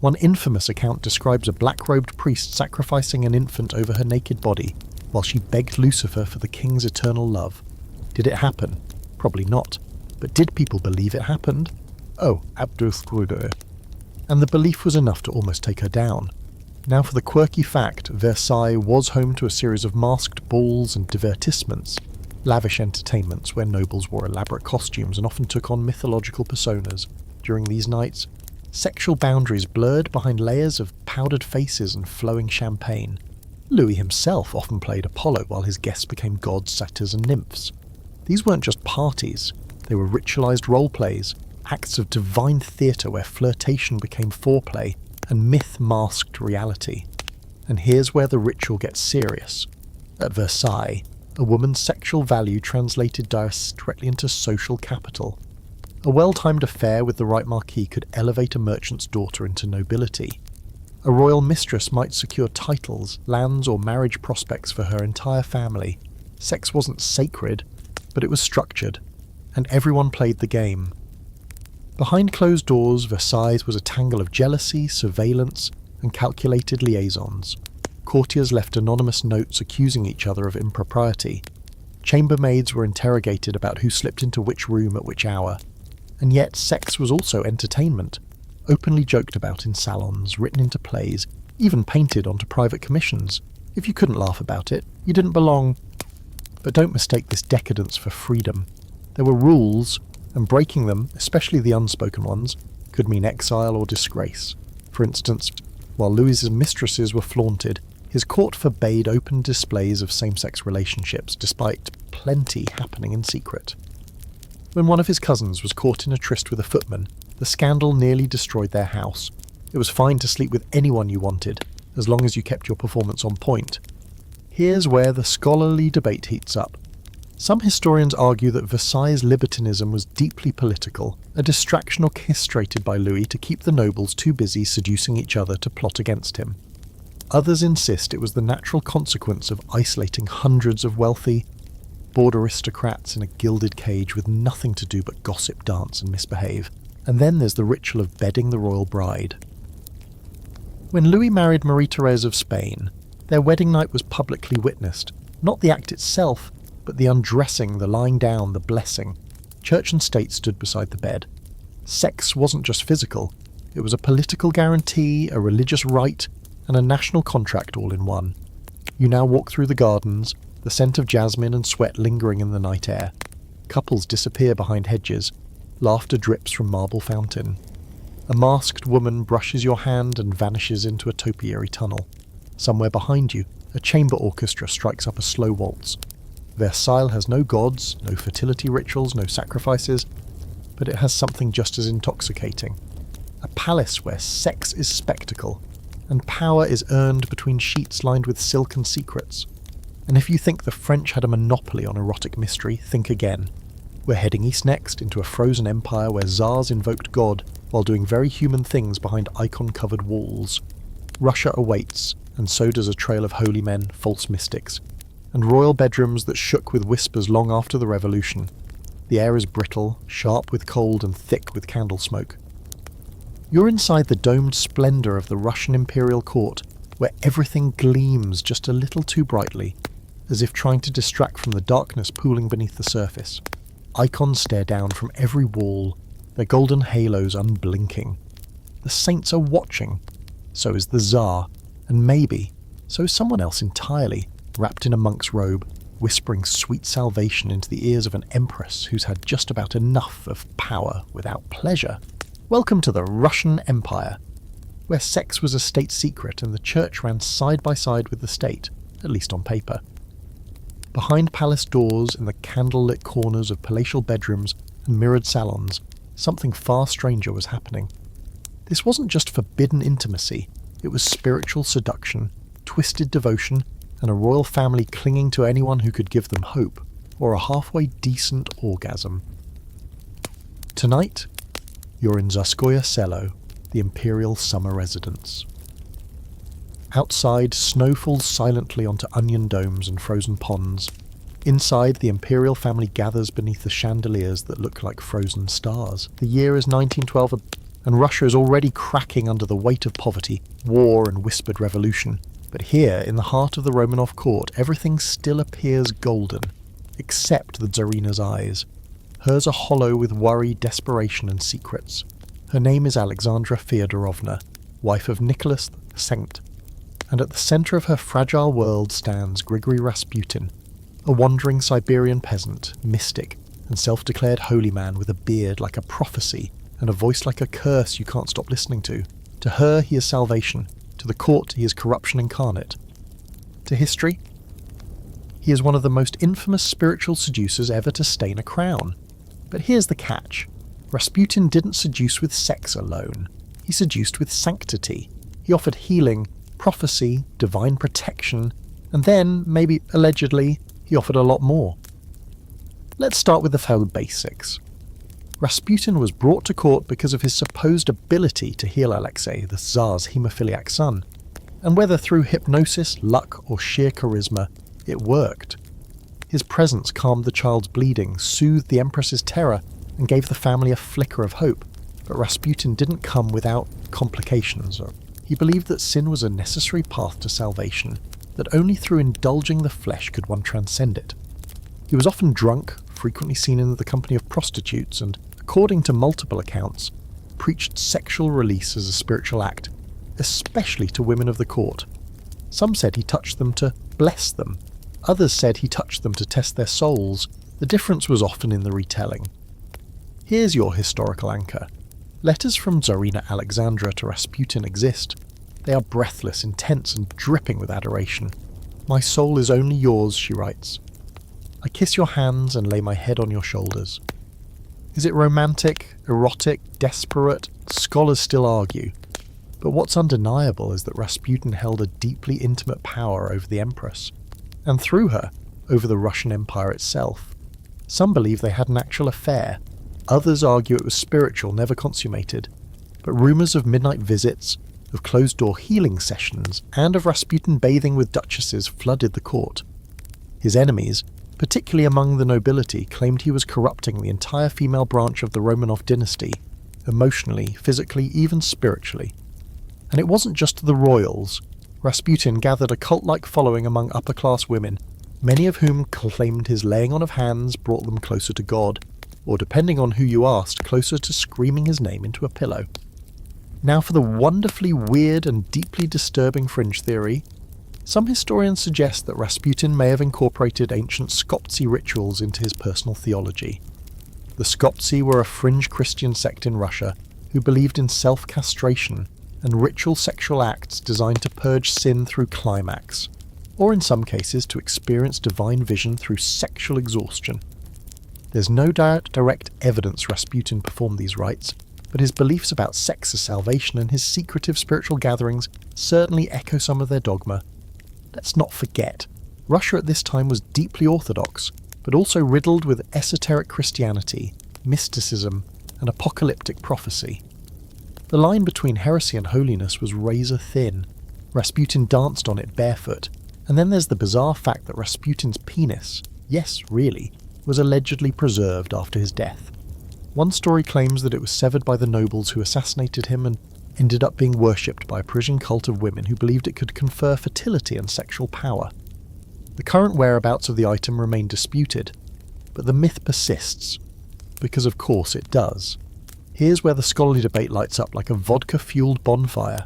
One infamous account describes a black-robed priest sacrificing an infant over her naked body, while she begged Lucifer for the king's eternal love. Did it happen? Probably not. But did people believe it happened? Oh, absolutely. And the belief was enough to almost take her down. Now for the quirky fact, Versailles was home to a series of masked balls and divertissements, lavish entertainments where nobles wore elaborate costumes and often took on mythological personas. During these nights, sexual boundaries blurred behind layers of powdered faces and flowing champagne. Louis himself often played Apollo while his guests became gods, satyrs and nymphs. These weren't just parties, they were ritualized role plays, acts of divine theatre where flirtation became foreplay and myth masked reality. And here's where the ritual gets serious. At Versailles, a woman's sexual value translated directly into social capital. A well-timed affair with the right marquis could elevate a merchant's daughter into nobility. A royal mistress might secure titles, lands or marriage prospects for her entire family. Sex wasn't sacred, but it was structured, and everyone played the game. Behind closed doors, Versailles was a tangle of jealousy, surveillance, and calculated liaisons. Courtiers left anonymous notes accusing each other of impropriety. Chambermaids were interrogated about who slipped into which room at which hour. And yet sex was also entertainment. openly joked about in salons, written into plays, even painted onto private commissions. If you couldn't laugh about it, you didn't belong. But don't mistake this decadence for freedom. There were rules, and breaking them, especially the unspoken ones, could mean exile or disgrace. For instance, while Louis's mistresses were flaunted, his court forbade open displays of same-sex relationships, despite plenty happening in secret. When one of his cousins was caught in a tryst with a footman, the scandal nearly destroyed their house. It was fine to sleep with anyone you wanted, as long as you kept your performance on point. Here's where the scholarly debate heats up. Some historians argue that Versailles' libertinism was deeply political, a distraction orchestrated by Louis to keep the nobles too busy seducing each other to plot against him. Others insist it was the natural consequence of isolating hundreds of wealthy, bored aristocrats in a gilded cage with nothing to do but gossip, dance and misbehave. And then there's the ritual of bedding the royal bride. When Louis married Marie-Thérèse of Spain, their wedding night was publicly witnessed, not the act itself, but the undressing, the lying down, the blessing. Church and state stood beside the bed. Sex wasn't just physical, it was a political guarantee, a religious rite, and a national contract all in one. You now walk through the gardens, the scent of jasmine and sweat lingering in the night air. Couples disappear behind hedges, laughter drips from marble fountain. A masked woman brushes your hand and vanishes into a topiary tunnel. Somewhere behind you, a chamber orchestra strikes up a slow waltz. Versailles has no gods, no fertility rituals, no sacrifices, but it has something just as intoxicating. A palace where sex is spectacle, and power is earned between sheets lined with silken secrets. And if you think the French had a monopoly on erotic mystery, think again. We're heading east next, into a frozen empire where czars invoked God while doing very human things behind icon-covered walls. Russia awaits, and so does a trail of holy men, false mystics, and royal bedrooms that shook with whispers long after the revolution. The air is brittle, sharp with cold and thick with candle smoke. You're inside the domed splendour of the Russian imperial court, where everything gleams just a little too brightly, as if trying to distract from the darkness pooling beneath the surface. Icons stare down from every wall, their golden halos unblinking. The saints are watching. So is the Tsar, and maybe, so is someone else entirely, wrapped in a monk's robe, whispering sweet salvation into the ears of an empress who's had just about enough of power without pleasure. Welcome to the Russian Empire, where sex was a state secret and the church ran side by side with the state, at least on paper. Behind palace doors, in the candle-lit corners of palatial bedrooms and mirrored salons, something far stranger was happening. This wasn't just forbidden intimacy, it was spiritual seduction, twisted devotion, and a royal family clinging to anyone who could give them hope, or a halfway decent orgasm. Tonight, you're in Tsarskoye Selo, the imperial summer residence. Outside, snow falls silently onto onion domes and frozen ponds. Inside, the imperial family gathers beneath the chandeliers that look like frozen stars. The year is 1912, and Russia is already cracking under the weight of poverty, war and whispered revolution. But here, in the heart of the Romanov court, everything still appears golden, except the Tsarina's eyes. Hers are hollow with worry, desperation and secrets. Her name is Alexandra Fyodorovna, wife of Nicholas the Saint. And at the centre of her fragile world stands Grigory Rasputin, a wandering Siberian peasant, mystic, and self-declared holy man with a beard like a prophecy and a voice like a curse you can't stop listening to. To her he is salvation, to the court he is corruption incarnate. To history, he is one of the most infamous spiritual seducers ever to stain a crown. But here's the catch. Rasputin didn't seduce with sex alone. He seduced with sanctity. He offered healing, prophecy, divine protection, and then, maybe allegedly, he offered a lot more. Let's start with the feudal basics. Rasputin was brought to court because of his supposed ability to heal Alexei, the Tsar's haemophiliac son, and whether through hypnosis, luck, or sheer charisma, it worked. His presence calmed the child's bleeding, soothed the Empress's terror, and gave the family a flicker of hope, but Rasputin didn't come without complications. He believed that sin was a necessary path to salvation, that only through indulging the flesh could one transcend it. He was often drunk, frequently seen in the company of prostitutes, and, according to multiple accounts, preached sexual release as a spiritual act, especially to women of the court. Some said he touched them to bless them. Others said he touched them to test their souls. The difference was often in the retelling. Here's your historical anchor. Letters from Tsarina Alexandra to Rasputin exist. They are breathless, intense, and dripping with adoration. "My soul is only yours," she writes. "I kiss your hands and lay my head on your shoulders." Is it romantic, erotic, desperate? Scholars still argue. But what's undeniable is that Rasputin held a deeply intimate power over the Empress, and through her, over the Russian Empire itself. Some believe they had an actual affair. Others argue it was spiritual, never consummated. But rumours of midnight visits, of closed-door healing sessions, and of Rasputin bathing with duchesses flooded the court. His enemies, particularly among the nobility, claimed he was corrupting the entire female branch of the Romanov dynasty, emotionally, physically, even spiritually. And it wasn't just the royals. Rasputin gathered a cult-like following among upper-class women, many of whom claimed his laying on of hands brought them closer to God, or depending on who you asked, closer to screaming his name into a pillow. Now for the wonderfully weird and deeply disturbing fringe theory. Some historians suggest that Rasputin may have incorporated ancient Skoptsi rituals into his personal theology. The Skoptsi were a fringe Christian sect in Russia who believed in self-castration and ritual sexual acts designed to purge sin through climax, or in some cases to experience divine vision through sexual exhaustion. There's no direct evidence Rasputin performed these rites, but his beliefs about sex as salvation and his secretive spiritual gatherings certainly echo some of their dogma. Let's not forget, Russia at this time was deeply orthodox, but also riddled with esoteric Christianity, mysticism, and apocalyptic prophecy. The line between heresy and holiness was razor thin. Rasputin danced on it barefoot, and then there's the bizarre fact that Rasputin's penis, yes, really, was allegedly preserved after his death. One story claims that it was severed by the nobles who assassinated him and ended up being worshipped by a Parisian cult of women who believed it could confer fertility and sexual power. The current whereabouts of the item remain disputed, but the myth persists, because of course it does. Here's where the scholarly debate lights up like a vodka-fueled bonfire.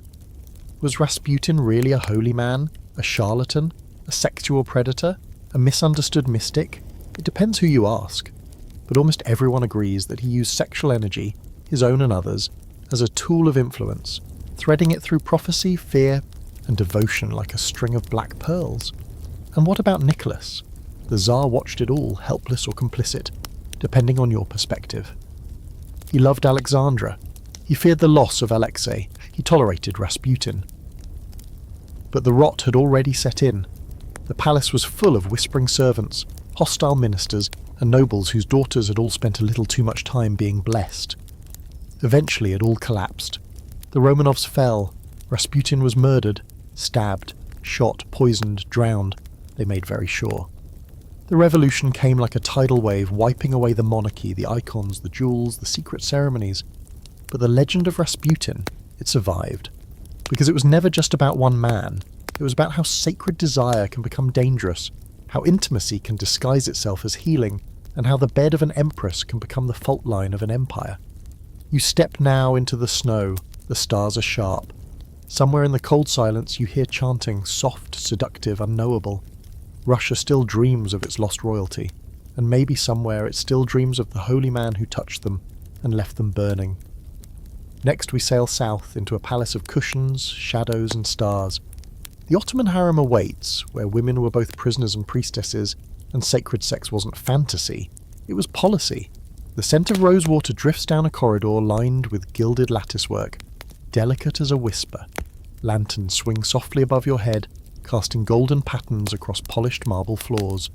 Was Rasputin really a holy man, a charlatan, a sexual predator, a misunderstood mystic? It depends who you ask, but almost everyone agrees that he used sexual energy, his own and others, as a tool of influence, threading it through prophecy, fear, and devotion like a string of black pearls. And what about Nicholas? The Tsar watched it all, helpless or complicit, depending on your perspective. He loved Alexandra. He feared the loss of Alexei. He tolerated Rasputin. But the rot had already set in. The palace was full of whispering servants, hostile ministers, and nobles whose daughters had all spent a little too much time being blessed. Eventually it all collapsed. The Romanovs fell. Rasputin was murdered, stabbed, shot, poisoned, drowned. They made very sure. The revolution came like a tidal wave, wiping away the monarchy, the icons, the jewels, the secret ceremonies. But the legend of Rasputin, it survived. Because it was never just about one man. It was about how sacred desire can become dangerous, how intimacy can disguise itself as healing, and how the bed of an empress can become the fault line of an empire. You step now into the snow, the stars are sharp. Somewhere in the cold silence you hear chanting, soft, seductive, unknowable. Russia still dreams of its lost royalty, and maybe somewhere it still dreams of the holy man who touched them and left them burning. Next we sail south into a palace of cushions, shadows and stars. The Ottoman harem awaits, where women were both prisoners and priestesses, and sacred sex wasn't fantasy, it was policy. The scent of rosewater drifts down a corridor lined with gilded latticework, delicate as a whisper. Lanterns swing softly above your head, casting golden patterns across polished marble floors.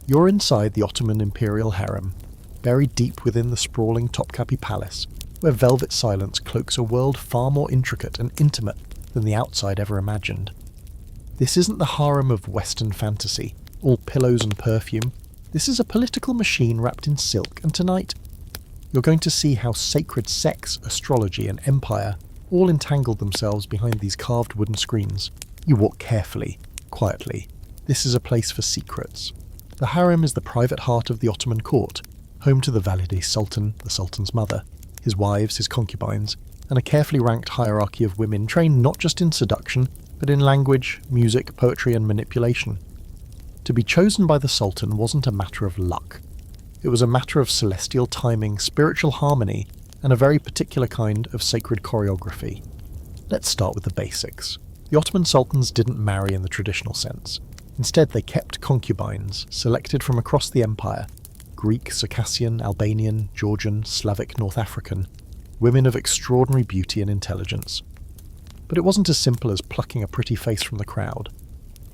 You're inside the Ottoman Imperial harem, buried deep within the sprawling Topkapi Palace, where velvet silence cloaks a world far more intricate and intimate than the outside ever imagined. This isn't the harem of Western fantasy, all pillows and perfume. This is a political machine wrapped in silk, and tonight you're going to see how sacred sex, astrology and empire all entangled themselves behind these carved wooden screens. You walk carefully, quietly. This is a place for secrets. The harem is the private heart of the Ottoman court, home to the Valide Sultan, the Sultan's mother, his wives, his concubines, and a carefully ranked hierarchy of women trained not just in seduction, but in language, music, poetry, and manipulation. To be chosen by the Sultan wasn't a matter of luck. It was a matter of celestial timing, spiritual harmony, and a very particular kind of sacred choreography. Let's start with the basics. The Ottoman sultans didn't marry in the traditional sense. Instead, they kept concubines, selected from across the empire: Greek, Circassian, Albanian, Georgian, Slavic, North African, women of extraordinary beauty and intelligence. But it wasn't as simple as plucking a pretty face from the crowd.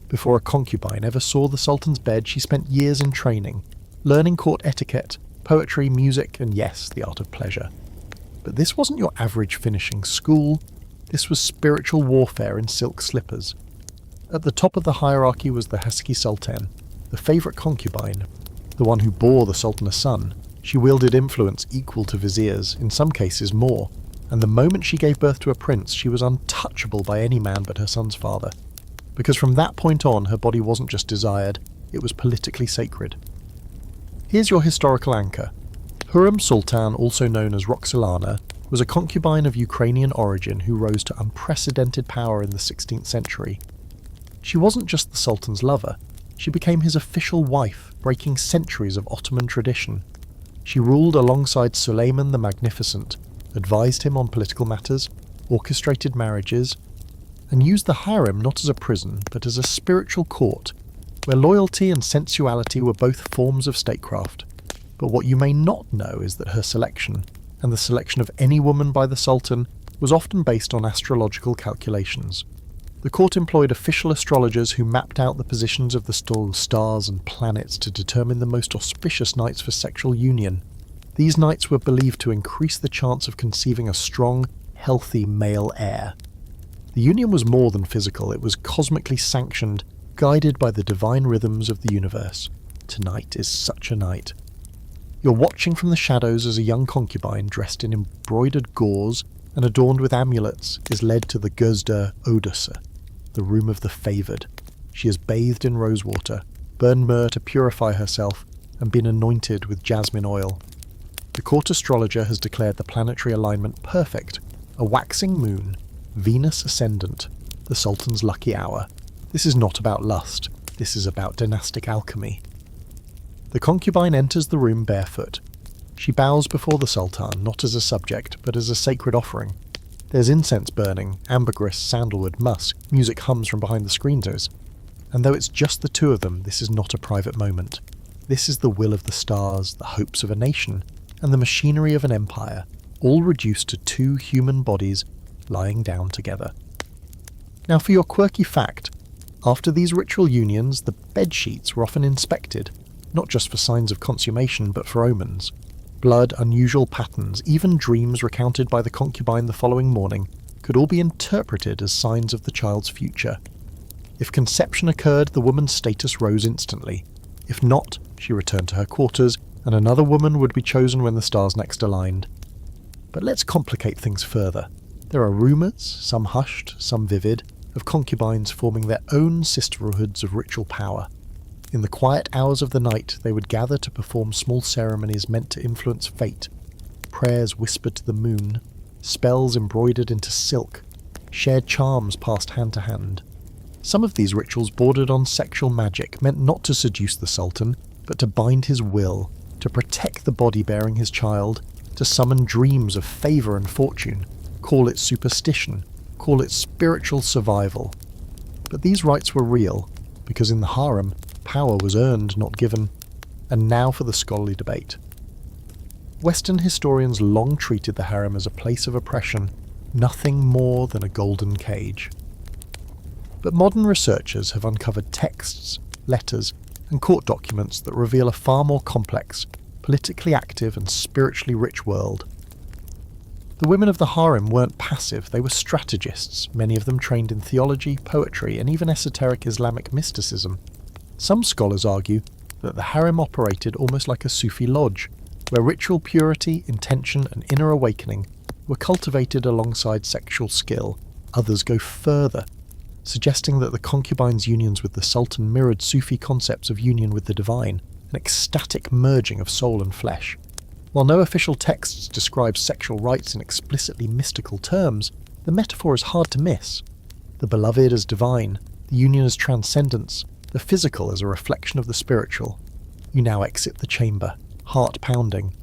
Before a concubine ever saw the sultan's bed, she spent years in training, learning court etiquette, poetry, music, and yes, the art of pleasure. But this wasn't your average finishing school. This was spiritual warfare in silk slippers. At the top of the hierarchy was the Husky Sultan, the favourite concubine, the one who bore the sultan a son. She wielded influence equal to viziers, in some cases more, and the moment she gave birth to a prince, she was untouchable by any man but her son's father. Because from that point on, her body wasn't just desired, it was politically sacred. Here's your historical anchor. Hurrem Sultan, also known as Roxolana, was a concubine of Ukrainian origin who rose to unprecedented power in the 16th century. She wasn't just the Sultan's lover, she became his official wife, breaking centuries of Ottoman tradition. She ruled alongside Suleiman the Magnificent, advised him on political matters, orchestrated marriages, and used the harem not as a prison, but as a spiritual court, where loyalty and sensuality were both forms of statecraft. But what you may not know is that her selection, and the selection of any woman by the Sultan, was often based on astrological calculations. The court employed official astrologers who mapped out the positions of the stars and planets to determine the most auspicious nights for sexual union. These nights were believed to increase the chance of conceiving a strong, healthy male heir. The union was more than physical, it was cosmically sanctioned, guided by the divine rhythms of the universe. Tonight is such a night. You're watching from the shadows as a young concubine, dressed in embroidered gauze and adorned with amulets, is led to the Gözde Odası, the room of the favoured. She is bathed in rosewater, burned myrrh to purify herself, and been anointed with jasmine oil. The court astrologer has declared the planetary alignment perfect, a waxing moon, Venus ascendant, the Sultan's lucky hour. This is not about lust, this is about dynastic alchemy. The concubine enters the room barefoot. She bows before the Sultan, not as a subject, but as a sacred offering. There's incense burning, ambergris, sandalwood, musk, music hums from behind the screens. And though it's just the two of them, this is not a private moment. This is the will of the stars, the hopes of a nation, and the machinery of an empire, all reduced to two human bodies lying down together. Now for your quirky fact, after these ritual unions, the bed sheets were often inspected, not just for signs of consummation, but for omens. Blood, unusual patterns, even dreams recounted by the concubine the following morning could all be interpreted as signs of the child's future. If conception occurred, the woman's status rose instantly. If not, she returned to her quarters, and another woman would be chosen when the stars next aligned. But let's complicate things further. There are rumours, some hushed, some vivid, of concubines forming their own sisterhoods of ritual power. In the quiet hours of the night, they would gather to perform small ceremonies meant to influence fate, prayers whispered to the moon, spells embroidered into silk, shared charms passed hand to hand. Some of these rituals bordered on sexual magic, meant not to seduce the Sultan, but to bind his will, to protect the body bearing his child, to summon dreams of favour and fortune. Call it superstition, call it spiritual survival. But these rites were real, because in the harem, power was earned, not given. And now for the scholarly debate. Western historians long treated the harem as a place of oppression, nothing more than a golden cage. But modern researchers have uncovered texts, letters, and court documents that reveal a far more complex, politically active and spiritually rich world. The women of the harem weren't passive, they were strategists, many of them trained in theology, poetry, and even esoteric Islamic mysticism. Some scholars argue that the harem operated almost like a Sufi lodge, where ritual purity, intention, and inner awakening were cultivated alongside sexual skill. Others go further, suggesting that the concubines' unions with the Sultan mirrored Sufi concepts of union with the divine, an ecstatic merging of soul and flesh. While no official texts describe sexual rites in explicitly mystical terms, the metaphor is hard to miss. The beloved as divine, the union as transcendence, the physical as a reflection of the spiritual. You now exit the chamber, heart pounding.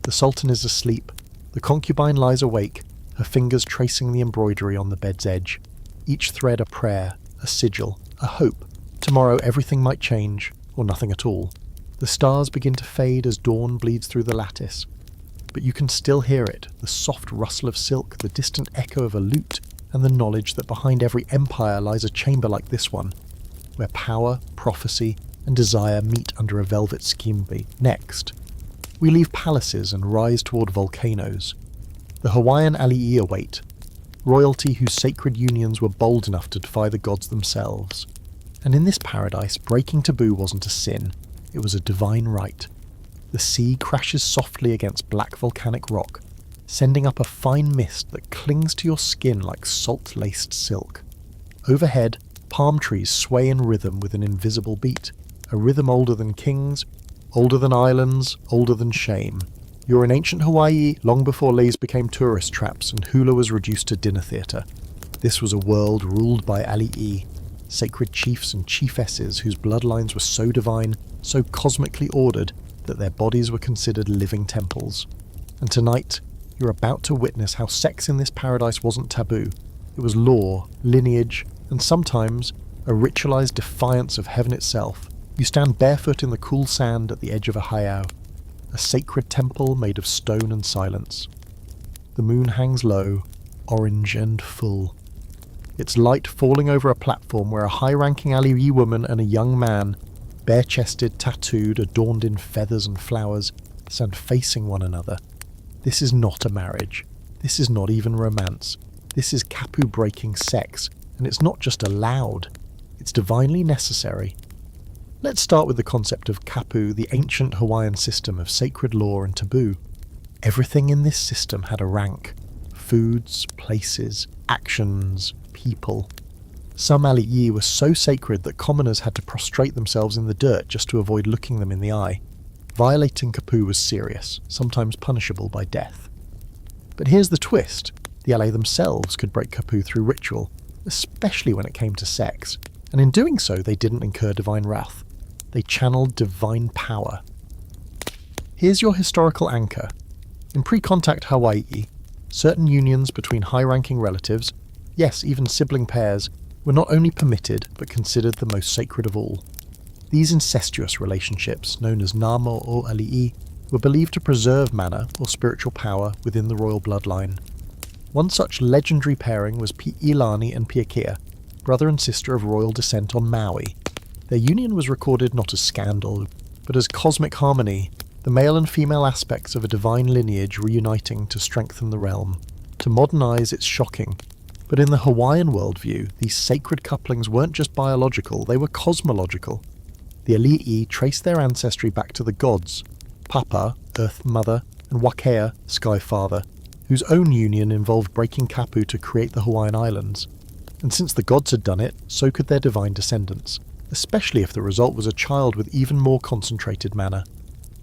The sultan is asleep. The concubine lies awake, her fingers tracing the embroidery on the bed's edge. Each thread a prayer, a sigil, a hope. Tomorrow everything might change, or nothing at all. The stars begin to fade as dawn bleeds through the lattice. But you can still hear it, the soft rustle of silk, the distant echo of a lute, and the knowledge that behind every empire lies a chamber like this one, where power, prophecy, and desire meet under a velvet skimbi. Next, we leave palaces and rise toward volcanoes. The Hawaiian Ali'i await, royalty whose sacred unions were bold enough to defy the gods themselves. And in this paradise, breaking taboo wasn't a sin, it was a divine right. The sea crashes softly against black volcanic rock, sending up a fine mist that clings to your skin like salt-laced silk. Overhead, palm trees sway in rhythm with an invisible beat, a rhythm older than kings, older than islands, older than shame. You're in ancient Hawaii long before leis became tourist traps and hula was reduced to dinner theatre. This was a world ruled by Ali'i, sacred chiefs and chiefesses whose bloodlines were so divine, so cosmically ordered, that their bodies were considered living temples. And tonight, you're about to witness how sex in this paradise wasn't taboo. It was law, lineage, and sometimes a ritualized defiance of heaven itself. You stand barefoot in the cool sand at the edge of a heiau, a sacred temple made of stone and silence. The moon hangs low, orange and full. Its light falling over a platform where a high-ranking Ali'i woman and a young man, bare-chested, tattooed, adorned in feathers and flowers, stand facing one another. This is not a marriage. This is not even romance. This is kapu-breaking sex, and it's not just allowed. It's divinely necessary. Let's start with the concept of kapu, the ancient Hawaiian system of sacred law and taboo. Everything in this system had a rank. Foods, places, actions, people. Some ali'i were so sacred that commoners had to prostrate themselves in the dirt just to avoid looking them in the eye. Violating kapu was serious, sometimes punishable by death. But here's the twist. The ali themselves could break kapu through ritual, especially when it came to sex. And in doing so, they didn't incur divine wrath. They channeled divine power. Here's your historical anchor. In pre-contact Hawaii, certain unions between high-ranking relatives, yes, even sibling pairs, were not only permitted, but considered the most sacred of all. These incestuous relationships, known as Namo o Ali'i, were believed to preserve mana, or spiritual power, within the royal bloodline. One such legendary pairing was Pi'ilani and Piakea, brother and sister of royal descent on Maui. Their union was recorded not as scandal, but as cosmic harmony, the male and female aspects of a divine lineage reuniting to strengthen the realm. To modernize, it's shocking. But in the Hawaiian worldview, these sacred couplings weren't just biological, they were cosmological. The ali'i traced their ancestry back to the gods, Papa, Earth Mother, and Wakea, Sky Father, whose own union involved breaking kapu to create the Hawaiian Islands. And since the gods had done it, so could their divine descendants, especially if the result was a child with even more concentrated mana.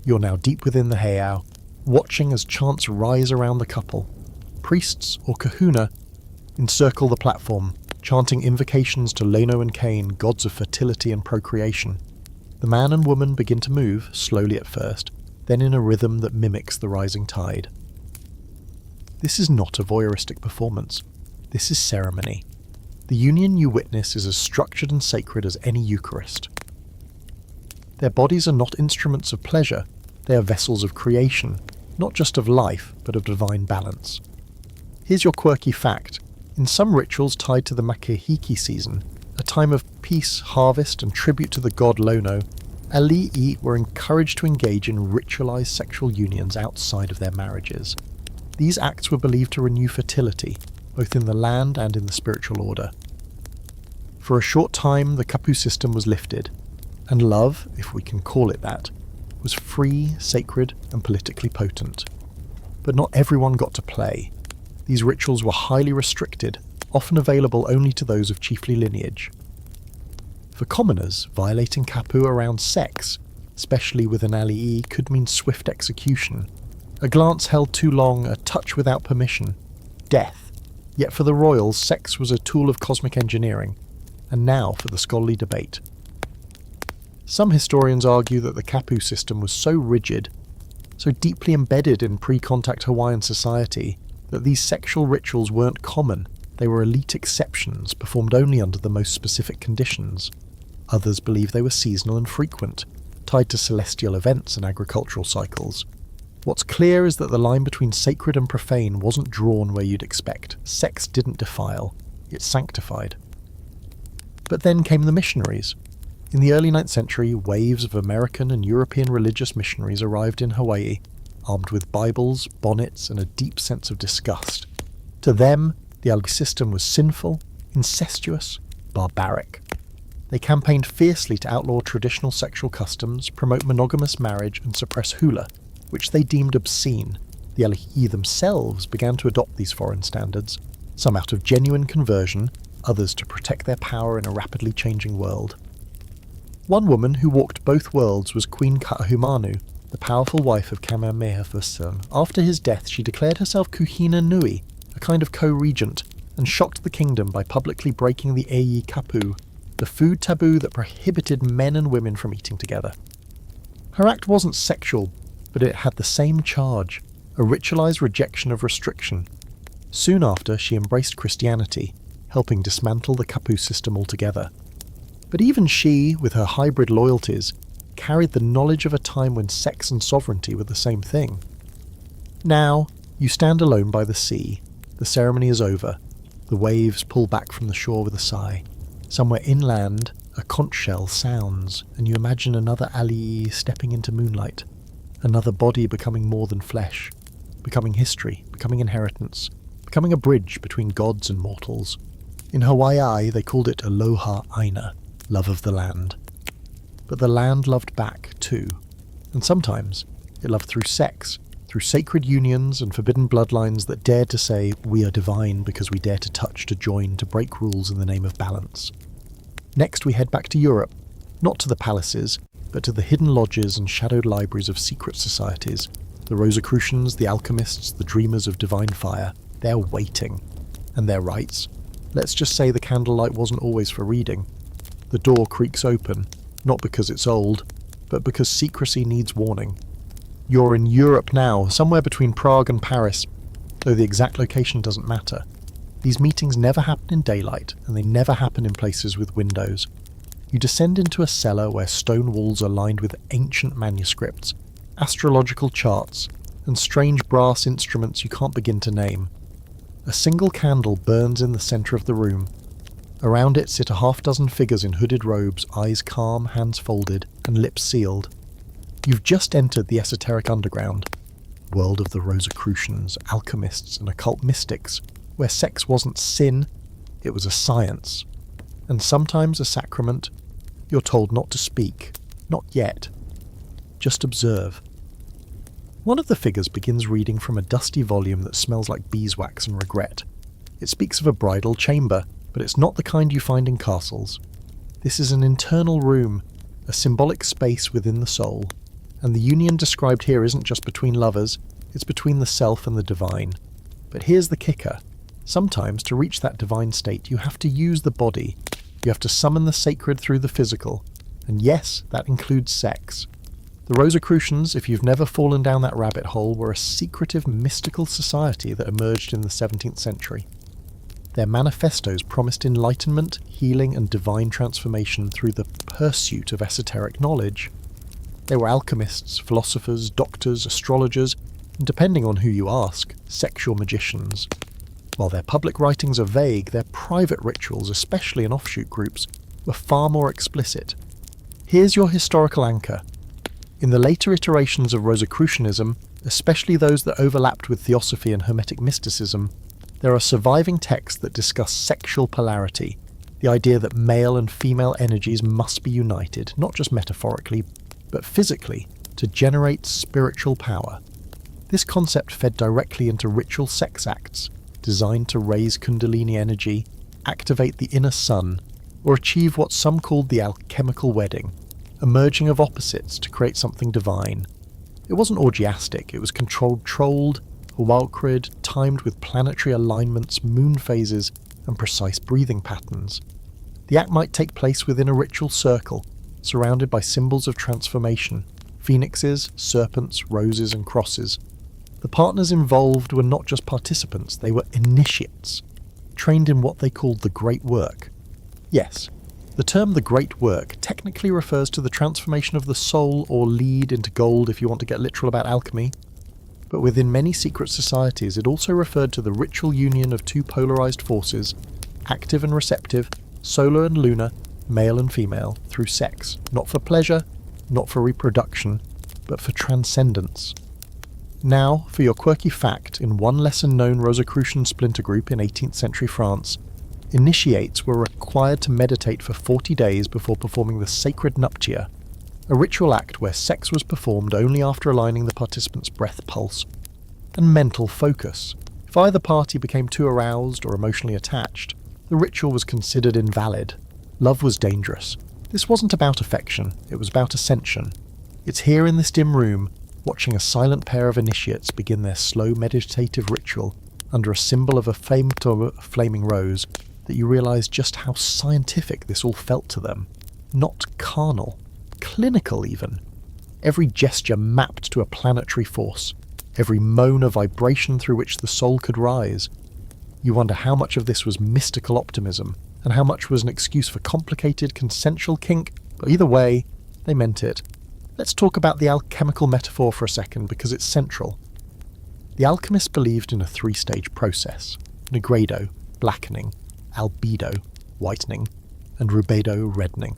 You're now deep within the heiau, watching as chants rise around the couple. Priests, or kahuna, encircle the platform, chanting invocations to Leno and Cain, gods of fertility and procreation. The man and woman begin to move, slowly at first, then in a rhythm that mimics the rising tide. This is not a voyeuristic performance. This is ceremony. The union you witness is as structured and sacred as any Eucharist. Their bodies are not instruments of pleasure, they are vessels of creation, not just of life, but of divine balance. Here's your quirky fact. In some rituals tied to the Makahiki season, a time of peace, harvest, and tribute to the god Lono, ali'i were encouraged to engage in ritualized sexual unions outside of their marriages. These acts were believed to renew fertility, both in the land and in the spiritual order. For a short time, the kapu system was lifted, and love, if we can call it that, was free, sacred, and politically potent. But not everyone got to play. These rituals were highly restricted, often available only to those of chiefly lineage. For commoners, violating kapu around sex, especially with an ali'i, could mean swift execution, A glance held too long, a touch without permission. Death. Yet for the royals, sex was a tool of cosmic engineering. And now for the scholarly debate. Some historians argue that the kapu system was so rigid, so deeply embedded in pre-contact Hawaiian society, that these sexual rituals weren't common. They were elite exceptions, performed only under the most specific conditions. Others believe they were seasonal and frequent, tied to celestial events and agricultural cycles. What's clear is that the line between sacred and profane wasn't drawn where you'd expect. Sex didn't defile, it sanctified. But then came the missionaries. In the early 9th century, waves of American and European religious missionaries arrived in Hawaii, armed with Bibles, bonnets, and a deep sense of disgust. To them, the algae system was sinful, incestuous, barbaric. They campaigned fiercely to outlaw traditional sexual customs, promote monogamous marriage, and suppress hula, which they deemed obscene. The algae themselves began to adopt these foreign standards, some out of genuine conversion, others to protect their power in a rapidly changing world. One woman who walked both worlds was Queen Kaahumanu, the powerful wife of Kamehameha I. After his death, she declared herself Kuhina Nui, a kind of co-regent, and shocked the kingdom by publicly breaking the Eyi Kapu, the food taboo that prohibited men and women from eating together. Her act wasn't sexual, but it had the same charge, a ritualized rejection of restriction. Soon after, she embraced Christianity, helping dismantle the kapu system altogether. But even she, with her hybrid loyalties, carried the knowledge of a time when sex and sovereignty were the same thing. Now, you stand alone by the sea. The ceremony is over. The waves pull back from the shore with a sigh. Somewhere inland, a conch shell sounds, and you imagine another alii stepping into moonlight. Another body becoming more than flesh, becoming history, becoming inheritance, becoming a bridge between gods and mortals. In Hawaii, they called it aloha aina, love of the land. But the land loved back, too. And sometimes it loved through sex, through sacred unions and forbidden bloodlines that dared to say, we are divine because we dare to touch, to join, to break rules in the name of balance. Next we head back to Europe, not to the palaces, but to the hidden lodges and shadowed libraries of secret societies. The Rosicrucians, the alchemists, the dreamers of divine fire, they're waiting. And their rites. Let's just say the candlelight wasn't always for reading. The door creaks open, not because it's old, but because secrecy needs warning. You're in Europe now, somewhere between Prague and Paris, though the exact location doesn't matter. These meetings never happen in daylight, and they never happen in places with windows. You descend into a cellar where stone walls are lined with ancient manuscripts, astrological charts, and strange brass instruments you can't begin to name. A single candle burns in the centre of the room. Around it sit a half-dozen figures in hooded robes, eyes calm, hands folded, and lips sealed. You've just entered the esoteric underground, world of the Rosicrucians, alchemists, and occult mystics, where sex wasn't sin, it was a science. And sometimes a sacrament. You're told not to speak. Not yet. Just observe. One of the figures begins reading from a dusty volume that smells like beeswax and regret. It speaks of a bridal chamber, but it's not the kind you find in castles. This is an internal room, a symbolic space within the soul. And the union described here isn't just between lovers, it's between the self and the divine. But here's the kicker. Sometimes, to reach that divine state, you have to use the body. You have to summon the sacred through the physical. And yes, that includes sex. The Rosicrucians, if you've never fallen down that rabbit hole, were a secretive, mystical society that emerged in the 17th century. Their manifestos promised enlightenment, healing, and divine transformation through the pursuit of esoteric knowledge. They were alchemists, philosophers, doctors, astrologers, and depending on who you ask, sexual magicians. While their public writings are vague, their private rituals, especially in offshoot groups, were far more explicit. Here's your historical anchor. In the later iterations of Rosicrucianism, especially those that overlapped with theosophy and Hermetic mysticism, there are surviving texts that discuss sexual polarity, the idea that male and female energies must be united, not just metaphorically, but physically, to generate spiritual power. This concept fed directly into ritual sex acts, designed to raise Kundalini energy, activate the inner sun, or achieve what some called the alchemical wedding, a merging of opposites to create something divine. It wasn't orgiastic, it was controlled, Hawaiian, timed with planetary alignments, moon phases, and precise breathing patterns. The act might take place within a ritual circle, surrounded by symbols of transformation, phoenixes, serpents, roses, and crosses. The partners involved were not just participants, they were initiates, trained in what they called the Great Work. Yes, the term the Great Work technically refers to the transformation of the soul or lead into gold if you want to get literal about alchemy, but within many secret societies it also referred to the ritual union of two polarized forces, active and receptive, solar and lunar, male and female, through sex, not for pleasure, not for reproduction, but for transcendence. Now, for your quirky fact, in one lesser-known Rosicrucian splinter group in 18th century France, initiates were required to meditate for 40 days before performing the sacred nuptia, a ritual act where sex was performed only after aligning the participant's breath pulse and mental focus. If either party became too aroused or emotionally attached, the ritual was considered invalid. Love was dangerous. This wasn't about affection, it was about ascension. It's here in this dim room, watching a silent pair of initiates begin their slow meditative ritual under a symbol of a flaming rose, that you realise just how scientific this all felt to them. Not carnal. Clinical even. Every gesture mapped to a planetary force. Every moan a vibration through which the soul could rise. You wonder how much of this was mystical optimism, and how much was an excuse for complicated, consensual kink, but either way, they meant it. Let's talk about the alchemical metaphor for a second, because it's central. The alchemists believed in a three-stage process: nigredo, blackening, albedo, whitening, and rubedo, reddening.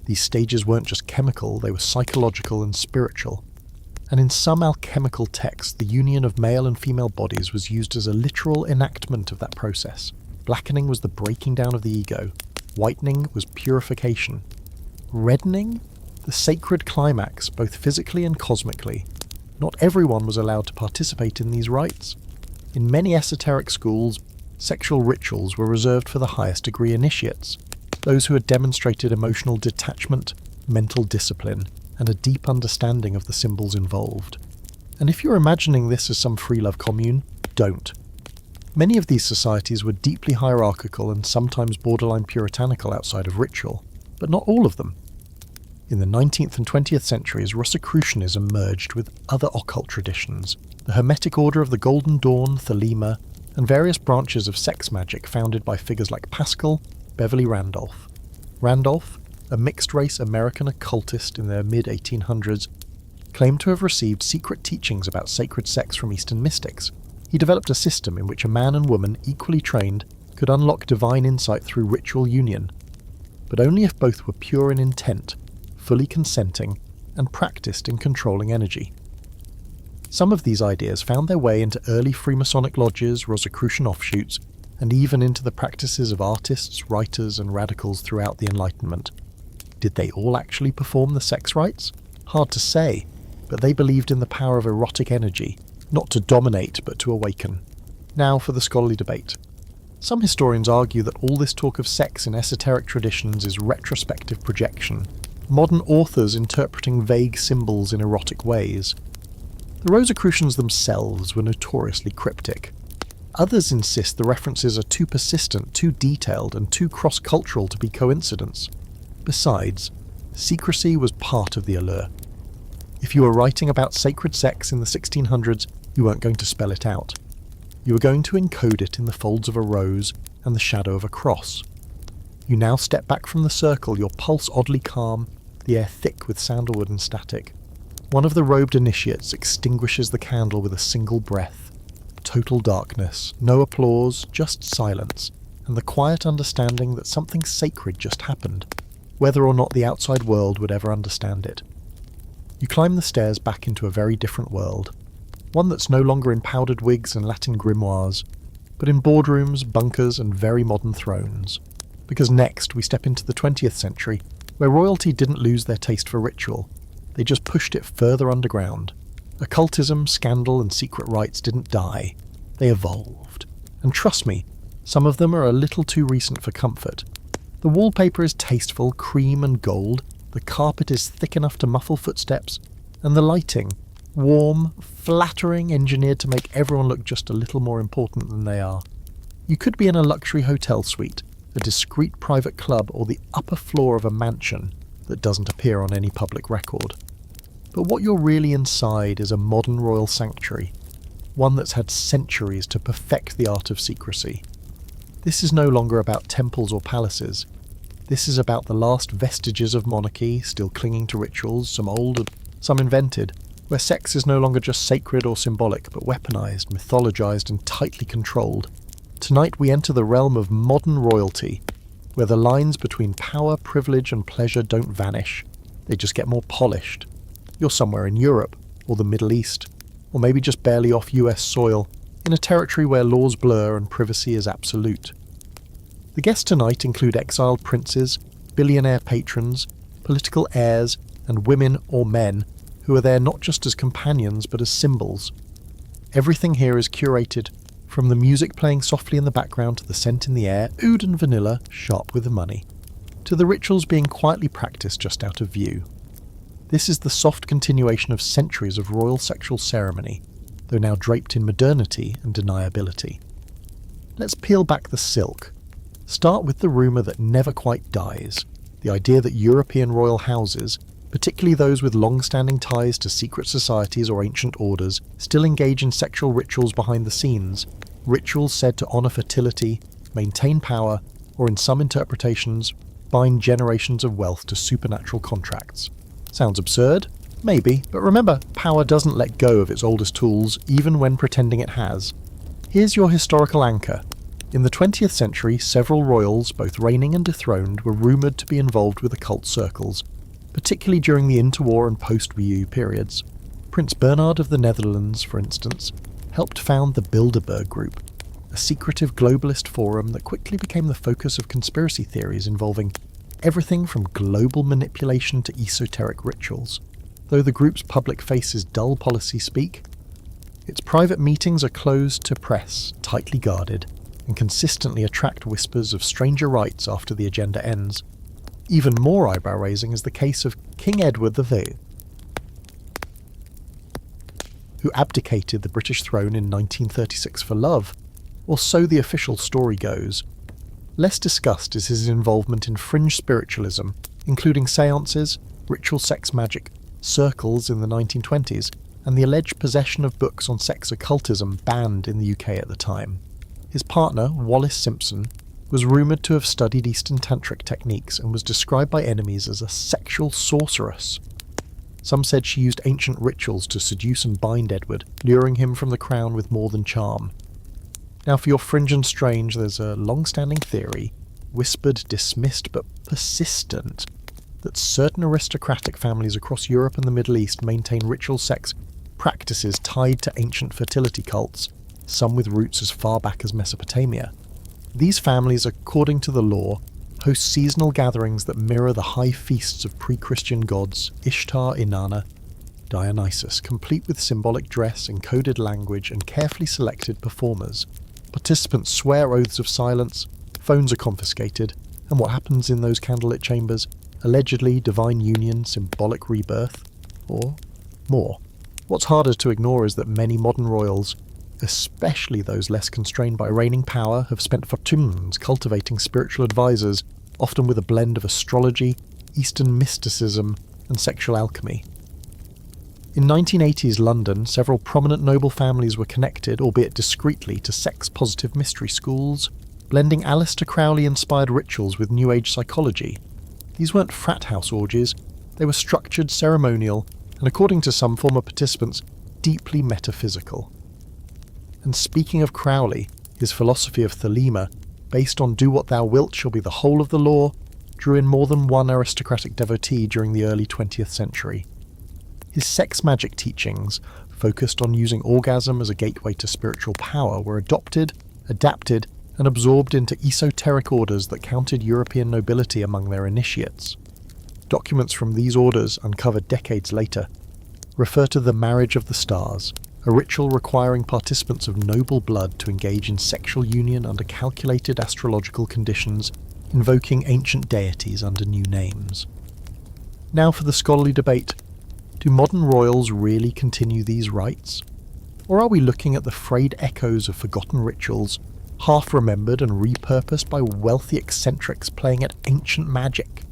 These stages weren't just chemical, they were psychological and spiritual. And in some alchemical texts, the union of male and female bodies was used as a literal enactment of that process. Blackening was the breaking down of the ego. Whitening was purification. Reddening? The sacred climax, both physically and cosmically. Not everyone was allowed to participate in these rites. In many esoteric schools, sexual rituals were reserved for the highest degree initiates, those who had demonstrated emotional detachment, mental discipline, and a deep understanding of the symbols involved. And if you're imagining this as some free love commune, don't. Many of these societies were deeply hierarchical and sometimes borderline puritanical outside of ritual, but not all of them. In the 19th and 20th centuries, Rosicrucianism merged with other occult traditions, the Hermetic Order of the Golden Dawn, Thelema, and various branches of sex magic founded by figures like Pascal, Beverly Randolph. Randolph, a mixed-race American occultist in the mid-1800s, claimed to have received secret teachings about sacred sex from Eastern mystics. He developed a system in which a man and woman, equally trained, could unlock divine insight through ritual union, but only if both were pure in intent, fully consenting, and practiced in controlling energy. Some of these ideas found their way into early Freemasonic lodges, Rosicrucian offshoots, and even into the practices of artists, writers, and radicals throughout the Enlightenment. Did they all actually perform the sex rites? Hard to say, but they believed in the power of erotic energy, not to dominate but to awaken. Now for the scholarly debate. Some historians argue that all this talk of sex in esoteric traditions is retrospective projection, modern authors interpreting vague symbols in erotic ways. The Rosicrucians themselves were notoriously cryptic. Others insist the references are too persistent, too detailed, and too cross-cultural to be coincidence. Besides, secrecy was part of the allure. If you were writing about sacred sex in the 1600s, you weren't going to spell it out. You were going to encode it in the folds of a rose and the shadow of a cross. You now step back from the circle, your pulse oddly calm, the air thick with sandalwood and static. One of the robed initiates extinguishes the candle with a single breath. Total darkness, no applause, just silence, and the quiet understanding that something sacred just happened, whether or not the outside world would ever understand it. You climb the stairs back into a very different world, one that's no longer in powdered wigs and Latin grimoires, but in boardrooms, bunkers, and very modern thrones. Because next we step into the 20th century, where royalty didn't lose their taste for ritual, they just pushed it further underground. Occultism, scandal, and secret rites didn't die, they evolved. And trust me, some of them are a little too recent for comfort. The wallpaper is tasteful, cream and gold, the carpet is thick enough to muffle footsteps, and the lighting, Warm, flattering, engineered to make everyone look just a little more important than they are. You could be in a luxury hotel suite, a discreet private club, or the upper floor of a mansion that doesn't appear on any public record. But what you're really inside is a modern royal sanctuary, one that's had centuries to perfect the art of secrecy. This is no longer about temples or palaces. This is about the last vestiges of monarchy, still clinging to rituals, some old, some invented, where sex is no longer just sacred or symbolic, but weaponized, mythologized, and tightly controlled. Tonight we enter the realm of modern royalty, where the lines between power, privilege, and pleasure don't vanish. They just get more polished. You're somewhere in Europe, or the Middle East, or maybe just barely off US soil, in a territory where laws blur and privacy is absolute. The guests tonight include exiled princes, billionaire patrons, political heirs, and women or men who are there not just as companions but as symbols. Everything here is curated, from the music playing softly in the background to the scent in the air, oud and vanilla, sharp with the money, to the rituals being quietly practiced just out of view. This is the soft continuation of centuries of royal sexual ceremony, though now draped in modernity and deniability. Let's peel back the silk. Start with the rumour that never quite dies, the idea that European royal houses, particularly those with long-standing ties to secret societies or ancient orders, still engage in sexual rituals behind the scenes, rituals said to honour fertility, maintain power, or in some interpretations, bind generations of wealth to supernatural contracts. Sounds absurd? Maybe, but remember, power doesn't let go of its oldest tools, even when pretending it has. Here's your historical anchor. In the 20th century, several royals, both reigning and dethroned, were rumoured to be involved with occult circles, particularly during the interwar and post-VU periods. Prince Bernhard of the Netherlands, for instance, helped found the Bilderberg Group, a secretive globalist forum that quickly became the focus of conspiracy theories involving everything from global manipulation to esoteric rituals. Though the group's public face is dull policy speak, its private meetings are closed to press, tightly guarded, and consistently attract whispers of stranger rites after the agenda ends. Even more eyebrow-raising is the case of King Edward VIII, who abdicated the British throne in 1936 for love, or so the official story goes. Less discussed is his involvement in fringe spiritualism, including seances, ritual sex magic, circles in the 1920s, and the alleged possession of books on sex occultism banned in the UK at the time. His partner, Wallis Simpson, was rumoured to have studied Eastern tantric techniques and was described by enemies as a sexual sorceress. Some said she used ancient rituals to seduce and bind Edward, luring him from the crown with more than charm. Now for your fringe and strange, there's a long-standing theory, whispered, dismissed, but persistent, that certain aristocratic families across Europe and the Middle East maintain ritual sex practices tied to ancient fertility cults, some with roots as far back as Mesopotamia. These families, according to the law, host seasonal gatherings that mirror the high feasts of pre-Christian gods Ishtar, Inanna, Dionysus, complete with symbolic dress, encoded language, and carefully selected performers. Participants swear oaths of silence, phones are confiscated, and what happens in those candlelit chambers? Allegedly divine union, symbolic rebirth, or more. What's harder to ignore is that many modern royals, especially those less constrained by reigning power, have spent fortunes cultivating spiritual advisors, often with a blend of astrology, Eastern mysticism, and sexual alchemy. In 1980s London, several prominent noble families were connected, albeit discreetly, to sex-positive mystery schools, blending Aleister Crowley-inspired rituals with New Age psychology. These weren't frat house orgies, they were structured, ceremonial, and according to some former participants, deeply metaphysical. And speaking of Crowley, his philosophy of Thelema, based on do what thou wilt shall be the whole of the law, drew in more than one aristocratic devotee during the early 20th century. His sex magic teachings, focused on using orgasm as a gateway to spiritual power, were adopted, adapted, and absorbed into esoteric orders that counted European nobility among their initiates. Documents from these orders, uncovered decades later, refer to the Marriage of the Stars, a ritual requiring participants of noble blood to engage in sexual union under calculated astrological conditions, invoking ancient deities under new names. Now for the scholarly debate. Do modern royals really continue these rites? Or are we looking at the frayed echoes of forgotten rituals, half remembered and repurposed by wealthy eccentrics playing at ancient magic?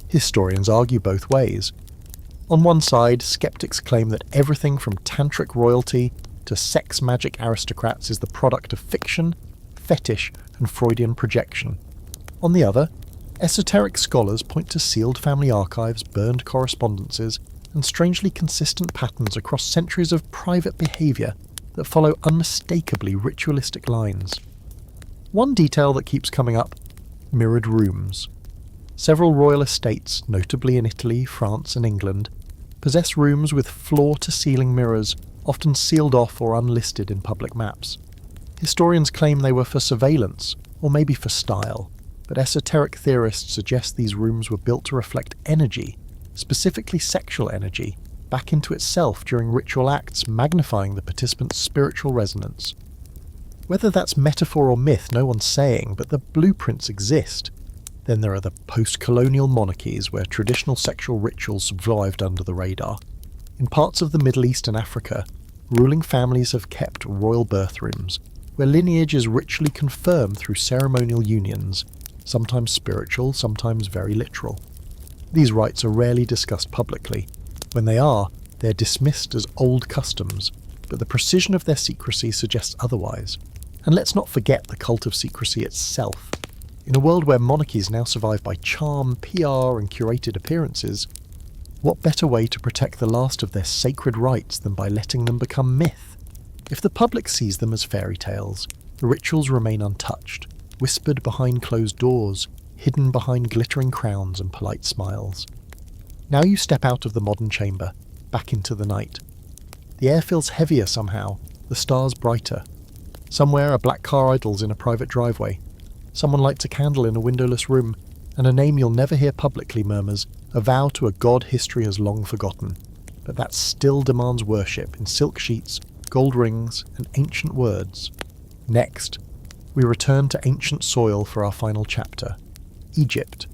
Historians argue both ways. On one side, skeptics claim that everything from tantric royalty to sex magic aristocrats is the product of fiction, fetish, and Freudian projection. On the other, esoteric scholars point to sealed family archives, burned correspondences, and strangely consistent patterns across centuries of private behaviour that follow unmistakably ritualistic lines. One detail that keeps coming up: mirrored rooms. Several royal estates, notably in Italy, France and England, possess rooms with floor-to-ceiling mirrors, often sealed off or unlisted in public maps. Historians claim they were for surveillance, or maybe for style, but esoteric theorists suggest these rooms were built to reflect energy, specifically sexual energy, back into itself during ritual acts, magnifying the participants' spiritual resonance. Whether that's metaphor or myth, no one's saying, but the blueprints exist. Then there are the post-colonial monarchies where traditional sexual rituals survived under the radar. In parts of the Middle East and Africa, ruling families have kept royal birth rooms, where lineage is ritually confirmed through ceremonial unions, sometimes spiritual, sometimes very literal. These rites are rarely discussed publicly. When they are, they're dismissed as old customs, but the precision of their secrecy suggests otherwise. And let's not forget the cult of secrecy itself. In a world where monarchies now survive by charm, PR, and curated appearances, what better way to protect the last of their sacred rites than by letting them become myth? If the public sees them as fairy tales, the rituals remain untouched, whispered behind closed doors, hidden behind glittering crowns and polite smiles. Now you step out of the modern chamber, back into the night. The air feels heavier somehow, the stars brighter. Somewhere a black car idles in a private driveway. Someone lights a candle in a windowless room, and a name you'll never hear publicly murmurs, a vow to a god history has long forgotten. But that still demands worship in silk sheets, gold rings, and ancient words. Next, we return to ancient soil for our final chapter, Egypt,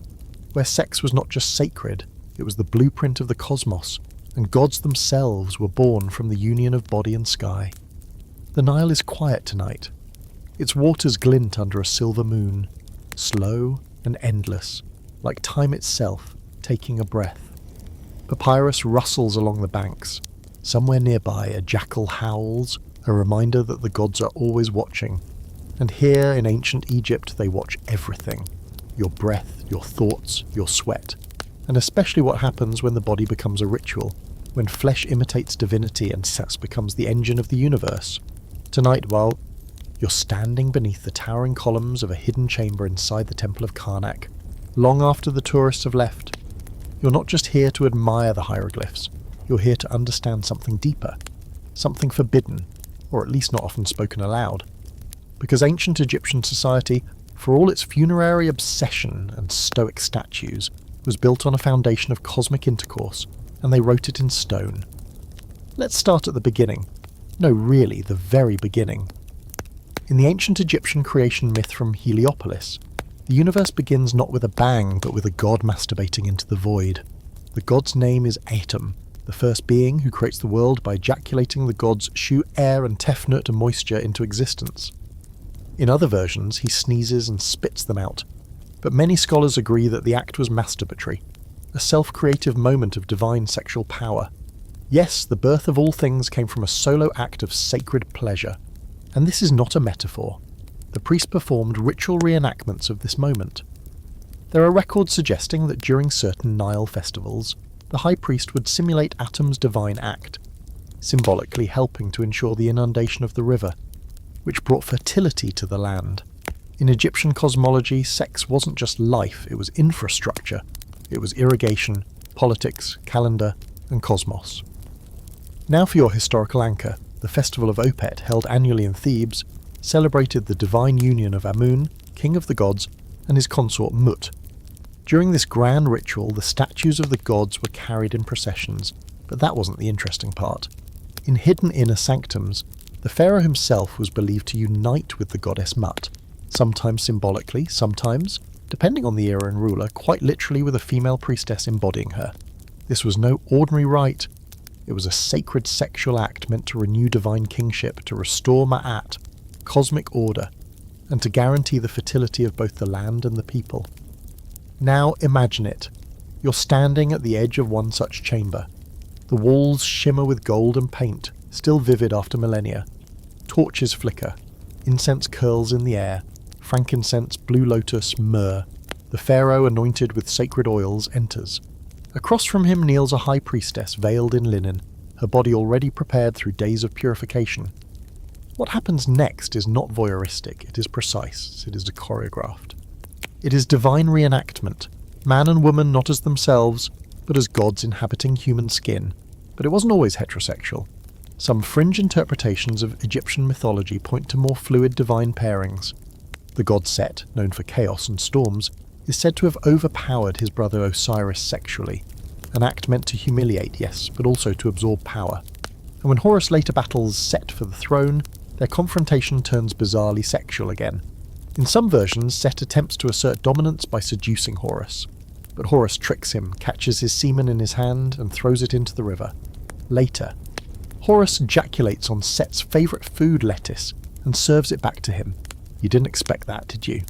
where sex was not just sacred, it was the blueprint of the cosmos, and gods themselves were born from the union of body and sky. The Nile is quiet tonight. Its waters glint under a silver moon, slow and endless, like time itself taking a breath. Papyrus rustles along the banks. Somewhere nearby a jackal howls, a reminder that the gods are always watching. And here in ancient Egypt they watch everything. Your breath, your thoughts, your sweat. And especially what happens when the body becomes a ritual, when flesh imitates divinity and sex becomes the engine of the universe. Tonight, while you're standing beneath the towering columns of a hidden chamber inside the Temple of Karnak, long after the tourists have left, you're not just here to admire the hieroglyphs, you're here to understand something deeper, something forbidden, or at least not often spoken aloud. Because ancient Egyptian society, for all its funerary obsession and stoic statues, was built on a foundation of cosmic intercourse, and they wrote it in stone. Let's start at the beginning. No, really, the very beginning. In the ancient Egyptian creation myth from Heliopolis, the universe begins not with a bang, but with a god masturbating into the void. The god's name is Atum, the first being who creates the world by ejaculating the gods Shu, air, and Tefnut, moisture, into existence. In other versions, he sneezes and spits them out, but many scholars agree that the act was masturbatory, a self-creative moment of divine sexual power. Yes, the birth of all things came from a solo act of sacred pleasure. And this is not a metaphor. The priest performed ritual reenactments of this moment. There are records suggesting that during certain Nile festivals, the high priest would simulate Atum's divine act, symbolically helping to ensure the inundation of the river, which brought fertility to the land. In Egyptian cosmology, sex wasn't just life, it was infrastructure. It was irrigation, politics, calendar, and cosmos. Now for your historical anchor. The festival of Opet, held annually in Thebes, celebrated the divine union of Amun, king of the gods, and his consort Mut. During this grand ritual, the statues of the gods were carried in processions, but that wasn't the interesting part. In hidden inner sanctums, the pharaoh himself was believed to unite with the goddess Mut, sometimes symbolically, sometimes, depending on the era and ruler, quite literally with a female priestess embodying her. This was no ordinary rite. It was a sacred sexual act meant to renew divine kingship, to restore Ma'at, cosmic order, and to guarantee the fertility of both the land and the people. Now imagine it. You're standing at the edge of one such chamber. The walls shimmer with gold and paint, still vivid after millennia. Torches flicker. Incense curls in the air. Frankincense, blue lotus, myrrh. The pharaoh, anointed with sacred oils, enters. Across from him kneels a high priestess veiled in linen, her body already prepared through days of purification. What happens next is not voyeuristic, it is precise, it is choreographed. It is divine reenactment, man and woman not as themselves, but as gods inhabiting human skin. But it wasn't always heterosexual. Some fringe interpretations of Egyptian mythology point to more fluid divine pairings. The god Set, known for chaos and storms, is said to have overpowered his brother Osiris sexually, an act meant to humiliate, yes, but also to absorb power. And when Horus later battles Set for the throne, their confrontation turns bizarrely sexual again. In some versions, Set attempts to assert dominance by seducing Horus, but Horus tricks him, catches his semen in his hand, and throws it into the river. Later, Horus ejaculates on Set's favourite food, lettuce, and serves it back to him. You didn't expect that, did you?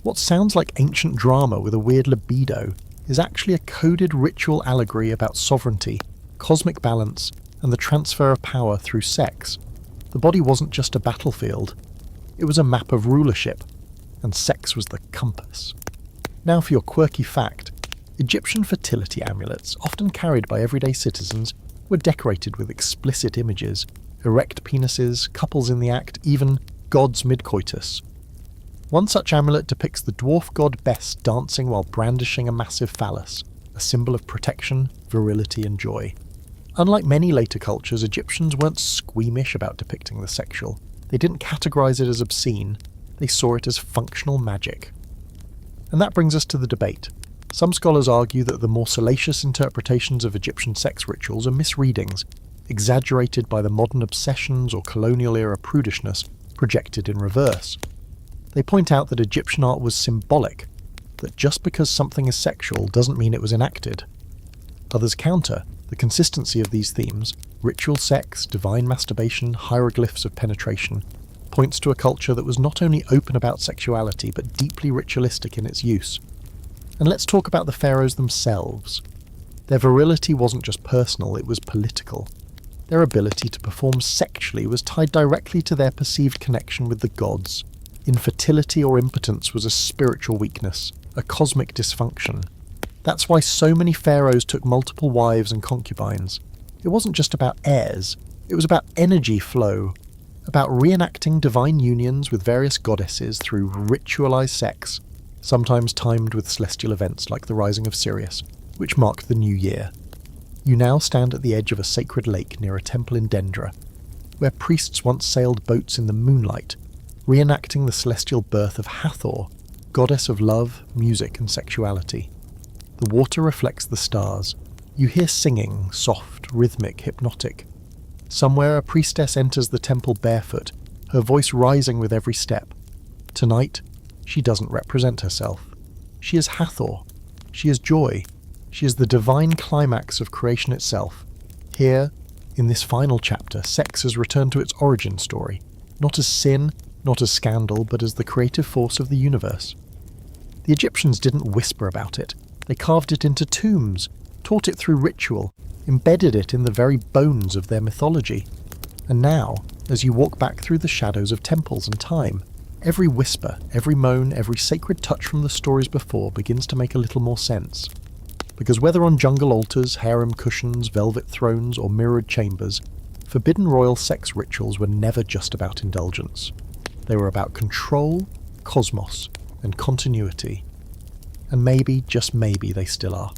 What sounds like ancient drama with a weird libido is actually a coded ritual allegory about sovereignty, cosmic balance, and the transfer of power through sex. The body wasn't just a battlefield. It was a map of rulership, and sex was the compass. Now for your quirky fact. Egyptian fertility amulets, often carried by everyday citizens, were decorated with explicit images, erect penises, couples in the act, even gods mid-coitus. One such amulet depicts the dwarf god Bes dancing while brandishing a massive phallus, a symbol of protection, virility and joy. Unlike many later cultures, Egyptians weren't squeamish about depicting the sexual. They didn't categorize it as obscene, they saw it as functional magic. And that brings us to the debate. Some scholars argue that the more salacious interpretations of Egyptian sex rituals are misreadings, exaggerated by the modern obsessions or colonial-era prudishness projected in reverse. They point out that Egyptian art was symbolic, that just because something is sexual doesn't mean it was enacted. Others counter the consistency of these themes, ritual sex, divine masturbation, hieroglyphs of penetration, points to a culture that was not only open about sexuality but deeply ritualistic in its use. And let's talk about the pharaohs themselves. Their virility wasn't just personal, it was political. Their ability to perform sexually was tied directly to their perceived connection with the gods. Infertility or impotence was a spiritual weakness, a cosmic dysfunction. That's why so many pharaohs took multiple wives and concubines. It wasn't just about heirs, it was about energy flow, about reenacting divine unions with various goddesses through ritualized sex, sometimes timed with celestial events like the rising of Sirius, which marked the new year. You now stand at the edge of a sacred lake near a temple in Dendra, where priests once sailed boats in the moonlight, reenacting the celestial birth of Hathor, goddess of love, music and sexuality. The water reflects the stars. You hear singing, soft, rhythmic, hypnotic. Somewhere a priestess enters the temple barefoot, her voice rising with every step. Tonight, she doesn't represent herself. She is Hathor. She is joy. She is the divine climax of creation itself. Here, in this final chapter, sex has returned to its origin story, not as sin, not as scandal, but as the creative force of the universe. The Egyptians didn't whisper about it. They carved it into tombs, taught it through ritual, embedded it in the very bones of their mythology. And now, as you walk back through the shadows of temples and time, every whisper, every moan, every sacred touch from the stories before begins to make a little more sense. Because whether on jungle altars, harem cushions, velvet thrones, or mirrored chambers, forbidden royal sex rituals were never just about indulgence. They were about control, cosmos, and continuity. And maybe, just maybe, they still are.